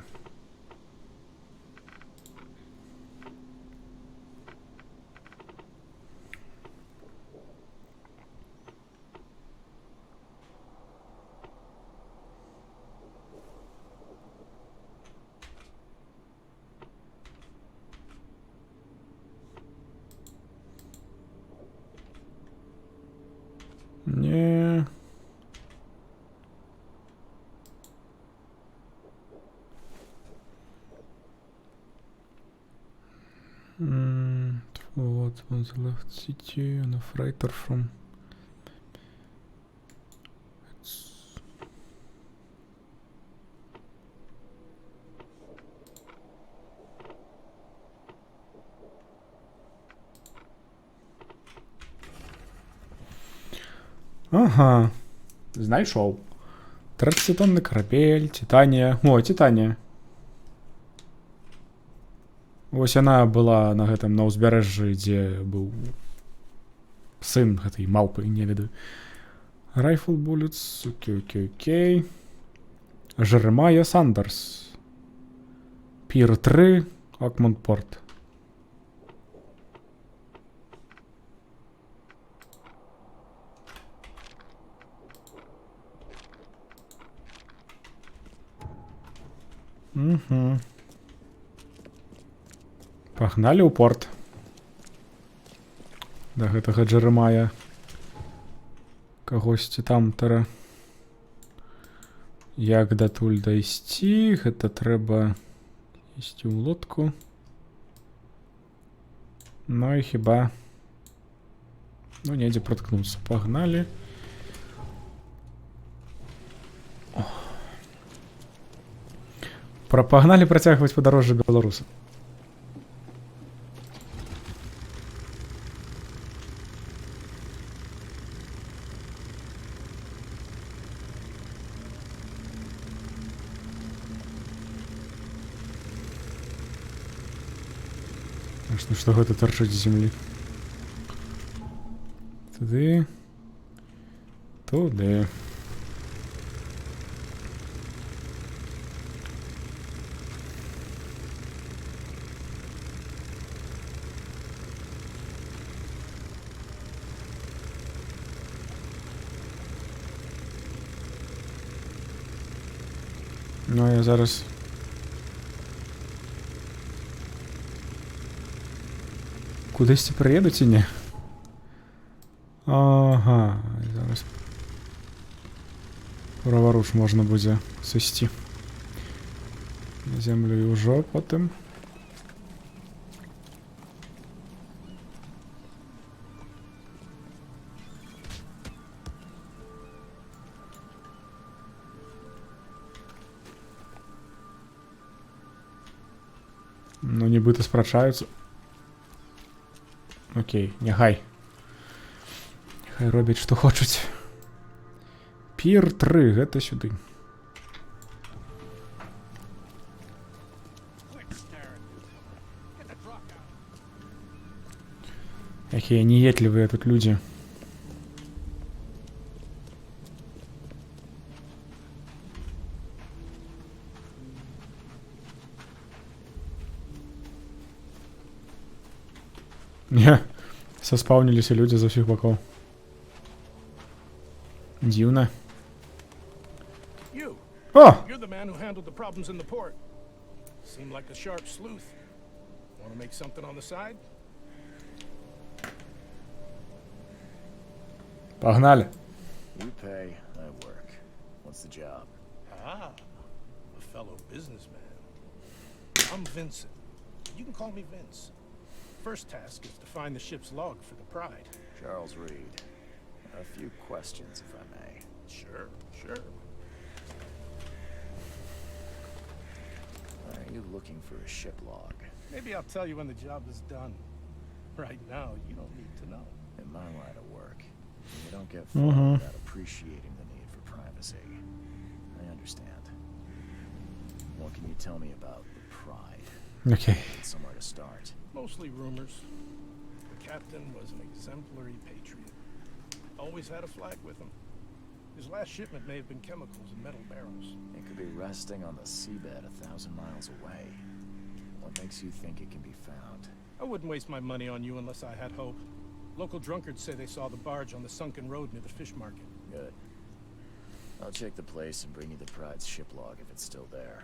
Не. Вот, on the left city, on a freighter from... Ага, знайшов. 30-тонний корабель, Титанія. О, Титанія. Вось яна была на гэтым, на ўзбярэжжы, дзе быў сын гэтай малпы, не ведаю. Rifle bullets, окей. Жеремая Сандерс. Пір 3, Окмонпорт. Угу. Пагналі ў порт. Да гэтага Джеремая. Кагосьці тамтара. Як датуль дайсці? Гэта трэба ісці ў лодку. Ну і хіба... Ну, недзе праткнуцца. Пагналі. Пагналі працягваць падарожжа беларуса. Што гэта тарчыць з зямлі? Туды. Туды. Ну, я зараз... Кудысьці прыеду ці не? Ага, зараз... Праваруш можна будзе сысці. На зямлю і ўжо потым. Ну, нібыта спрачаюцца. Окей, няхай. Няхай робяць, што хочуць. Пір 3, гэта сюды. Якія неетлівыя тут людзі. Не, саспаўніліся людзі з усіх бакоў. Дзіўна. О!
You're the man who handled the problems in the port. Seemed like a sharp sleuth. Want to make something on the side?
Погнали.
You pay, I work. What's the job?
Ah, a fellow businessman. I'm Vincent. You can call me Vince. First task is to find the ship's log for the Pride.
Charles Reed. A few questions, if I may.
Sure, sure.
Why are you looking for a ship log?
Maybe I'll tell you when the job is done. Right now, you don't need to know.
In my line of work, you don't get far without appreciating the need for privacy. understand. What can you tell me about the Pride?
Okay.
Somewhere to start.
Mostly rumors. The captain was an exemplary patriot. Always had a flag with him. His last shipment may have been chemicals in metal barrels.
It could be resting on the seabed 1,000 miles away. What makes you think it can be found?
I wouldn't waste my money on you unless I had hope. Local drunkards say they saw the barge on the sunken road near the fish market.
Good. I'll check the place and bring you the Pride's ship log if it's still there.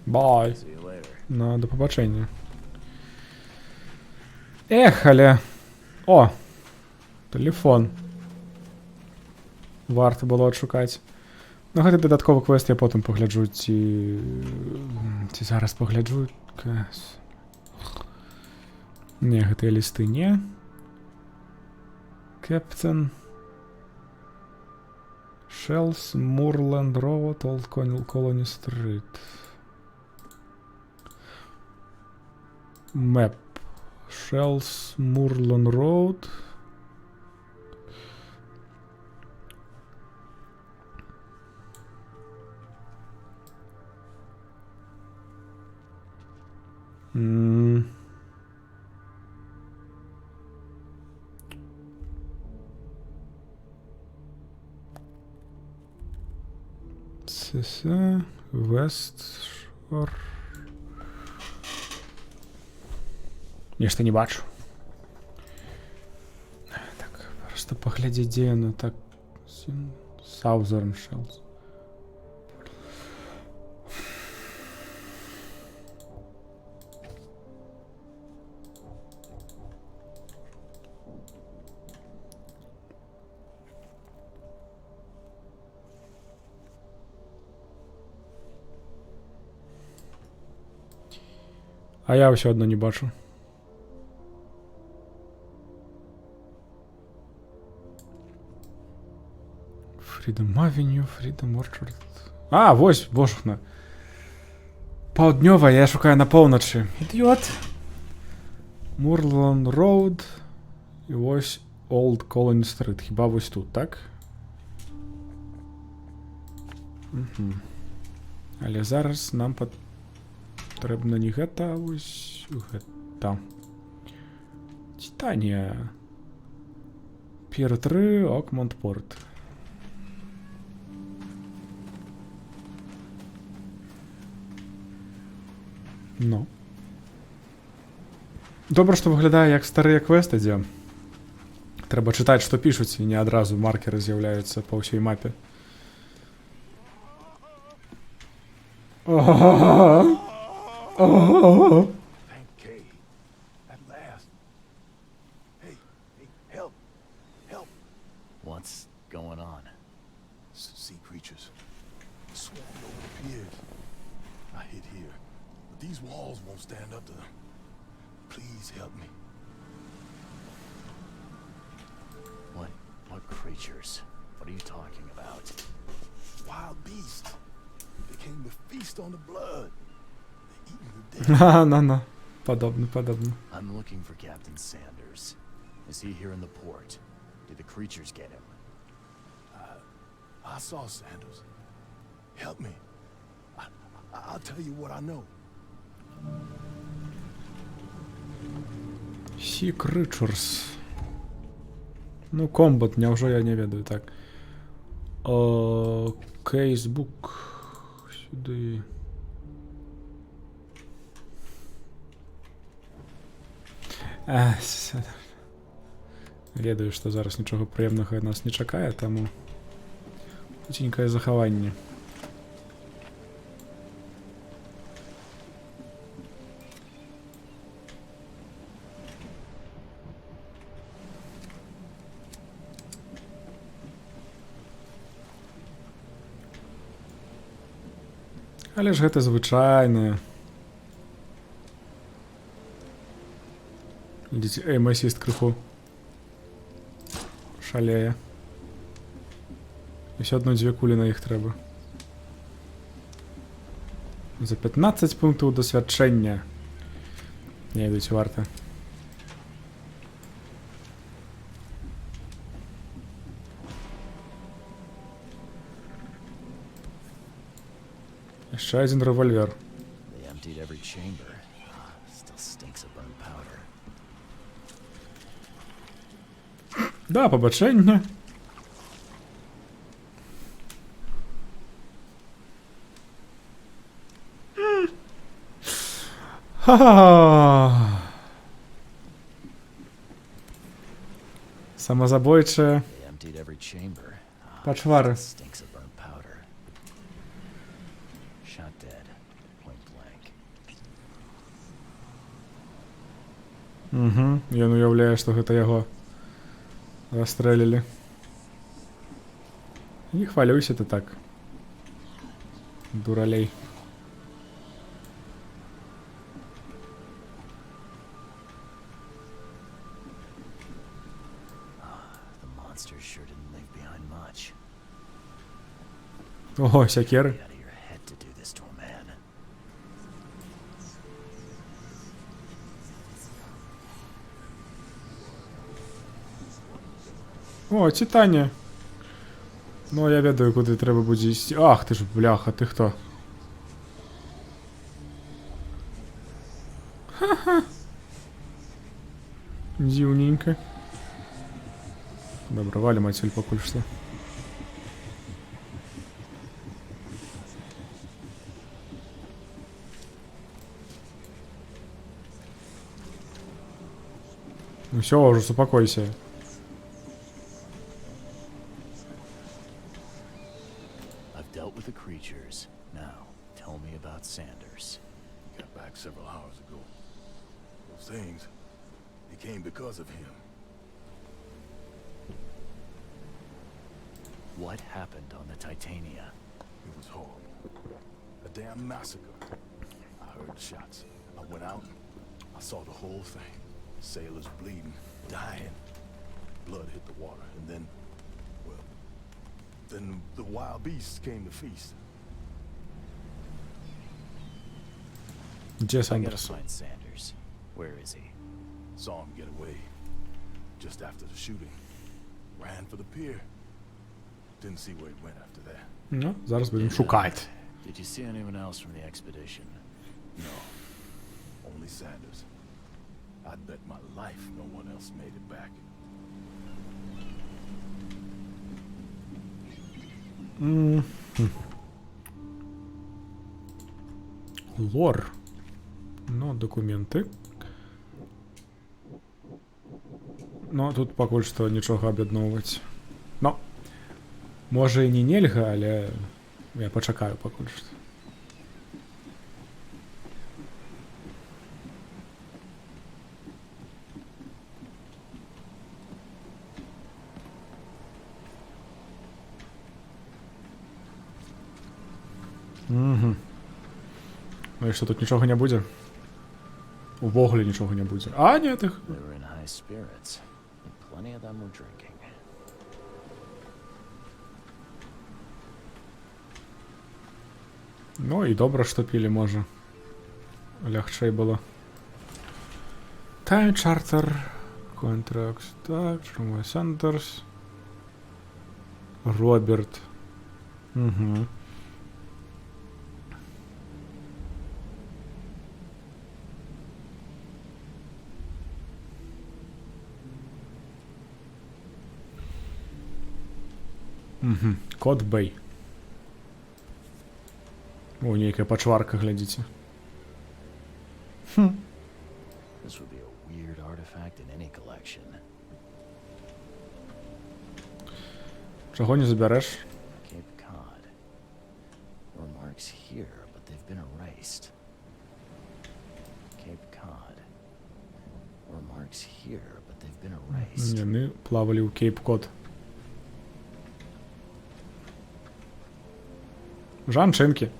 Bye.
See you later.
Ну, до побачення. Ехали. О! Телефон. Варто було відшукати. Ну, хоча додатковий квест я потім погляджу ці зараз погляджу. Ні, GTA листи ні. Captain. Shells, Moorland Road, Old Colony Street. Map. Shells, Moorland Road. West Shore. Нечто не бачу. Так, просто поглядеть, где оно так. Southern Shells. А я все одно не бачу. Freedom Avenue, Freedom Orchard. А, ось, божухна. Паўднёва, я шукаю на поўначы. Ідыёт. Moorland Road. І ось Old Colony Street. Хіба ось тут, так? Угу. Але зараз нам потрібно не гэта, а ось гэта. Титанія. Пір 3, Окмонт-Порт. Ну. Добре, що виглядає як старий квест, де треба читати, що пишуть, і не одразу маркери з'являються по всій мапі.
Thank Kay. At last. Hey, help. Help.
What's going on?
Sea creatures. Swarmed over the piers. I hid here. But these walls won't stand up to them. Please help me.
What creatures? What are you talking about?
Wild beasts. They came to feast on the blood. They're eating the dead.
На. Подобно.
I'm looking for Captain Sanders. Is he here in the port? Did the creatures get him?
I saw Sanders. Help me. I'll tell you what I know.
Sea Creatures. Ну, комбат, невже я не ведаю, так. Кейсбук. Сюди. Ведаю, що зараз нічого приємного нас не чекає, тому хутенькое заховання. Але ж гэта звычайнае. Ідзіце, масіст крыху шалее. І все одно 2 кулі на іх трэба. За 15 пунктаў досвядчэння. Не ідуць варта. Ще один револьвер.
They emptied every chamber. Still stinks of burnt powder.
Да, побачення. Ха-ха. Самозабойче.
They emptied every chamber.
Почвари.
Stinks of burnt powder. Shot dead. Point blank.
Угу. Ён уяўляе, што гэта яго расстрэлілі. Не хвалюйся ты так. Дуралей.
The monsters sure didn't leave behind much.
Ого, сякери.
Get out of your head to do this to a man.
О, Титанія. Ну, я ведаю, куди треба буде йти. Ах, ти ж, бляха, ти хто? Ха-ха. Дивненько. Добре, валим отсюль покуль что. Ну все, уже успокойся.
I've dealt with the creatures. Now, tell me about Sanders.
He got back several hours ago. Those things, they came because of him.
What happened on the Titania?
It was horrible. A damn massacre. I heard the shots. I went out. I saw the whole thing. Sailors bleeding, dying. Blood hit the water, and then, well, then the wild beasts came to feast.
Где
I gotta
Сандерс?
find Sanders. Where is he?
Saw him get away. Just after the shooting. Ran for the pier. Didn't see where he went after that.
Ну, зараз будемо шукати.
Did you see anyone else from the expedition?
No. Only Sanders. I'd bet my life no one else made it back.
Лор. Ну, документи. Ну, тут пакуль што нічога аб'ядноўваць. Ну, можа і не нельга, але я пачакаю пакуль што. Угу. Ну і що, тут нічого не буде? Увогуле нічого не буде. А, ні, тих.
They were in high spirits, and plenty of them were drinking.
Ну і добре, що пілі, може. Лягчей було. Time Charter. Контракт. Так, Шумой Сандерс. Роберт. Угу. Угу. Код Бэй. О, нейкая пачварка, глядзіце. Хм.
This would be a weird artifact in any collection.
Чого не забереш?
Cape Cod. There were marks here, but they've been erased. Cape Cod. There were marks here, but they've been erased.
Ні, ми плавали у Кейп-Код. Жанчинки.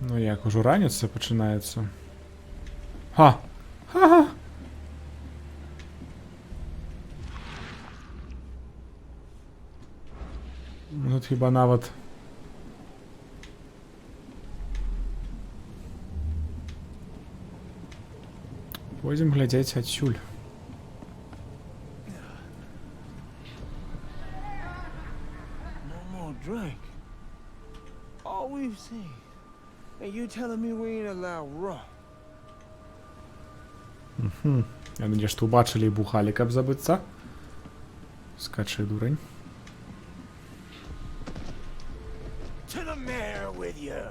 Ну як, уже ранець це починається. Ха! Ха-ха! Тут хіба нават... Пойдем глядзець адсюль.
drink. All we've seen. And you telling me we ain't allowed raw.
Вони ж тут бачили і бухали, каб забыться. Скачи, дурень.
To the mare with you.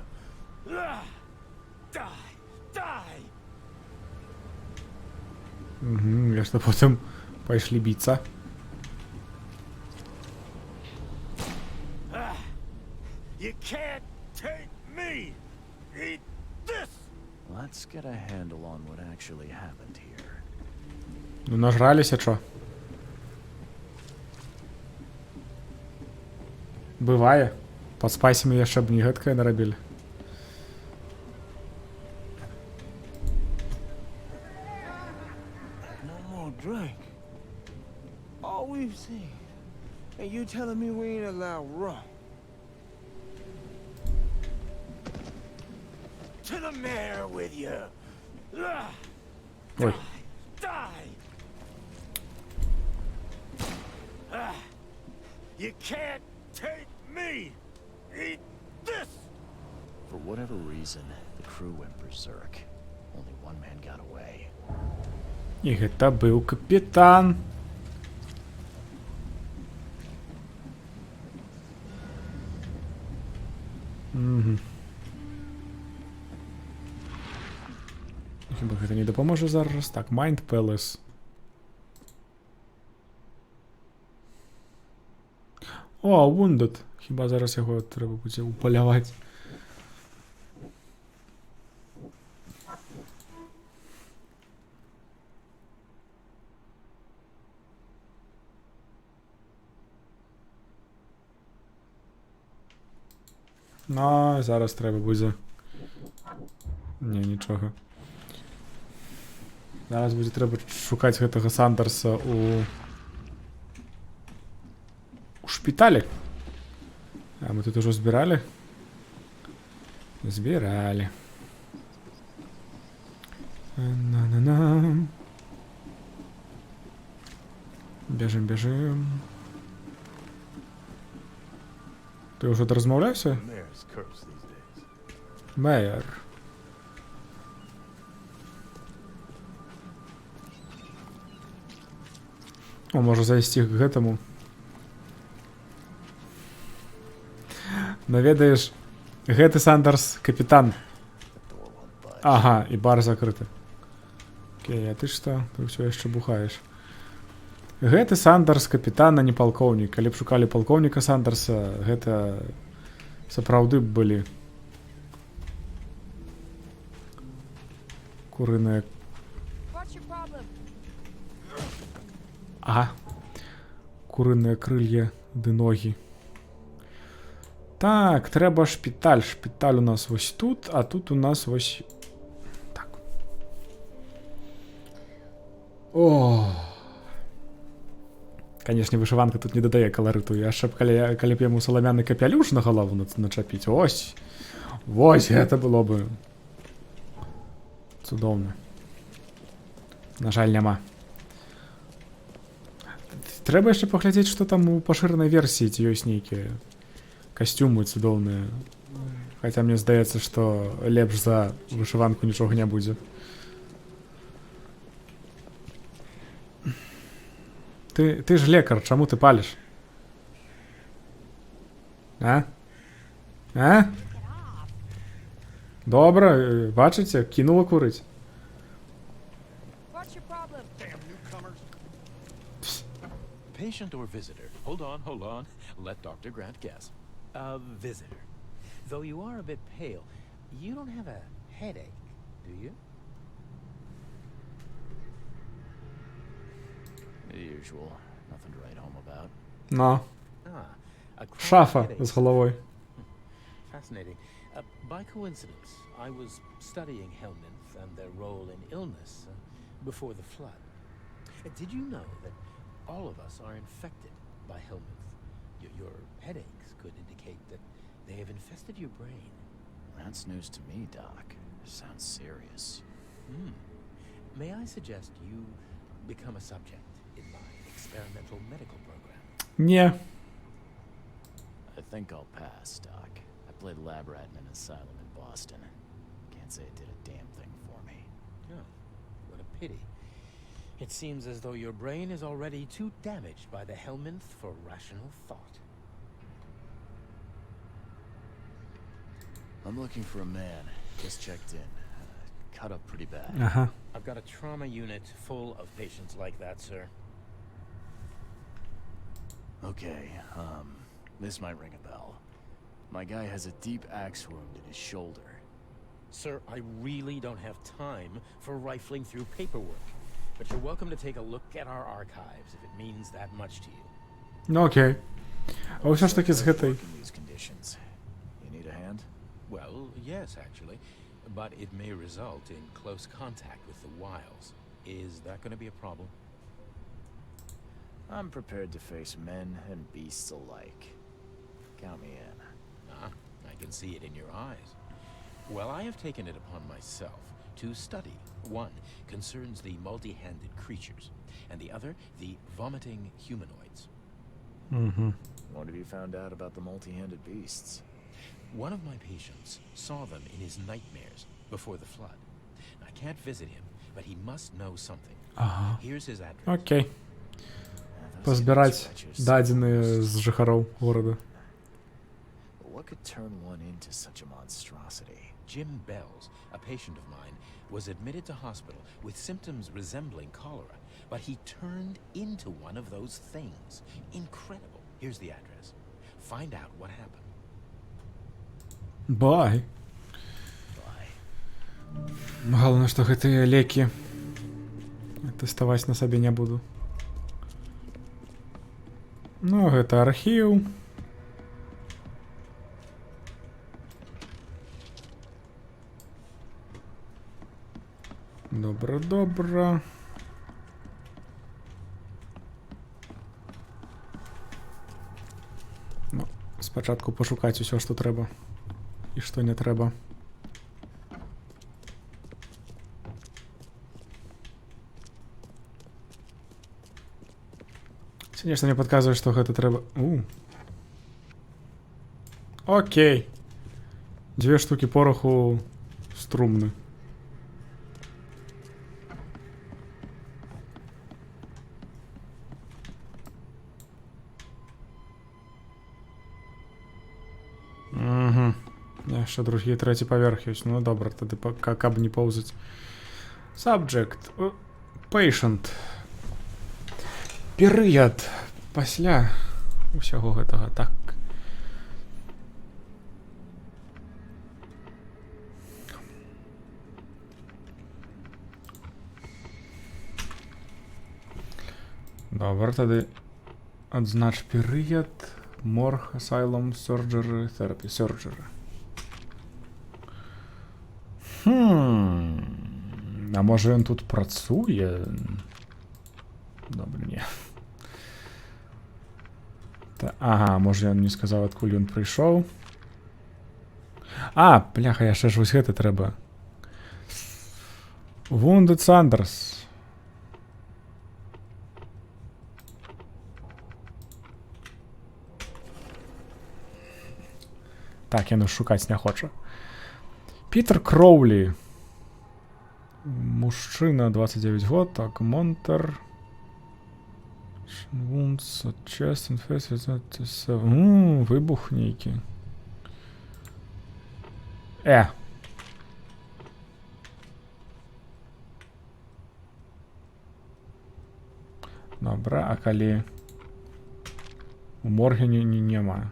Die, die.
Угу, я что потом пошли биться.
You can't take me. Eat this.
Let's get a handle on what actually happened here.
Ну нажрались, а чё? Бывае. Под спайсами яшчэ б не гэткае нарабілі.
No more drink. All we've seen. And you telling me we ain't allowed raw.
To the mare with you.
Ой.
Die. You can't take me. Eat this.
For whatever reason, the crew went berserk. Only one man got away.
І гэта быў капітан. Угу. Хіба гэта не дапаможа зараз? Так, Mind Palace. О, Wounded. Хіба зараз його треба буде упалявати. Ну, зараз треба буде. Ні, нічого. Зараз буде треба шукати гэтага Сандерса у шпіталі. А мы тут уже збирали? Збирали. На-на-на. Бежим, бежим. Ти вже розмовлявся? Мейер. О, може зайсти к гэтаму. Наведаеш, гэты Сандерс капітан. Ага, і бар закрыты. Окей, а ты што? Ты ўсё яшчэ бухаеш. Гэты Сандерс капітан, а не палкоўнік. Калі б шукалі палкоўніка Сандерса, гэта сапраўды б былі курыныя. Ага. Курыныя крылья ды ногі. Так, трэба шпіталь. Шпіталь у нас вось тут, а тут у нас вось... Так. О. Канешне, вышыванка тут не дадае каларыту. Яшчэ б калі б яму саламяны капялюш на галаву начапіць. Ось. Вось, гэта было бы цудоўна. На жаль, няма. Трэба яшчэ паглядзець, што там у пашыранай версіі, ці ёсць нейкія касцюмы цудоўныя. Хаця мне здаецца, што лепш за вышыванку нічога не будзе. Ты ж лекар, чаму ты паліш? А? А? Добра, бачыце, кінула курыць.
Patient or visitor? Hold on. Let Dr. Grant guess. A visitor. Though you are a bit pale, you don't have a headache, do you?
The usual. Nothing to write home about.
No.
A chronic
Шафа
headache.
з головою.
Fascinating. By coincidence, I was studying Helminth and their role in illness before the flood. Did you know that all of us are infected by Helminth? Your headaches could indicate that they have infested your brain.
That's news to me, Doc. Sounds serious.
May I suggest you become a subject in my experimental medical program?
Ні.
I think I'll pass, Doc. I played lab rat in an asylum in Boston. Can't say it did a damn thing for me.
Oh, what a pity. It seems as though your brain is already too damaged by the Helminth for rational thought.
I'm looking for a man. Just checked in. Cut up pretty bad.
I've got a trauma unit full of patients like that, sir.
Okay, this might ring a bell. My guy has a deep axe wound in his shoulder.
Sir, I really don't have time for rifling through paperwork. But you're welcome to take a look at our archives if it means that much to you.
Ну окей. А все ж таки з ГТ.
You need a hand?
Well, yes, actually. But it may result in close contact with the Wiles. Is that going to be a problem?
I'm prepared to face men and beasts alike. Count me in.
Ah, I can see it in your eyes. Well, I have taken it upon myself to study. One concerns the multi-handed creatures, and the other, the vomiting humanoids.
What have you found out about the multi-handed beasts?
One of my patients saw them in his nightmares before the flood. I can't visit him, but he must know something. Here's his address.
Окей. Позбирать дадзены з жихаров города.
What could turn one into such a monstrosity?
Jim Bells, a patient of mine, was admitted to hospital with symptoms resembling cholera, but he turned into one of those things. Incredible. Here's the address. Find out what happened.
Бай. Главное, что гэтыя лекі тэставаць на сабе не буду. Ну, гэта архіў. Добра, добра. Ну, спачатку пошукаць усё, што трэба і што не трэба. Конечно, мне подказывает, что гэта трэба... Окей. 2 штуки пороху струмны. Яшчэ другі, трэці паверх ёсць. Ну добра, тады каб не поўзаць. Subject. Patient. Перыяд. Пасля усяго гэтага. Так. Добра, тады адзнач перыяд. Морг, asylum, surgery, therapy, surgery. А може він тут працює? Добре, ні. Ага, може він не сказав, откуль він прийшов. А, бляха, я ще ж ось гэта треба. Wounded Sanders. Так, я шукаць не хочу. Пітер Кроулі. Мужчина, 29 год. Так, Монтер. Wounds, chest and face. Вибух нейкий. Добре, а калі у моргі нема.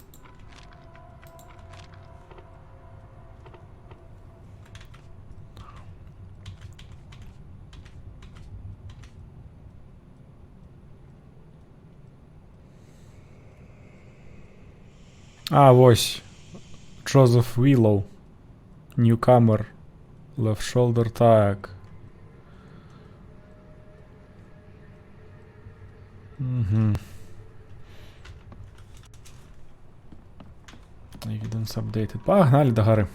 А, вось. Джозеф Віллоу. Newcomer. Left shoulder, так. Угу. Evidence updated. Погнали до гори.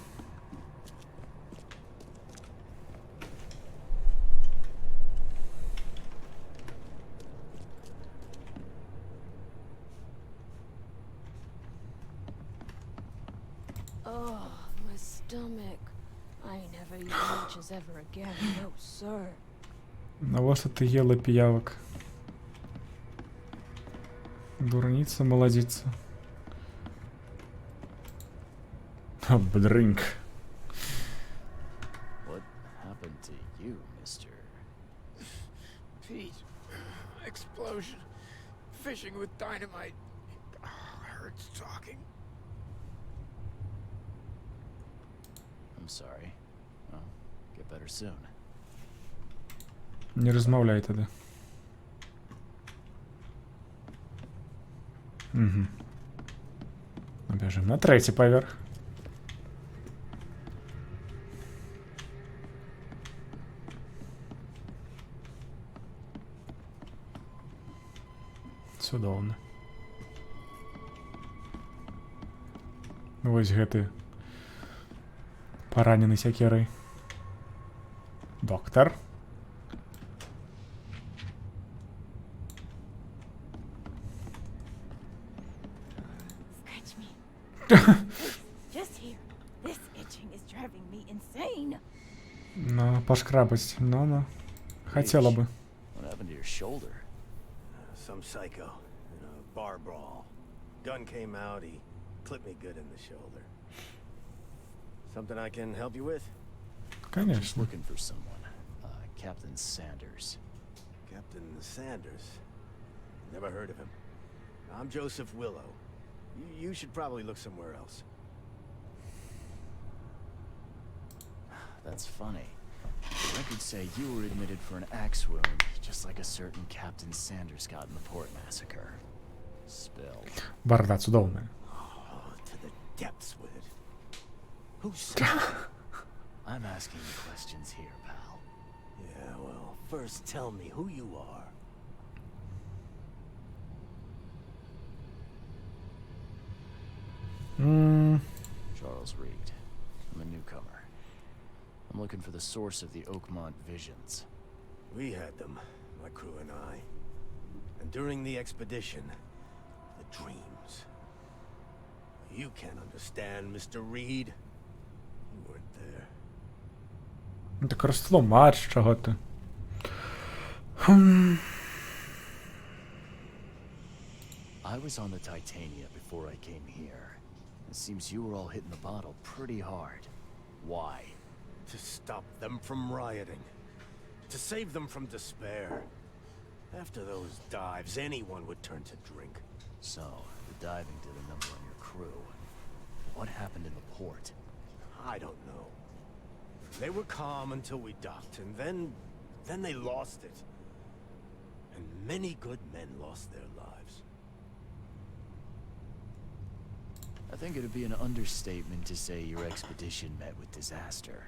Oh, my stomach. I ain't never eat lunches ever again. No, sir.
Навощо ти їла піявок? Дурниця, молодиця. Drink.
What happened to you, mister?
Pete. Explosion. Fishing with dynamite. Hurts talking.
I'm sorry. Well, get better soon.
Не розмовляй тоді. Угу. Біжимо на третій поверх. Чудовно. Ось гэты поранены сякерой. Доктор.
Scratch me. Just here. This itching is driving me insane.
Ну, пошкрабать. Ну. Хотела бы.
What happened to your shoulder?
Some psycho in a bar brawl. Gun came out, he clipped me good in the shoulder. Something I can help you with?
Just
Конечно.
looking for someone. Captain Sanders.
Captain Sanders. Never heard of him. I'm Joseph Willow. You should probably look somewhere else.
That's funny. The records say you were admitted for an axe wound, just like a certain Captain Sanders got in the port massacre. Spill.
Борода цудовная.
Oh, to the depths with it. Who's...
I'm asking you questions here, pal.
Yeah, well, first tell me who you are.
Charles Reed. I'm a newcomer. I'm looking for the source of the Oakmont visions.
We had them, my crew and I. And during the expedition, the dreams. You can't understand, Mr. Reed. You weren't there.
Ну так розтлумач, чого ти.
I was on the Titania before I came here. It seems you were all hitting the bottle pretty hard. Why?
To stop them from rioting. To save them from despair. After those dives, anyone would turn to drink.
So, the diving did a number on your crew. What happened in the port?
I don't know. They were calm until we docked, and then they lost it. And many good men lost their lives.
I think it'd be an understatement to say your expedition met with disaster.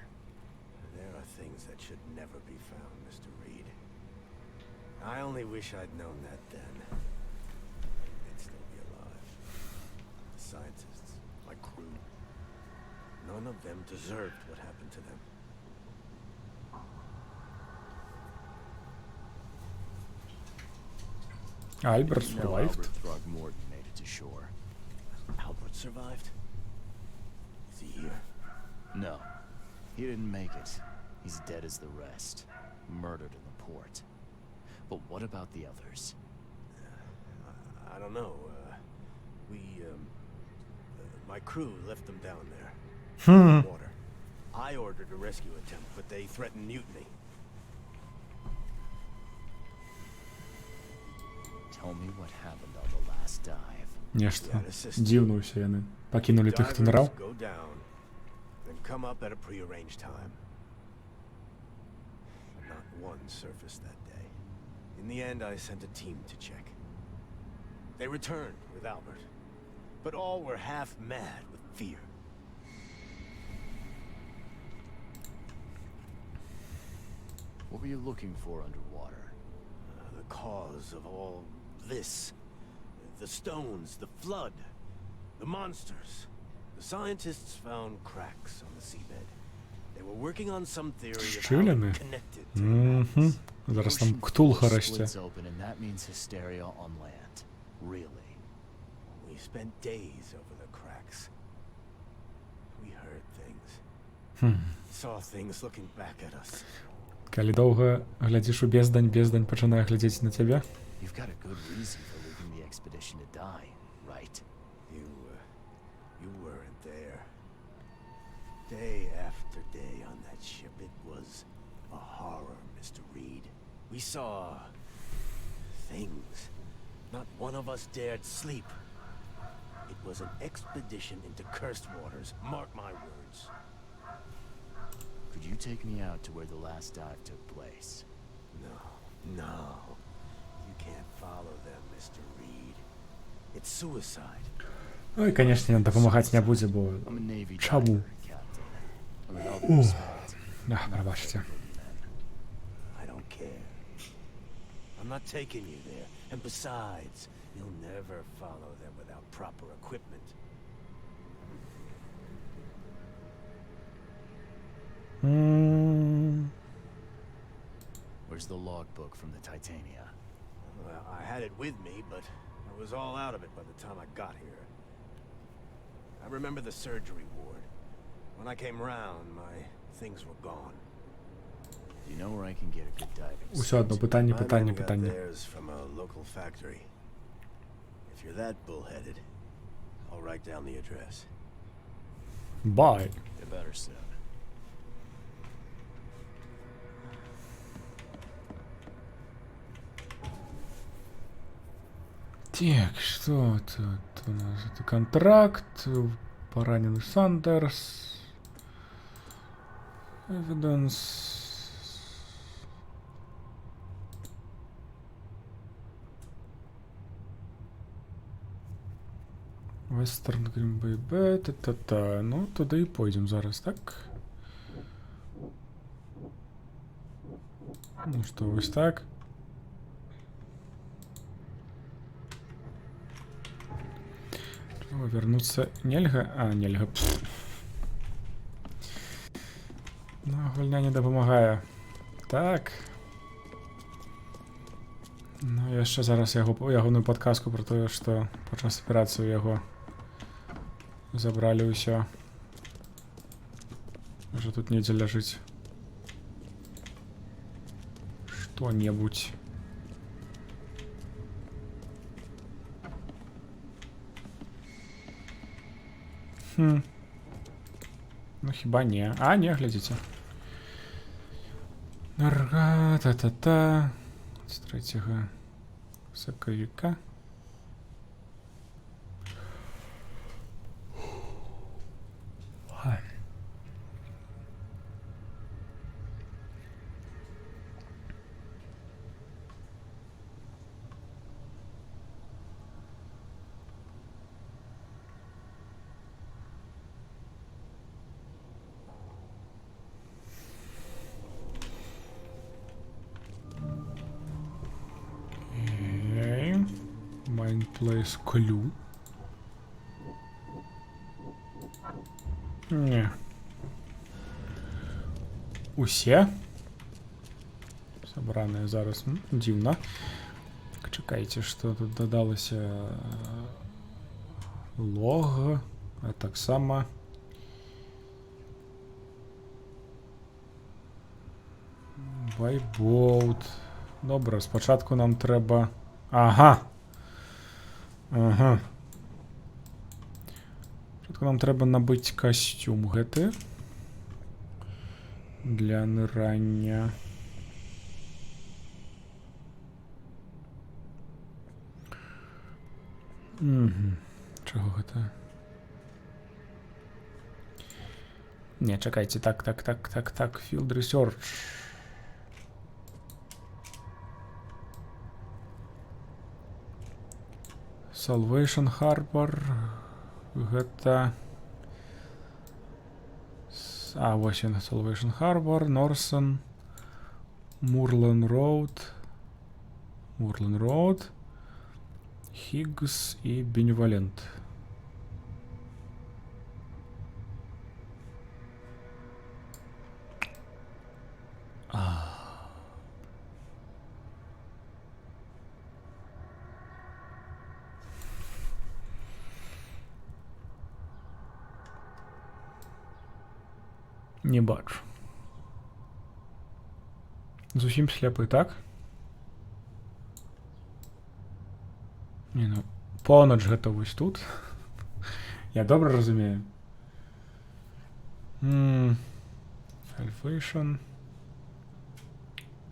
There are things that should never be found, Mr. Reed. I only wish I'd known that then. They'd still be alive. The scientists, my crew. None of them deserved what happened to them.
Albert
No,
survived.
Albert Throgmorton made it to shore.
Albert survived? Is he here?
No, he didn't make it. He's dead as the rest. Murdered in the port. But what about the others?
I don't know. My crew left them down there. Water. I ordered a rescue attempt, but they threatened mutiny.
Tell me what happened on the last dive.
Нечто дивнуся, яны покинули тих, хто нырав.
Go down, then come up at a prearranged time. Not one surfaced that day. In the end, I sent a team to check. They returned with Albert, but all were half mad with fear.
What were you looking for underwater?
The cause of all this. The stones, the flood, the monsters. The scientists found cracks on the seabed. They were working on some theory of how
Щілини?
it connected to the madness.
Зараз там ктулха росте.
Splits open, and that means hysteria on land. Really?
We spent days over the cracks. Saw things looking back at us.
Калі доўга глядзіш у бездань, бездань пачынае глядзець на цябе.
You've got a good reason for leaving the expedition to die, right?
You weren't there. Day after day on that ship, it was a horror, Mr. Reed. We saw things. Not one of us dared sleep. It was an expedition into cursed waters, mark my words.
Could you take me out to where the last dive took place?
No. You can't follow them, Mr. Reed. It's suicide.
Ой, конечно, дапамагаць не будзе, бо
I'm a Navy
чаму?
diver, Captain. With all due respect,
Прабачце.
I don't care. I'm not taking you there. And besides, you'll never follow them without proper equipment.
Where's the logbook from the Titania?
Well, I had it with me, but I was all out of it by the time I got here. I remember the surgery ward. When I came round, my things were gone.
Do you know where I can get a good diving
Усё одно питання,
My
питання,
men got
питання.
theirs from a local factory. If you're that bullheaded, I'll write down the address.
Bye.
They better soon.
Так, что тут у нас? Это контракт, пораненный Сандерс, Evidence. Western Green Bay B, та-та-та. Ну, туди і пойдемо зараз, так? Ну що, ось так. Треба вернуться. Нельга? А, нельга. Пф. Ну, гульня не допомагає. Так. Ну, я ще зараз ягоную подказку про те, що під час операції його забрали усё. Може тут недзе ляжить что-нибудь. Ну хіба не. А, не, глядите. Нарга, та-та-та. З 3 сакавіка. Place Clue. Не. Усе? Собранные зараз. Дивно. Чекайте, что тут додалося. Лог. А так само. Байболт. Добре, спочатку нам треба... Ага. Ага. Спочатку нам треба набити костюм гэты для нырання. Чого гэта? Не, чекайте, так, Field Research. Salvation Harbor. Гэта... А, вось ён, Salvation Harbor, Norson, Moorland Road, Higgs и Benevolent. Не бачу. Зусім сляпы, так? Не, ну, поўнач гэта вось тут. Я добра разумею. Salvation.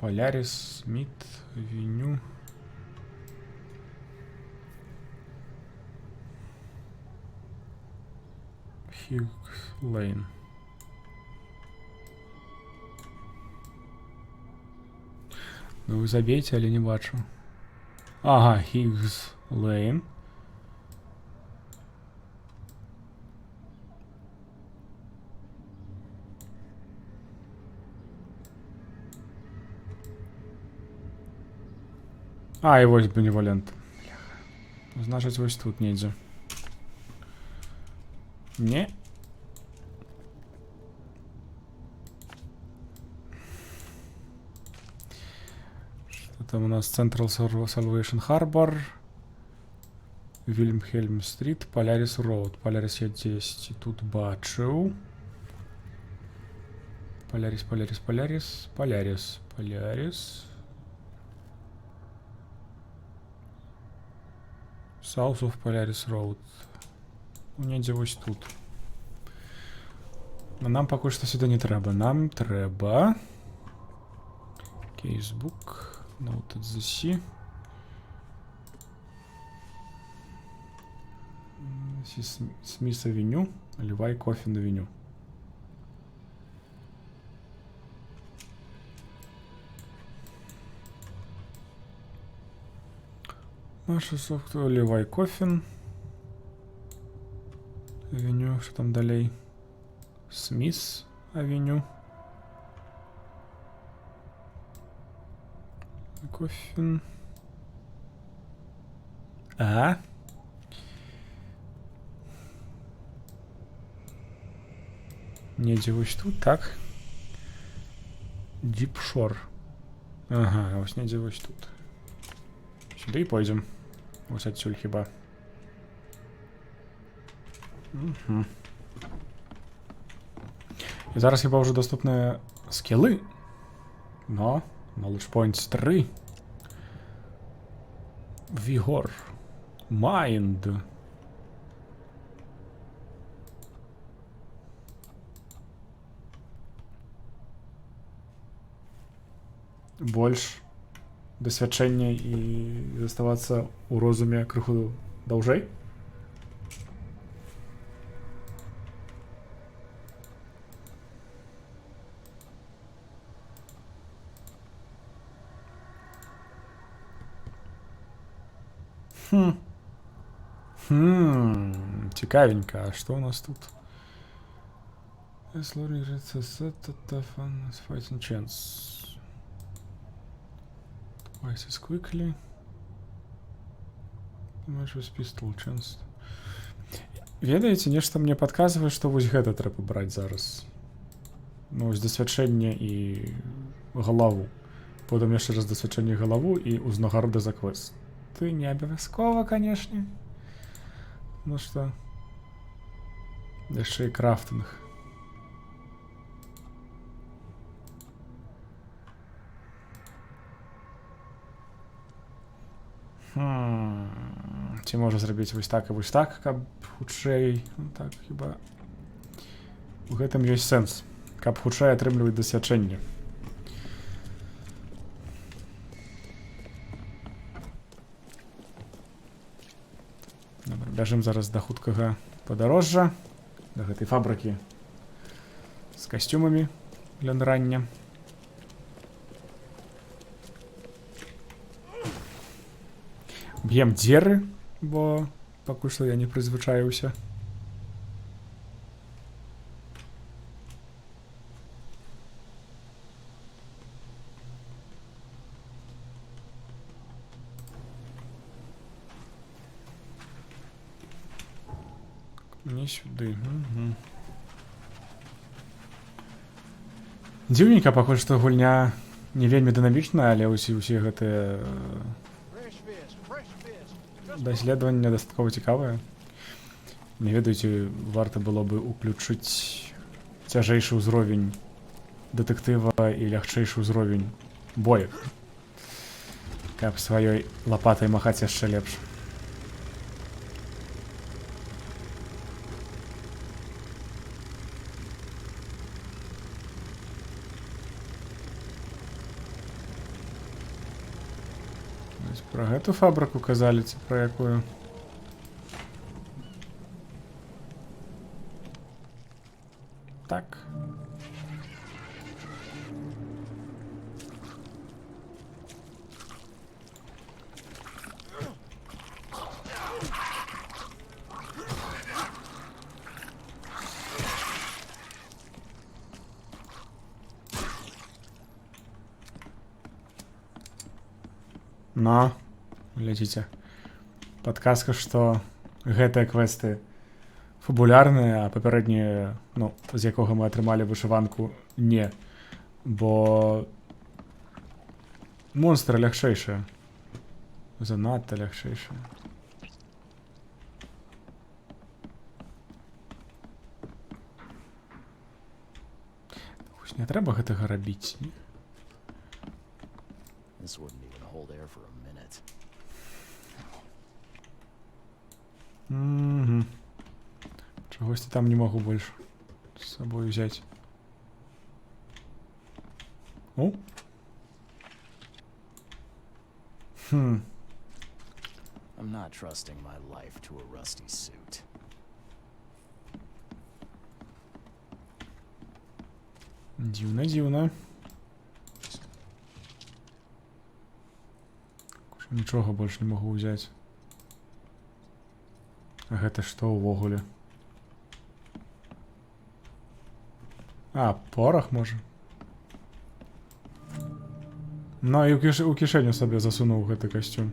Polaris, Smith, Avenue. Hughes Lane. Ну вы забейте, але не бачу. Ага, Higgs Lane. А, і вось беневалент. Значить, ось тут недзе. Не. Что там у нас? Central Salvation Harbor. Wilhelm Street, Polaris Road. Polaris я 10 тут бачыў. Polaris, Polaris, Polaris, Polaris, Polaris. South of Polaris Road. Недзе вось тут. Но нам пакуль што сюда не трэба. Нам трэба... Casebook. Noted the C. Smith Avenue. Levi Coffin Avenue. Наша софту Levi Coffin Avenue. Що там далей? Smith Avenue. Coffin. А? Недзе вось тут, так? Deep Shore. Ага, ось недзе вось тут. Сюда і пойдзем. Ось адсюль хіба. Угу. І зараз хіба вже доступні скіли. Но, Knowledge Points 3. Vigor. Mind. Больш досвядчэння і заставацца ў розуме крыху даўжэй. Цікавенька, а што ў нас тут? Fighting chance. Twice as quickly. Match with pistol chance. Ведаеце, нешта мне падказвае, што вось гэта трэба браць зараз. Ну, вось дасвядчэнне і галаву. Потым яшчэ раз дасвядчэнне галаву і ўзнагарода за квест. Ты не абавязкова, канешне. Ну што, яшчэ і крафтынг. Ці можа зрабіць вось так і вось так, каб хутчэй. Ну так, хіба у гэтым ёсць сэнс, каб хутчэй атрымліваць дасвядчэнне. Бяжым зараз да хуткага падарожжа, да гэтай фабрыкі з касцюмамі для нырання. Б'ем дзеры, бо пакуль што я не прызвычаіўся. Не сюды. Дзіўненька, пакуль што гульня не вельмі дынамічная, але ўсе гэтыя даследаванне дастаткова цікавае. Не ведаю, ці варта было бы уключыць цяжэйшы ўзровень дэтэктыва і лягчэйшы ўзровень боек. Каб сваёй лапатай махаць яшчэ лепш. Пра гэту фабрыку казалі, ці пра якую? Так. Но, глядзіце, падказка, што гэтыя квесты фабулярныя, а папярэднія, ну, з якога мы атрымалі вышыванку, не. Бо монстры лягчэйшыя. Занадта лягчэйшыя. Вось не трэба гэтага рабіць, не?
This wouldn't even hold air for a minute.
Чагосьці там не могу больш з сабой взяць. О?
I'm not trusting my life to a rusty suit.
Дзіўна, дзіўна. Нічога больш не магу ўзяць. А гэта што ўвогуле? А, порах, можа? Ну, і ў кішэню сабе засунуў гэты касцюм.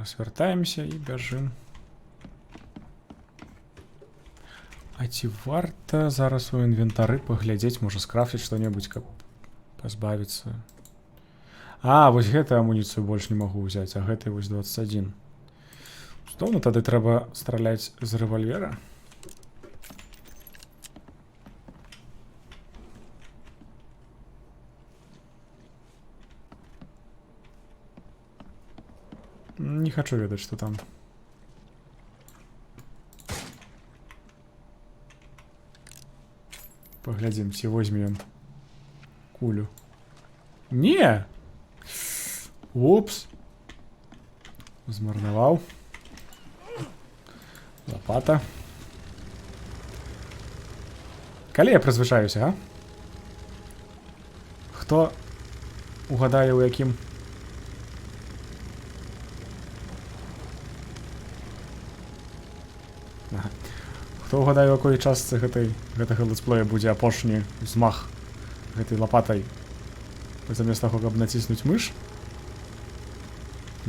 Развяртаемся і бяжым. А ці варта зараз у інвентары паглядзець, можа скрафціць што-небудзь, каб пазбавіцца. А, вось гэтую амуніцыю больш не магу ўзяць, а гэтай вось 21. Стоўна, тады трэба страляць з рэвальвера. Не хочу ведаць, што там. Паглядзім, ці возьме ён кулю. Не! Упс. Змарнаваў. Лопата. Калі я прызвычаюся, а? Хто угадае, у якім? Хто угадае, у якой частцы гэтага летсплея будзе апошні взмах гэтай лапатай замест таго, каб націснуць мыш?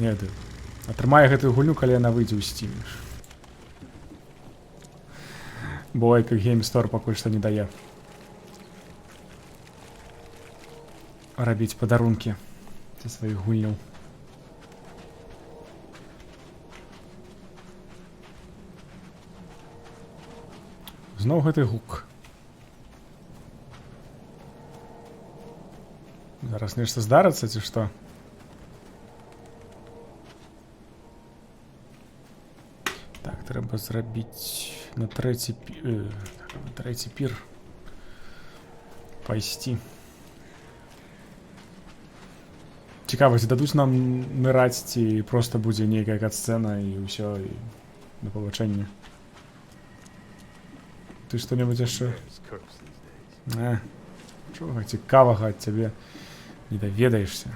Не ведаю. Атрымае гэтую гульню, калі яна выйдзе ў Steam. Бо Epic Games Store пакуль што не дае рабіць падарункі для сваіх гульняў. Зноў гэты гук. Зараз нешта здарыцца, ці што? Так, трэба зрабіць на трэці пір. Пайсці. Цікава, ці дадуць нам ныраць, ці проста будзе нейкая кат-сцэна і ўсё, і да пабачэння. Ты што-небудзь яшчэ? Чога цікавага ад цябе не даведаешся.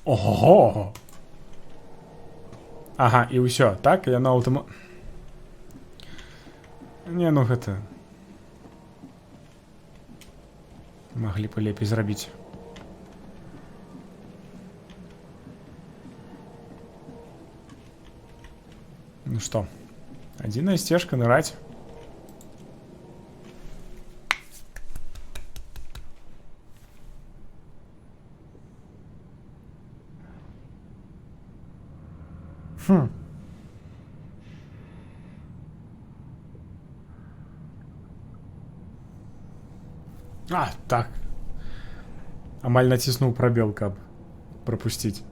Ого! Ага, і ўсё, так? Яно Не, ну гэта... Маглі б лепей зрабіць. Ну что, одинная стежка, нырать. Хм. А, так. Амаль націснув пробіл, каб пропустить.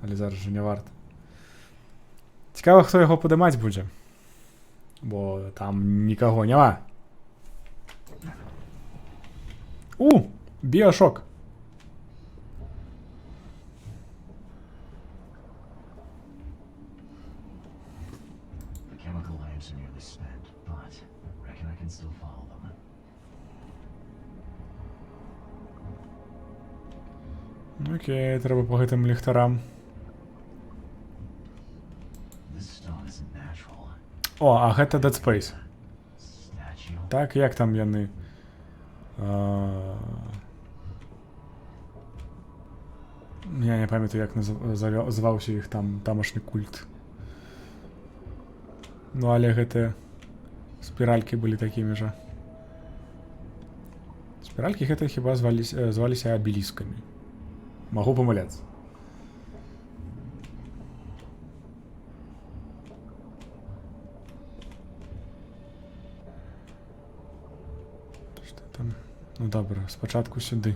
Але зараз вже не варто. Цікаво, хто його подимать буде. Бо там нікого нема. Біошок.
The chemical lamps are nearly spent, but reckon I can still follow them.
Окей, треба по тим ліхтарам. О, а гэта Dead Space. Так, як там яны? Я не пам'ятаю, як зваўся іх там тамашні культ. Ну, але гэтыя спіралькі былі такімі жа. Спіралькі гэта хіба зваліся абеліскамі. Магу памыляцца. Што там? Ну добра, спачатку сюды.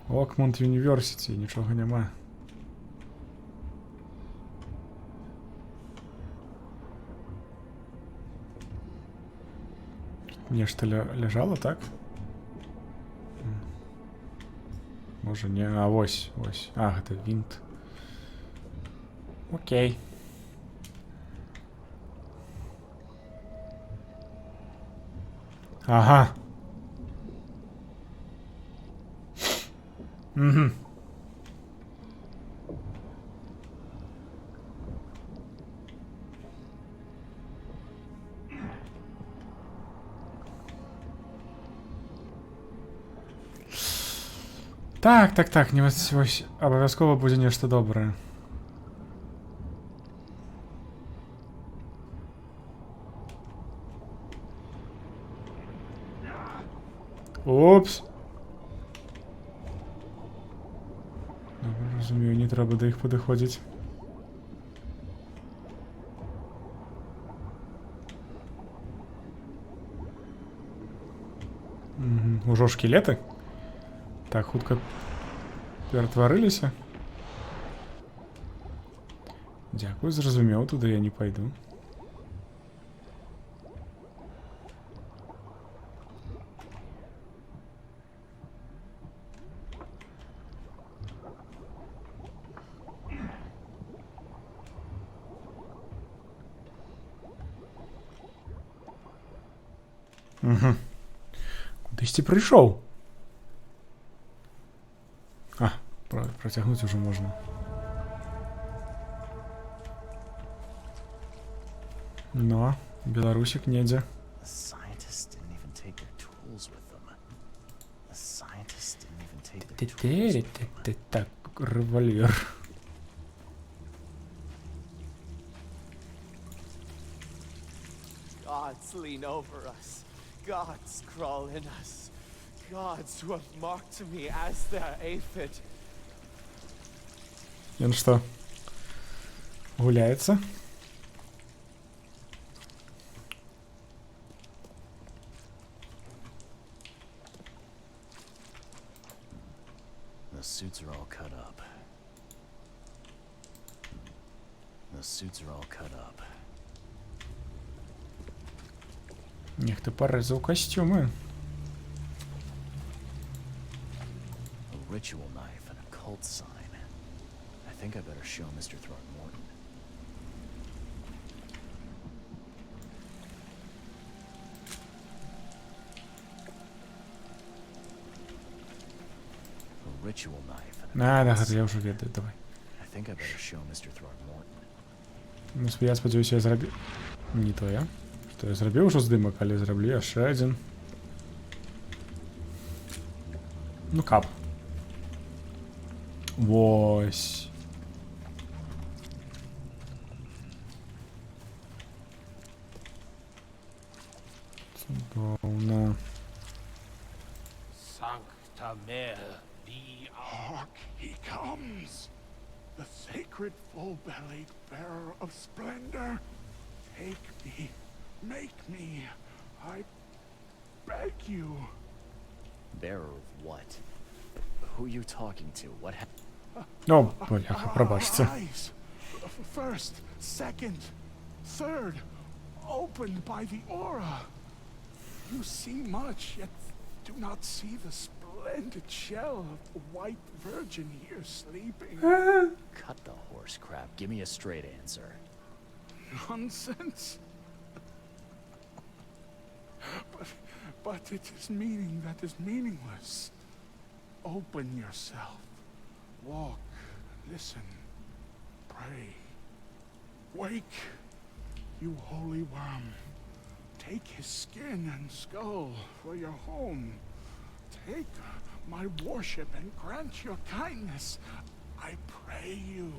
Окмонт Юніверсіті, нічога няма. Нешта ляжала, так? Можа не, а вось, вось. А, гэта вінт. Окей. Ага. Угу. Так, не вось абавязкова будзе нешта добрае. Упс. Добра, разумею, не трэба да іх падыходзіць. Ужо шкілеты? Так, хутка ператварыліся. Дзякуй, зразумеў, туды я не пайду. Угу. Кудысьці прыйшоў. А, працягнуць ужо можна. Ну, беларусік недзе. Так, револьвер.
Gods lean over us. Gods crawl in us. Gods who have marked me as their aphid.
Ён што, гуляецца?
The suits are all cut up. The suits are all cut up.
Нехта парэзаў касцюмы.
A ritual knife and a cult sign. I think I better show Mr. Throckmorton. A ritual knife and a
Да,
cult
гэта я
sign.
ўжо ведаю, давай.
I think I better show Mr. Throckmorton.
Ну, я спадзяюся, я зрабіў... Не тое. Што я зрабіў ужо здымак, але зраблю яшчэ адзін. Ну, кап. Вось. Чудовно.
Sancta Mare, be hark, he comes. The sacred full-bellied bearer of splendor. Take me, make me, I beg you.
Bearer of what? Who are you talking to? What happened?
О, бляха, пробачте.
Eyes. First, second, third, opened by the aura. You see much, yet do not see the splendid shell of the white virgin here sleeping.
Cut the horse crap. Give me a straight answer.
Nonsense. But it is meaning that is meaningless. Open yourself. Walk, listen, pray. Wake, you holy worm. Take his skin and skull for your home. Take my worship and grant your kindness. I pray you.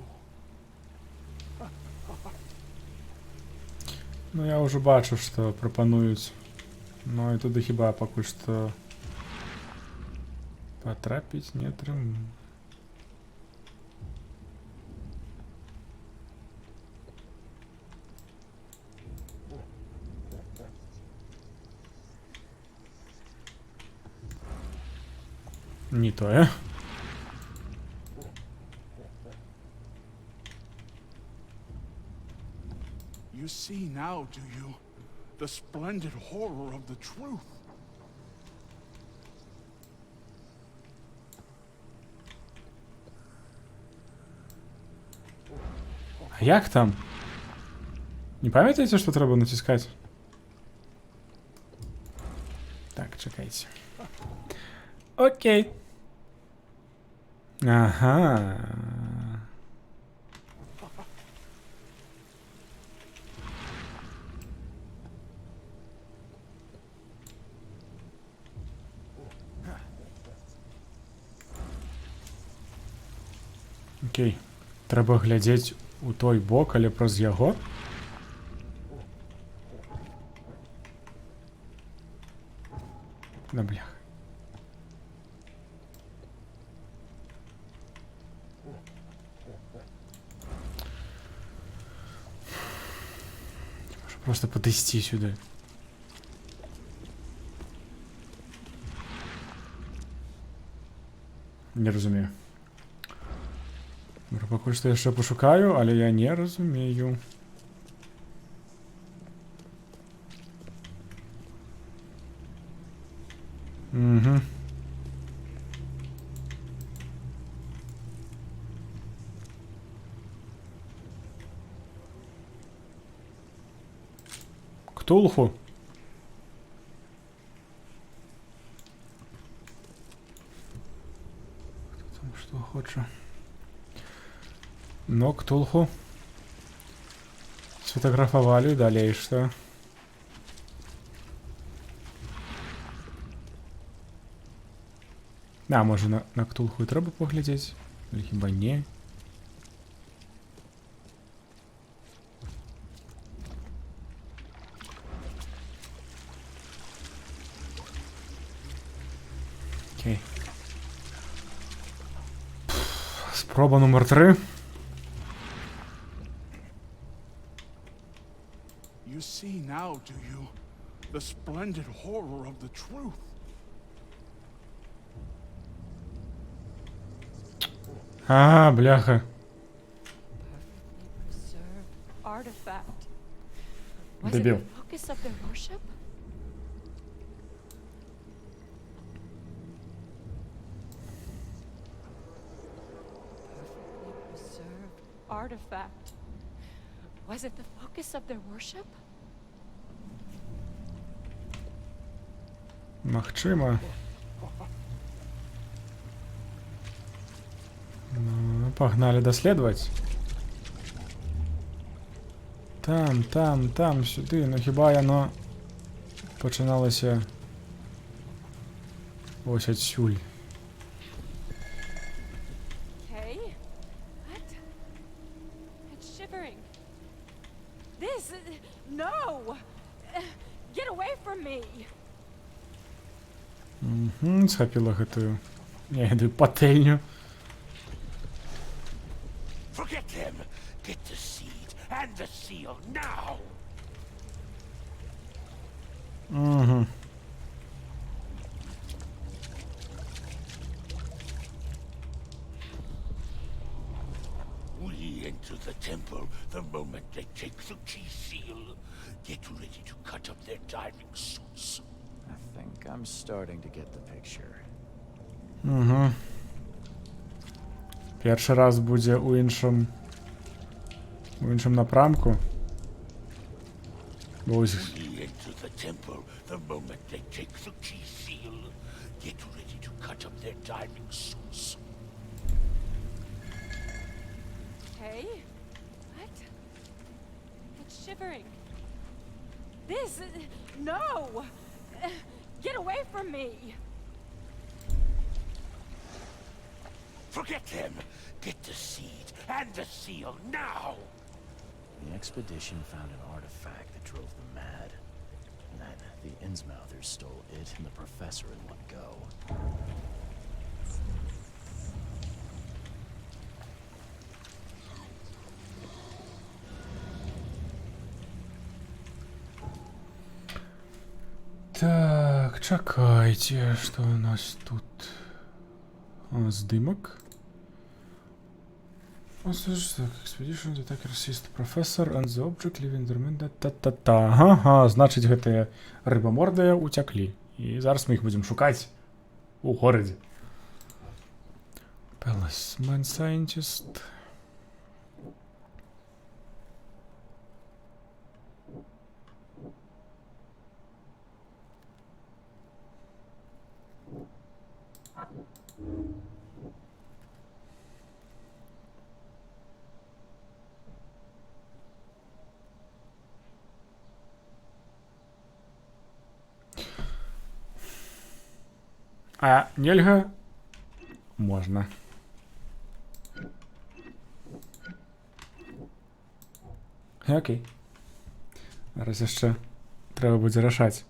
Ну, я вже бачу, що пропонують. Ну, і туди хіба поки що потрапить не трим. Не то,
You see now, do you, the splendid horror of the truth?
А як там? Не пам'ятаєте, що треба натискати? Так, чекайте. Окей. Ага. Окей. Треба глядзець у той бок, але праз яго. Да блях. Можу просто подійти сюди. Не розумію. Поки що я ще пошукаю, але я не розумію. Угу. Ктулху. Хто там що хоче? Но Ктулху сфотографовали, далее что? А, може на Ктулху і треба поглядеть? Или хіба не? Окей. Спроба номер 3.
You see now, do you, the splendid horror of the truth?
А, бляха.
Artifact. Was it
Дебіл.
the focus of their worship? Perfectly preserved artifact. Was it the focus of their worship?
Магчыма. Ну, погнали доследовать. Там, сюди. Ну хіба яно починалося ось отсюль.
Okay. What? It's shivering. This... No! Get away from from me!
Схапіла гэтую, я ведаю, патэльню.
Forget them. Get the seed and the seal now. We enter the temple the moment they take the key seal. Get ready to cut up their diving suits.
I think I'm starting to get the picture.
Перший раз буде у іншому напрамку. Бо ось
We enter the temple the moment they take the key seal. Get ready to cut up their diving suits.
Hey? What? It's shivering. This... No! Get away from me!
Forget them. Get the seed and the seal now.
The expedition found an artifact that drove them mad. And then the Innsmouthers stole it and the professor in one go.
Так, чекайте, что у нас тут? Здимок. Expedition attacker assist professor and the object living there. Та-та-та. Ага, значить, гэтыя рыбамордыя уцяклі. І зараз мы іх будзем шукаць у горадзе. Palace Man Scientist. А нельга? Можна. Окей. Зараз яшчэ трэба будзе рашаць.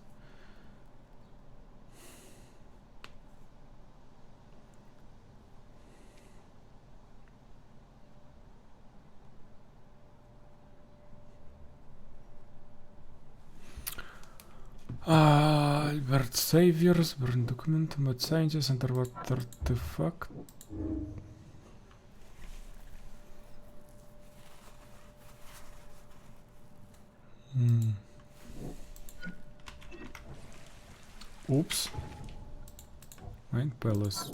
Albert Saviors, burn document, mad scientist, underwater artifact. Oops. Mind Palace.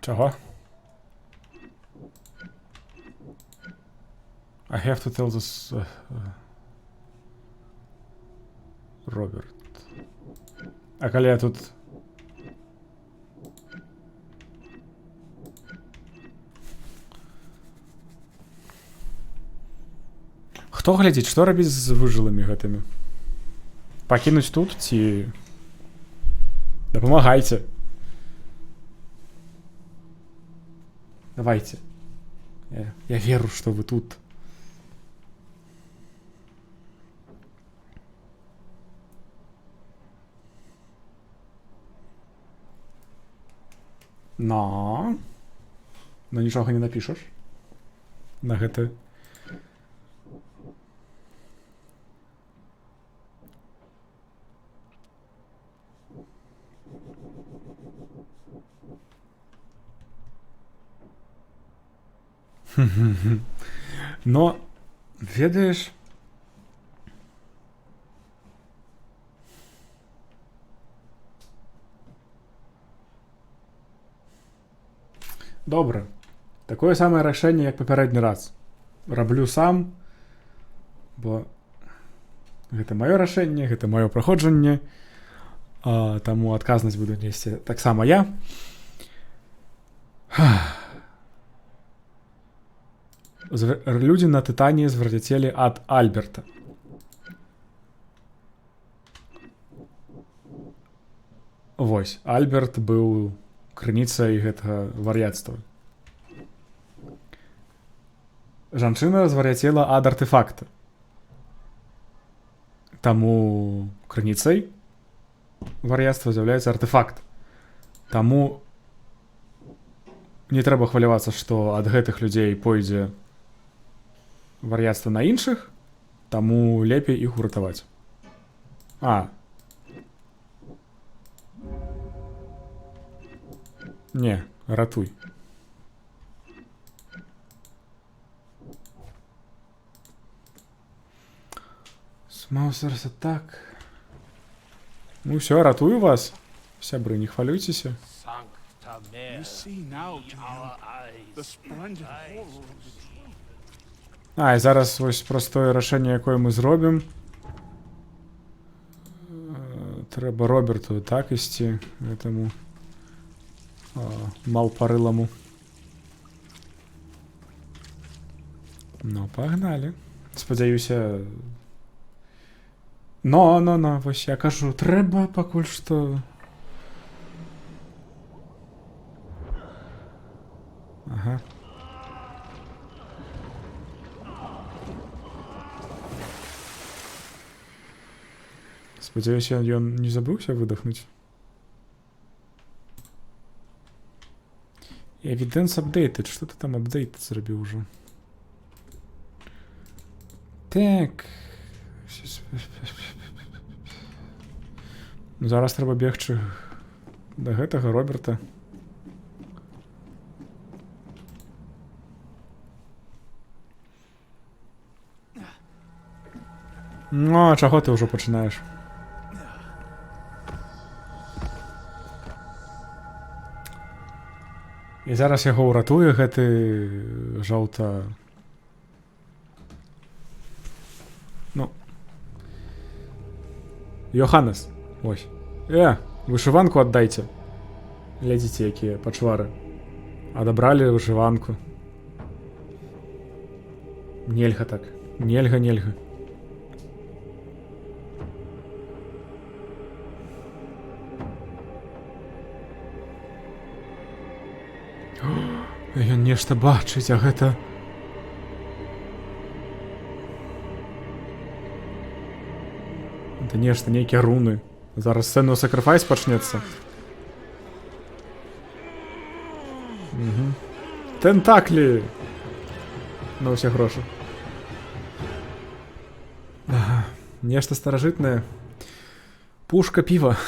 Чого? I have to tell this Роберт. А коли я тут... Хто глядзіць, што рабіць з выжылымі гэтымі? Пакінуць тут ці... Дапамагайце. Давайте. Я веру, что вы тут. Но нічога не напішаш на гэта. Но, ведаеш, добра. Такое самае рашэнне, як папярэдні раз. Раблю сам, бо гэта маё рашэнне, гэта маё праходжанне. Таму адказнасць буду несці таксама я. Людзі на Тытаніі звар'яцелі ад Альберта. Вось, Альберт быў крыніцай гэтага вар'яцтва. Жанчына звар'яцела ад артефакта. Таму крыніцай вар'яцтва з'яўляецца артефакт. Таму не трэба хвалявацца, што ад гэтых людзей пойдзе вар'яцтва на іншых, таму лепей іх уратаваць. Не, ратуй. Смаусерса так. Ну ўсё, ратую вас. Сябры, не хвалюйцеся.
You see now, the splendid horror.
І зараз вось простое рашэнне, якое мы зробім. Трэба Роберту так ісці, гэтаму малпарыламу. Ну, пагналі. Спадзяюся... Но, вось я кажу, трэба пакуль што... Ага. Спадзяюся, ён не забыўся выдохнуць. Evidence updated. Что ты там апдейт зрабіў ужо? Так. Зараз трэба бегчы да гэтага Роберта. Ну, а чаго ты ўжо пачынаеш? І зараз яго ўратуе гэты жаўта... Ну... Йоханнес, ось. Вышыванку аддайце. Глядзіце, якія пачвары. Адабралі вышыванку. Нельга так. Нельга. Ён нешта бачыць, а гэта... Это нешта, нейкія руны. Зараз сцэну сакрыфайс пачнецца. Тентаклі! На ўсе грошы. Нешта старажытнае. Пушка піва.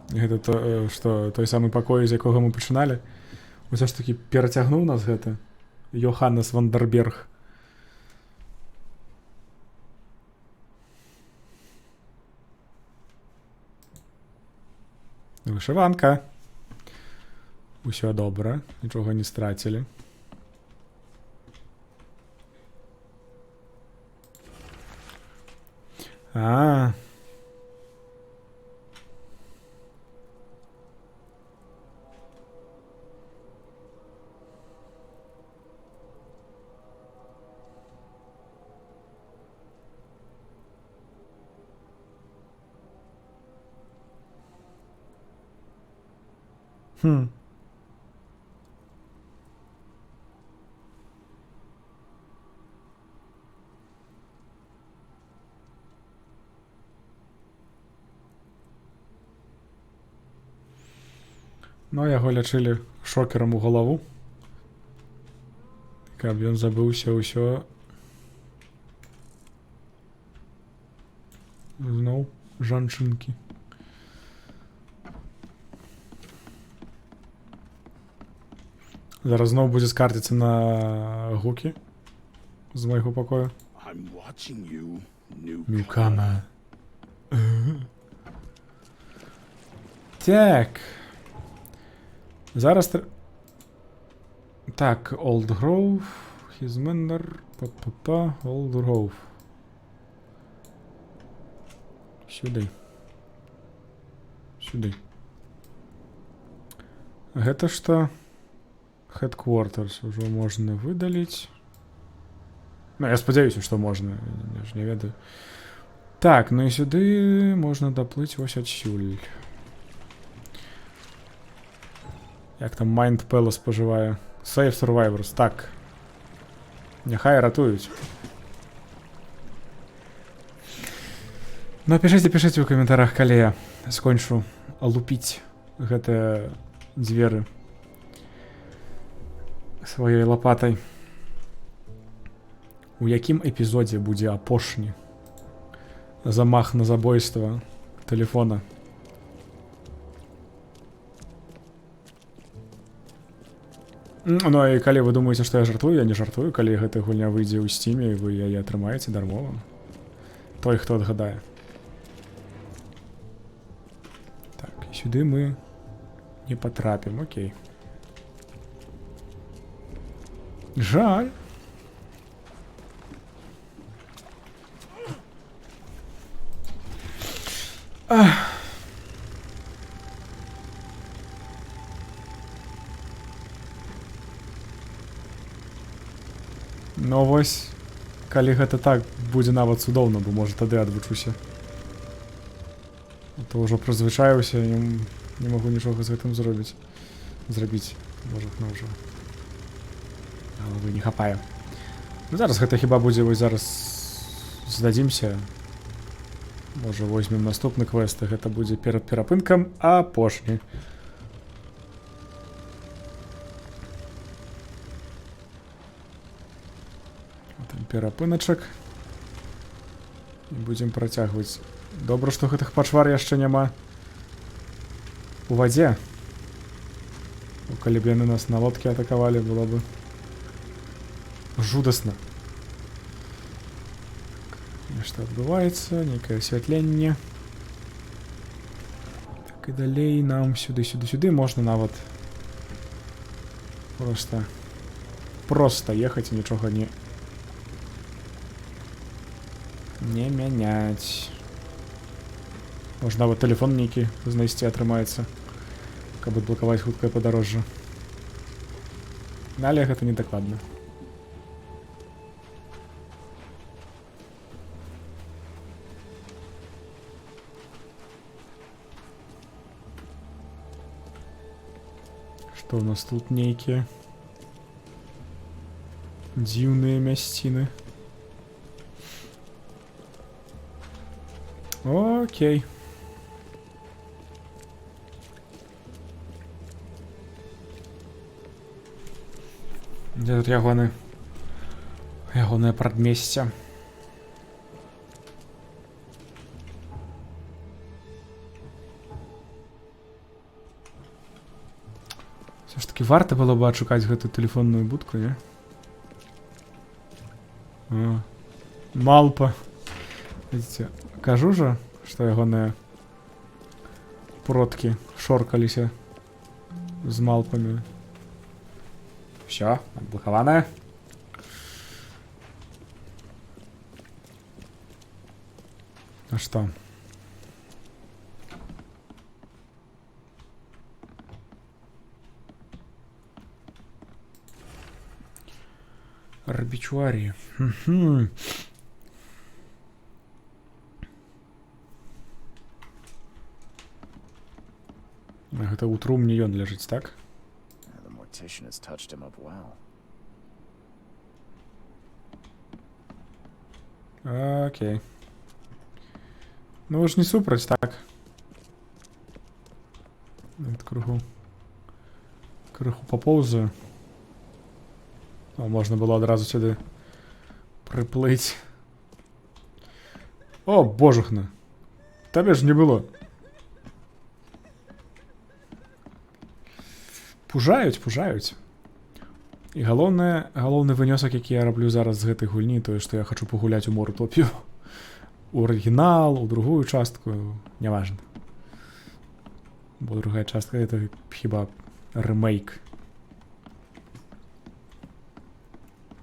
Гэта то, што той самы пакой, з якога мы пачыналі. Усё ж такі перацягнуў нас гэта. Йоханнес Вандерберг. Вышыванка. Усё добра, нічога не страцілі. Ну, яго лячылі шокерам у галаву. Каб ён забыўся ўсё. Зноў жанчынкі. Зараз зноў будзе скардзіцца на гукі з майго пакою. Newcomer. Так. Зараз... Так, Old Grove, his manor, па-па-па, Old Grove. Сюды. Сюды. Гэта што? Headquarters ўжо можна выдаліць. Ну, я спадзяюся, што можна, я ж не ведаю. Так, ну і сюды можна даплыць вось адсюль. Як там Mind Palace пажывае? Save Survivors, так. Няхай ратуюць. Ну, пішыце ў каментарах, калі я скончу лупіць гэтыя дзверы сваёй лапатай. У якім эпізодзе будзе апошні замах на забойства тэлефона? Ну і калі вы думаеце, што я жартую, я не жартую, калі гэтая гульня выйдзе ў Steam, і вы яе атрымаеце дармова. Той, хто адгадае. Так, і сюды мы не патрапім, окей. Жаль. Ах. Ну вось, калі гэта так, будзе нават цудоўна, бо можа тады адвучуся. А то ўжо прызвычаіўся, не магу нічога з гэтым зрабіць. Можа, ну ўжо. Галавы не хапаю. Ну зараз гэта хіба будзе, вось зараз здадзімся. Можа, возьмем наступны квест, і гэта будзе перад перапынкам апошні. Перапыначак. І будзем працягваць. Добра, што гэтых пачвар яшчэ няма у вадзе. Калі б яны нас на лодкі атакавалі, было бы жудасна. Нешта адбываецца, нейкае асвятленне. Так і далей нам сюды можна нават проста ехаць і нічога не мяняць. Можна нават тэлефон нейкі знайсці атрымаецца, каб адблакаваць хуткае падарожжа. Але гэта не дакладна. Што ў нас тут нейкія дзіўныя мясціны. Окей. Дзе тут ягонае прадмесце? Все ж таки варта было бы адшукаць гэтую тэлефонную будку, не? О, малпа. Видите, кажу же, што ягоныя продкі шоркаліся з малпамі. Всё, адблакаванае. А што? Арбічуарі. Гэта ў трумне ён ляжыць, так?
The mortician has touched him up well.
Окей. Ну вы ж не супраць, так? Крыху папоўзаю. Можна было адразу сюды прыплыць. О, божухна. Табе ж не было. Пужаюць. І галоўны вынёсак, які я раблю зараз з гэтай гульні, тое, што я хачу пагуляць у Морутопію. У арыгінал, у другую частку, няважна. Бо другая частка — это хіба рэмейк.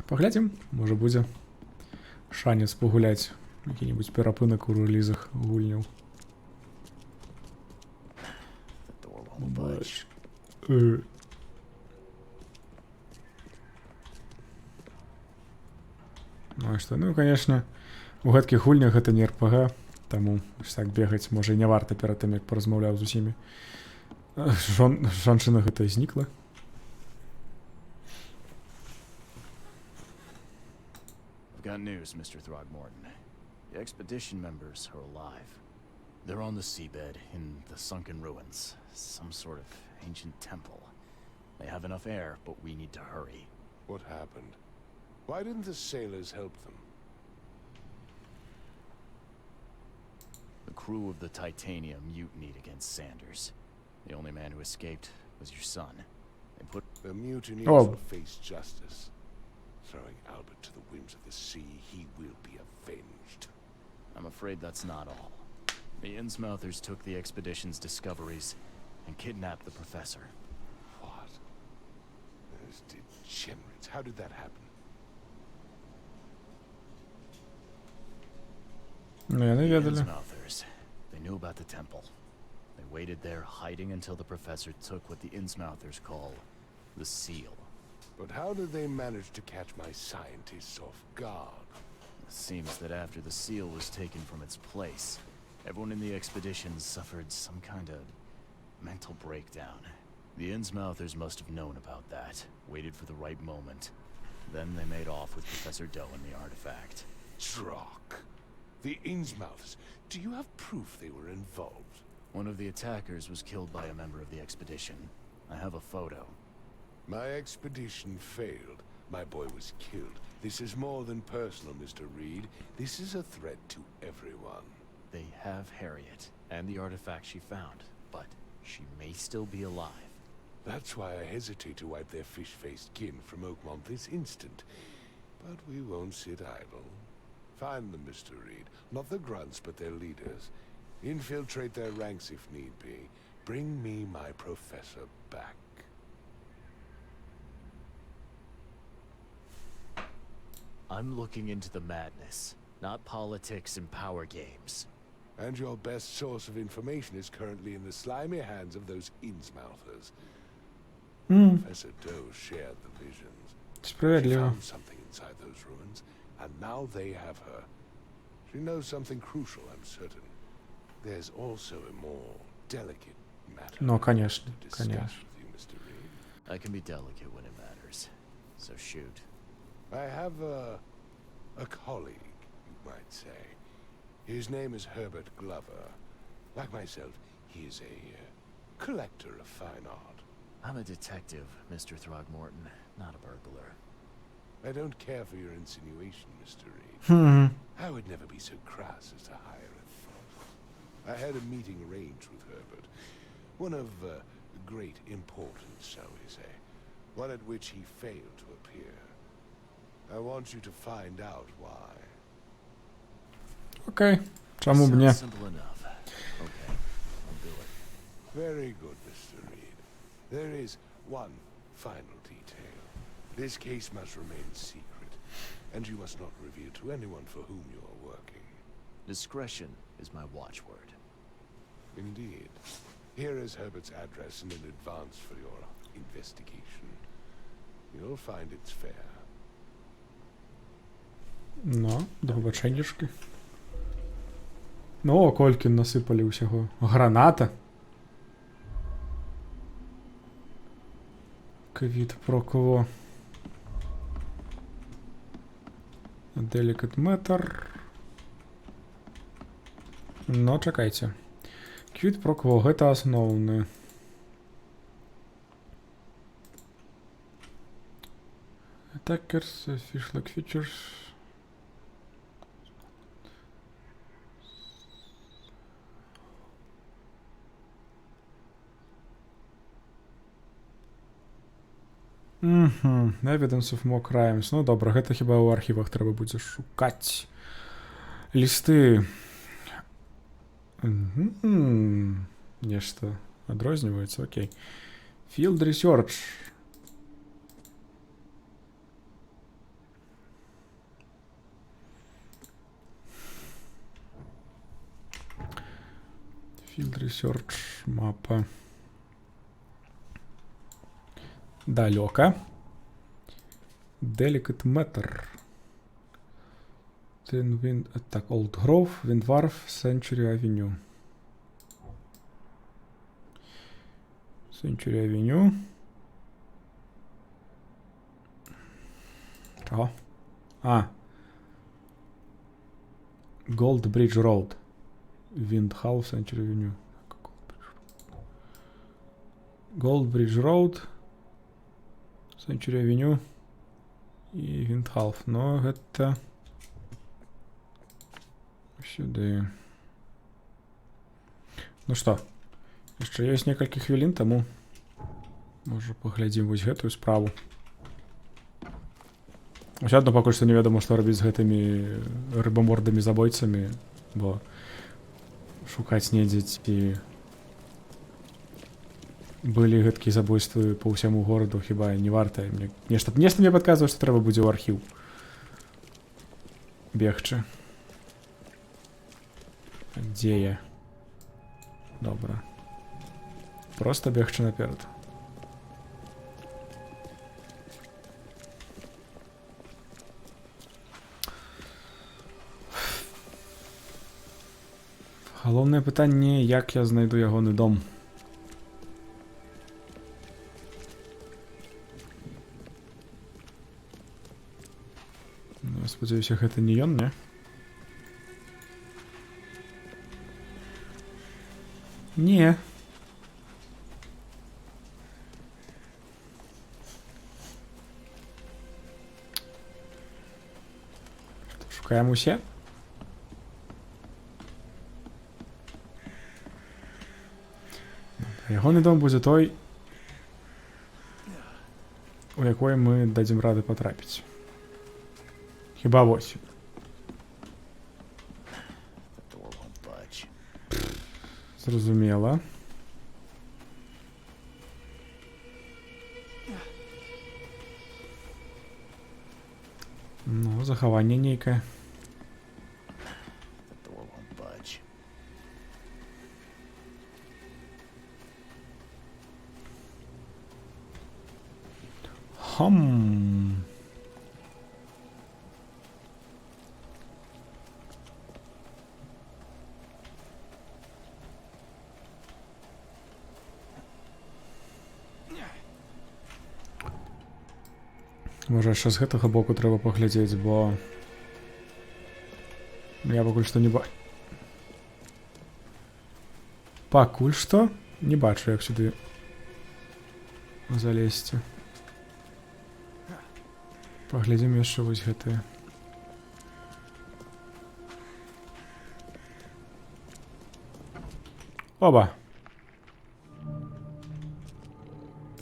Паглядзім, можа будзе шанец пагуляць які-небудзь перапынак у рэлізах гульняў. Ну а што, ну канешне, у гэткіх гульнях гэта не РПГ, таму так бегаць можа і не варта перад тым, як паразмаўляў з усімі. Жанчына гэта знікла.
Got news, Mr. Throgmorton. The expedition members are alive. They're on the seabed in the sunken ruins. Some sort of ancient temple. They have enough air, but we need to hurry.
What happened? Why didn't the sailors help them?
The crew of the Titanium mutinied against Sanders. The only man who escaped was your son. They put
the mutineers will face justice. Throwing Albert to the whims of the sea, he will be avenged.
I'm afraid that's not all. The Innsmouthers took the expedition's discoveries and kidnapped the professor.
What? Those degenerates. How did that happen?
Ну, я не
The
ведали.
Innsmouthers. They knew about the temple. They waited there, hiding until the professor took what the Innsmouthers call the seal.
But how did they manage to catch my scientists off guard?
It seems that after the seal was taken from its place, everyone in the expedition suffered some kind of mental breakdown. The Innsmouthers must have known about that, waited for the right moment. Then they made off with Professor Doe and the artifact.
Drock. The Innsmouthers. Do you have proof they were involved?
One of the attackers was killed by a member of the expedition. I have a photo.
My expedition failed. My boy was killed. This is more than personal, Mr. Reed. This is a threat to everyone.
They have Harriet and the artifact she found, but she may still be alive.
That's why I hesitate to wipe their fish-faced kin from Oakmont this instant. But we won't sit idle. Find them, Mr. Reed. Not the grunts, but their leaders. Infiltrate their ranks if need be. Bring me my professor back.
I'm looking into the madness, not politics and power games.
And your best source of information is currently in the slimy hands of those Innsmouthers. Professor Doe shared the visions. She
Справедливо.
found something inside those ruins, and now they have her. She knows something crucial, I'm certain. There's also a more delicate matter.
Ну, конечно,
to discuss
конечно.
with you, Mr. Reed.
I can be delicate when it matters. So shoot.
I have a colleague, you might say. His name is Herbert Glover. Like myself, he is a collector of fine art.
I'm a detective, Mr. Throgmorton, not a burglar.
I don't care for your insinuation, Mr. Reed. I would never be so crass as to hire a thief. I had a meeting arranged with Herbert. One of great importance, shall we say. One at which he failed to appear. I want you to find out why.
Окей. Чому б ні?
Sounds simple enough. Okay, I'll do it.
Very good, Mr. Reed. There is one final detail. This case must remain secret, and you must not reveal to anyone for whom you are working.
Discretion is my watchword.
Indeed. Here is Herbert's address and an advance for your investigation. You'll find it's fair.
Ну, до побаченняшки. Ну, кольки насипали усього. Граната. Квіт прокло. Delicate Matter. Ну, чекайте. Квіт прокло, гэта асноўны. Attackers, fish-like features. Evidence of more crimes. Ну добра, гэта хіба ў архівах трэба будзе шукаць. Лісты. Нешта адрозніваецца, окей. Field Research. Field Research, мапа. Далеко. Delicate Matter. Так, Old Grove, Windwharf, Century Avenue. Century Avenue. О. Gold Bridge Road. Windhalf, Century Avenue. Gold Bridge Road, Century Avenue и Windhalf. Но это сюда. Ну что, яшчэ ёсць некалькі хвілін, таму можа паглядзім вось гэтую справу. Усё адно пакуль што невядома, што рабіць з гэтымі рыбамордамі забойцамі, бо шукаць недзе ці былі гэткія забойствы па ўсяму гораду, хіба не варта. Нешта мне падказвае, што трэба будзе ў архіў бегчы. Дзе я? Добра. Проста бегчы наперад. Галоўнае пытанне, як я знайду ягоны дом. Ну, спадзяюся, гэта не ён, не? Не. Шукаем усе? Ягоны дом будзе той, у якой мы дадзім рады патрапіць. Хіба вось. Зразумела. Ну, захаванне нейкае. Можа, яшчэ з гэтага боку трэба паглядзець, бо я пакуль што не бачу. Пакуль што не бачу, як сюды залезці. Паглядзім яшчэ вось гэтыя. Оба!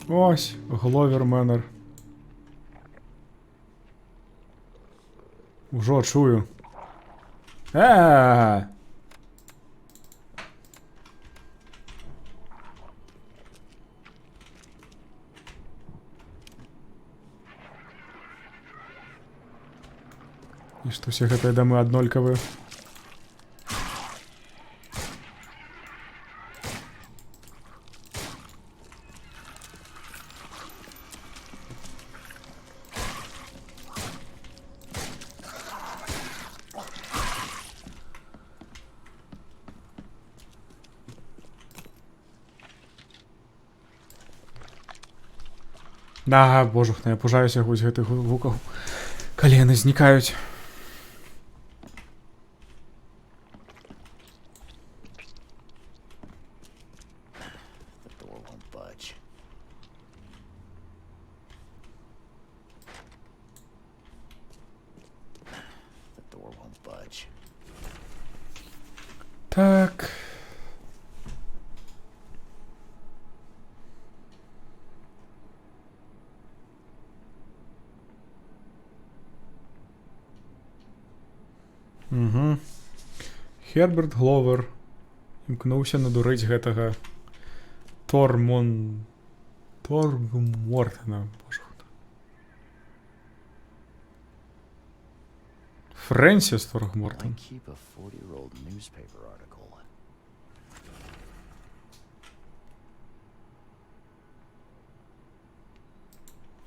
Ось, Гловер Мэнер. Ужо чую. А-а-а! І што ўсе гэтыя дамы аднолькавыя? Да, божух, я пужаюся хоць гэтых гукаў, калі яны знікаюць. Так. Угу. Херберт Гловер імкнуўся надурыць гэтага Торгмортона. Фрэнсіс Торгмортон.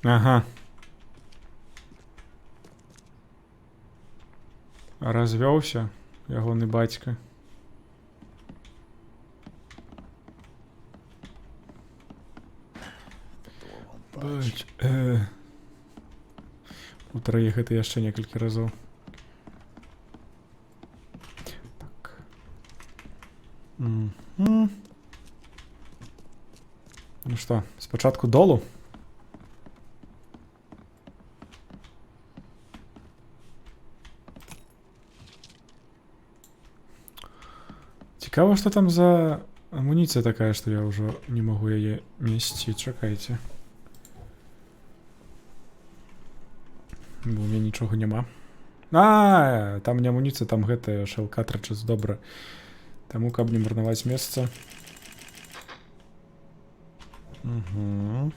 Ага. Развёўся ягоны бацька. Бач, у траіх гэта яшчэ некалькі разоў. Так. Ну што, спачатку долу? Цікава, што там за амуніцыя такая, што я ўжо не магу яе несці. Чакайце. Бо у мяне нічога няма. Там не амуніцыя, там гэтая shell cartridges, добра. Таму, каб не марнаваць месца. Угу.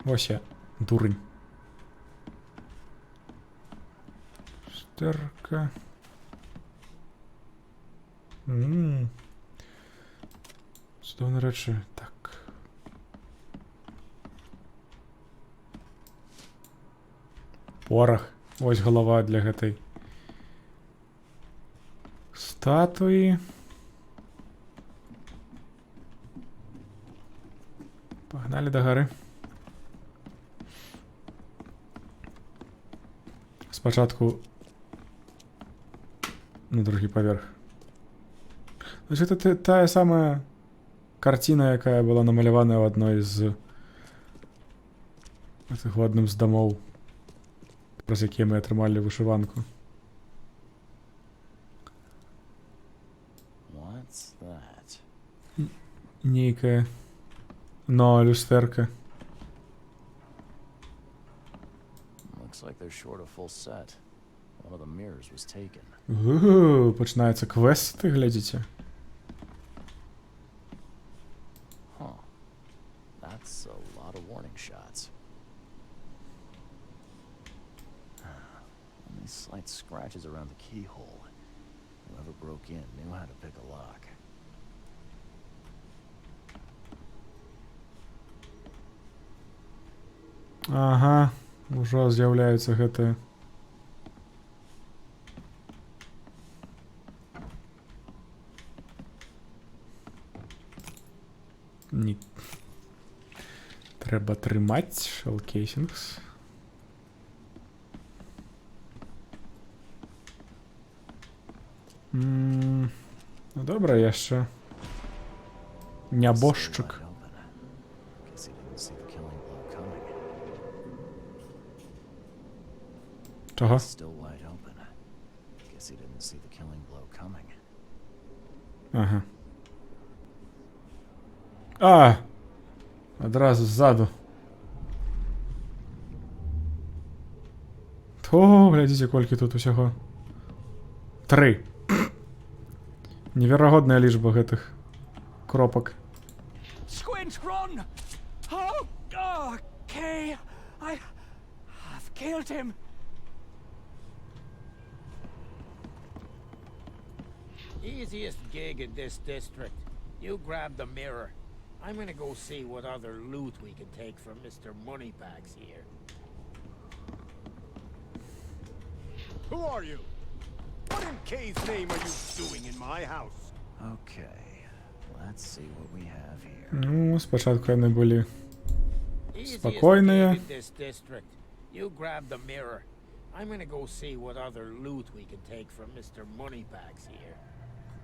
Ось я, дурень. Штерка. Цудоўна рэчы. Так. Порах. Ось голова для гэтай статуі. Пагналі да гары. Спачатку на другі паверх. Значит, это тая самая карціна, якая была намаляваная ў адной з гэтых, у адным з дамоў, праз якія мы атрымалі вышыванку. Нейкая, но люстэрка.
Like they're short a full set. One of the mirrors was taken.
Пачынаецца квест, ты глядзіце.
Huh. That's a lot of warning shots. Only slight scratches around the keyhole. Whoever broke in knew how to pick a lock.
Ага. Ужо з'яўляюцца гэтыя. Не. Трэба трымаць шелкейсінгс. Ну добра, яшчэ. Нябожчык. Чого? Ага. Одразу ззаду. То, глядзіце, колькі тут усяго. 3. Неверагодная лічба гэтых кропак.
Squint, run! Oh, okay. I've killed him.
Easiest gig in this district. You grab the mirror. I'm gonna go see what other loot we can take from Mr. Moneybags here.
Who are you? What in K's name are you doing in my house?
Okay, let's see what we have here.
Ну, спочатку яны былі
Easiest
спакойныя.
gig in this district. You grab the mirror. I'm gonna go see what other loot we can take from Mr. Moneybags here.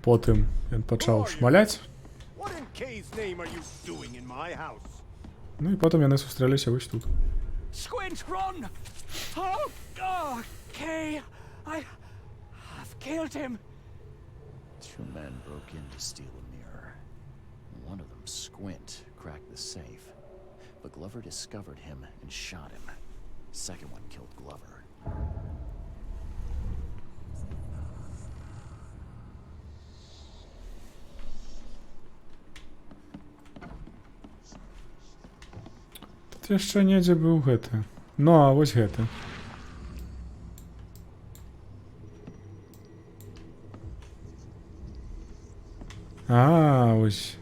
Потым ён пачаў шмаляць.
What in K's name are you doing in my house?
Ну і потым яны сустрэліся вось тут.
Squint, run! Oh, okay. I've killed him.
2 men broke in to steal a mirror. One of them, Squint, cracked the safe. But Glover discovered him and shot him. Second one killed Glover.
Тут яшчэ недзе быў гэты. Ну, а вось гэты. Ось.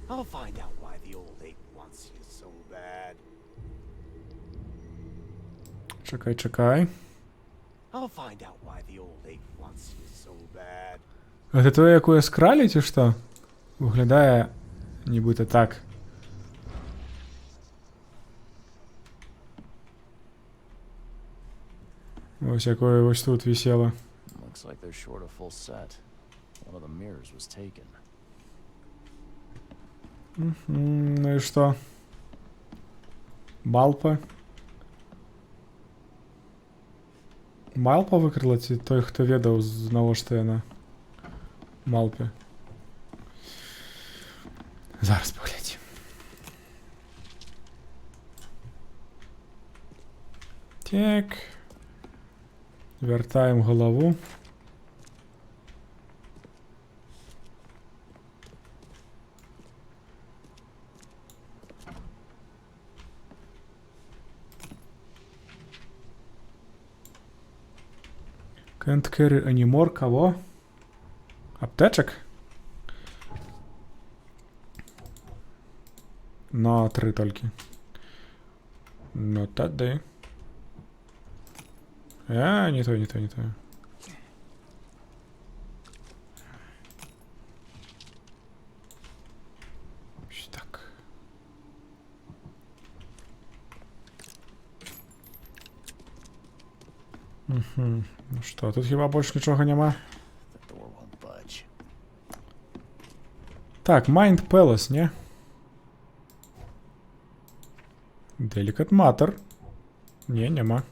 I'll find out why the old ape wants you so bad.
Чекай.
I'll find out why the old ape wants you so bad.
А це то, яку я скралі, чи що? Виглядає нібито так. Ось якою ось тут висіло.
Looks like they're short a full set. One of the mirrors was taken.
Ну і що? Малпа? Малпа викрила ці той, хто відав знову ж таки на Малпі? Зараз поглядім. Так. Вертаємо голову. Can't carry any more, кого? Аптечок? На 3 тільки. Ну тоді. Не то. Ось так. Ну що, тут хіба більше нічого нема? Так, Mind Palace, не? Delicate Matter. Не, нема.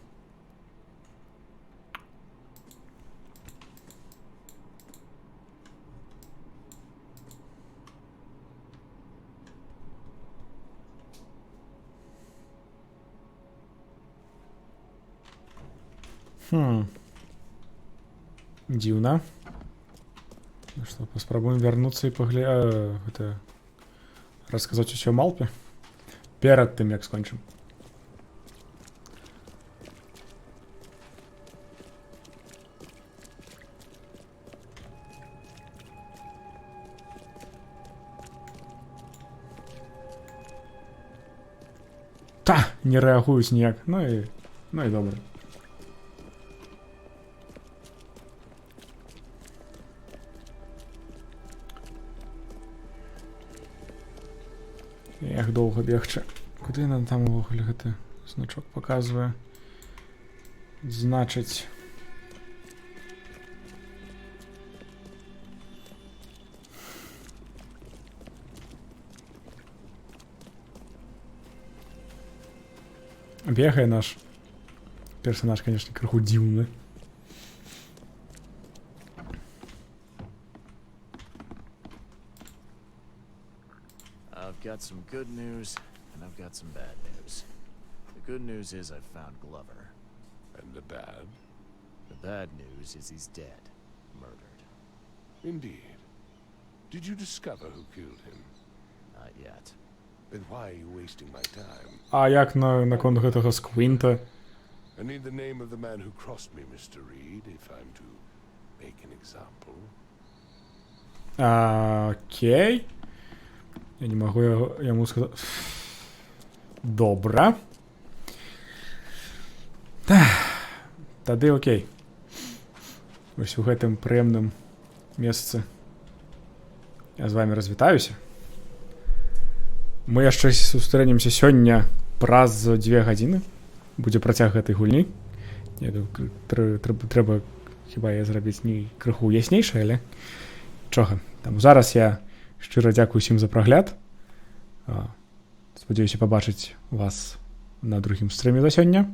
Дивно. Ну что, попробуем вернуться и рассказать еще о Малпе. Перед тем, як скончим. Та, не реагують ніяк. Ну і добре. Як довго бігче. Куди нам там його глядати? Значок показує. Значить. Бігає наш персонаж, конечно, криху дивний.
I've got some good news, and I've got some bad news. The good news is I've found Glover.
And the bad?
The bad news is he's dead. Murdered.
Indeed. Did you discover who killed him?
Not yet.
Then why are you wasting my time?
А як на конту гэтага Сквінта?
I need the name of the man who crossed me, Mr. Reed, if I'm to make an example.
Окей. Я не могу йому сказати. Добре. Тады окей. Ось у гэтым прыемным месцы я з вами развітаюся. Мы яшчэ сустрэнемся сёння праз 2 гадзіны. Будзе працяг гэтай гульні. Трэба хіба я зрабіць не крыху яснейшае, але чога. Там зараз я шчыра дзякую усім за прагляд. Спадзяюся пабачыць вас на другім стрыме за сёння.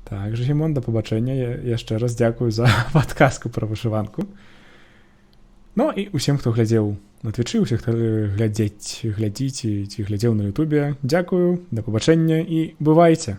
Так, Жігімон, да пабачэння. Яшчэ раз дзякую за падказку пра вышыванку. Ну і усім, хто глядзеў на Твічы, усіх, хто глядзіць ці глядзеў на Ютубе, дзякую, да пабачэння і бывайце!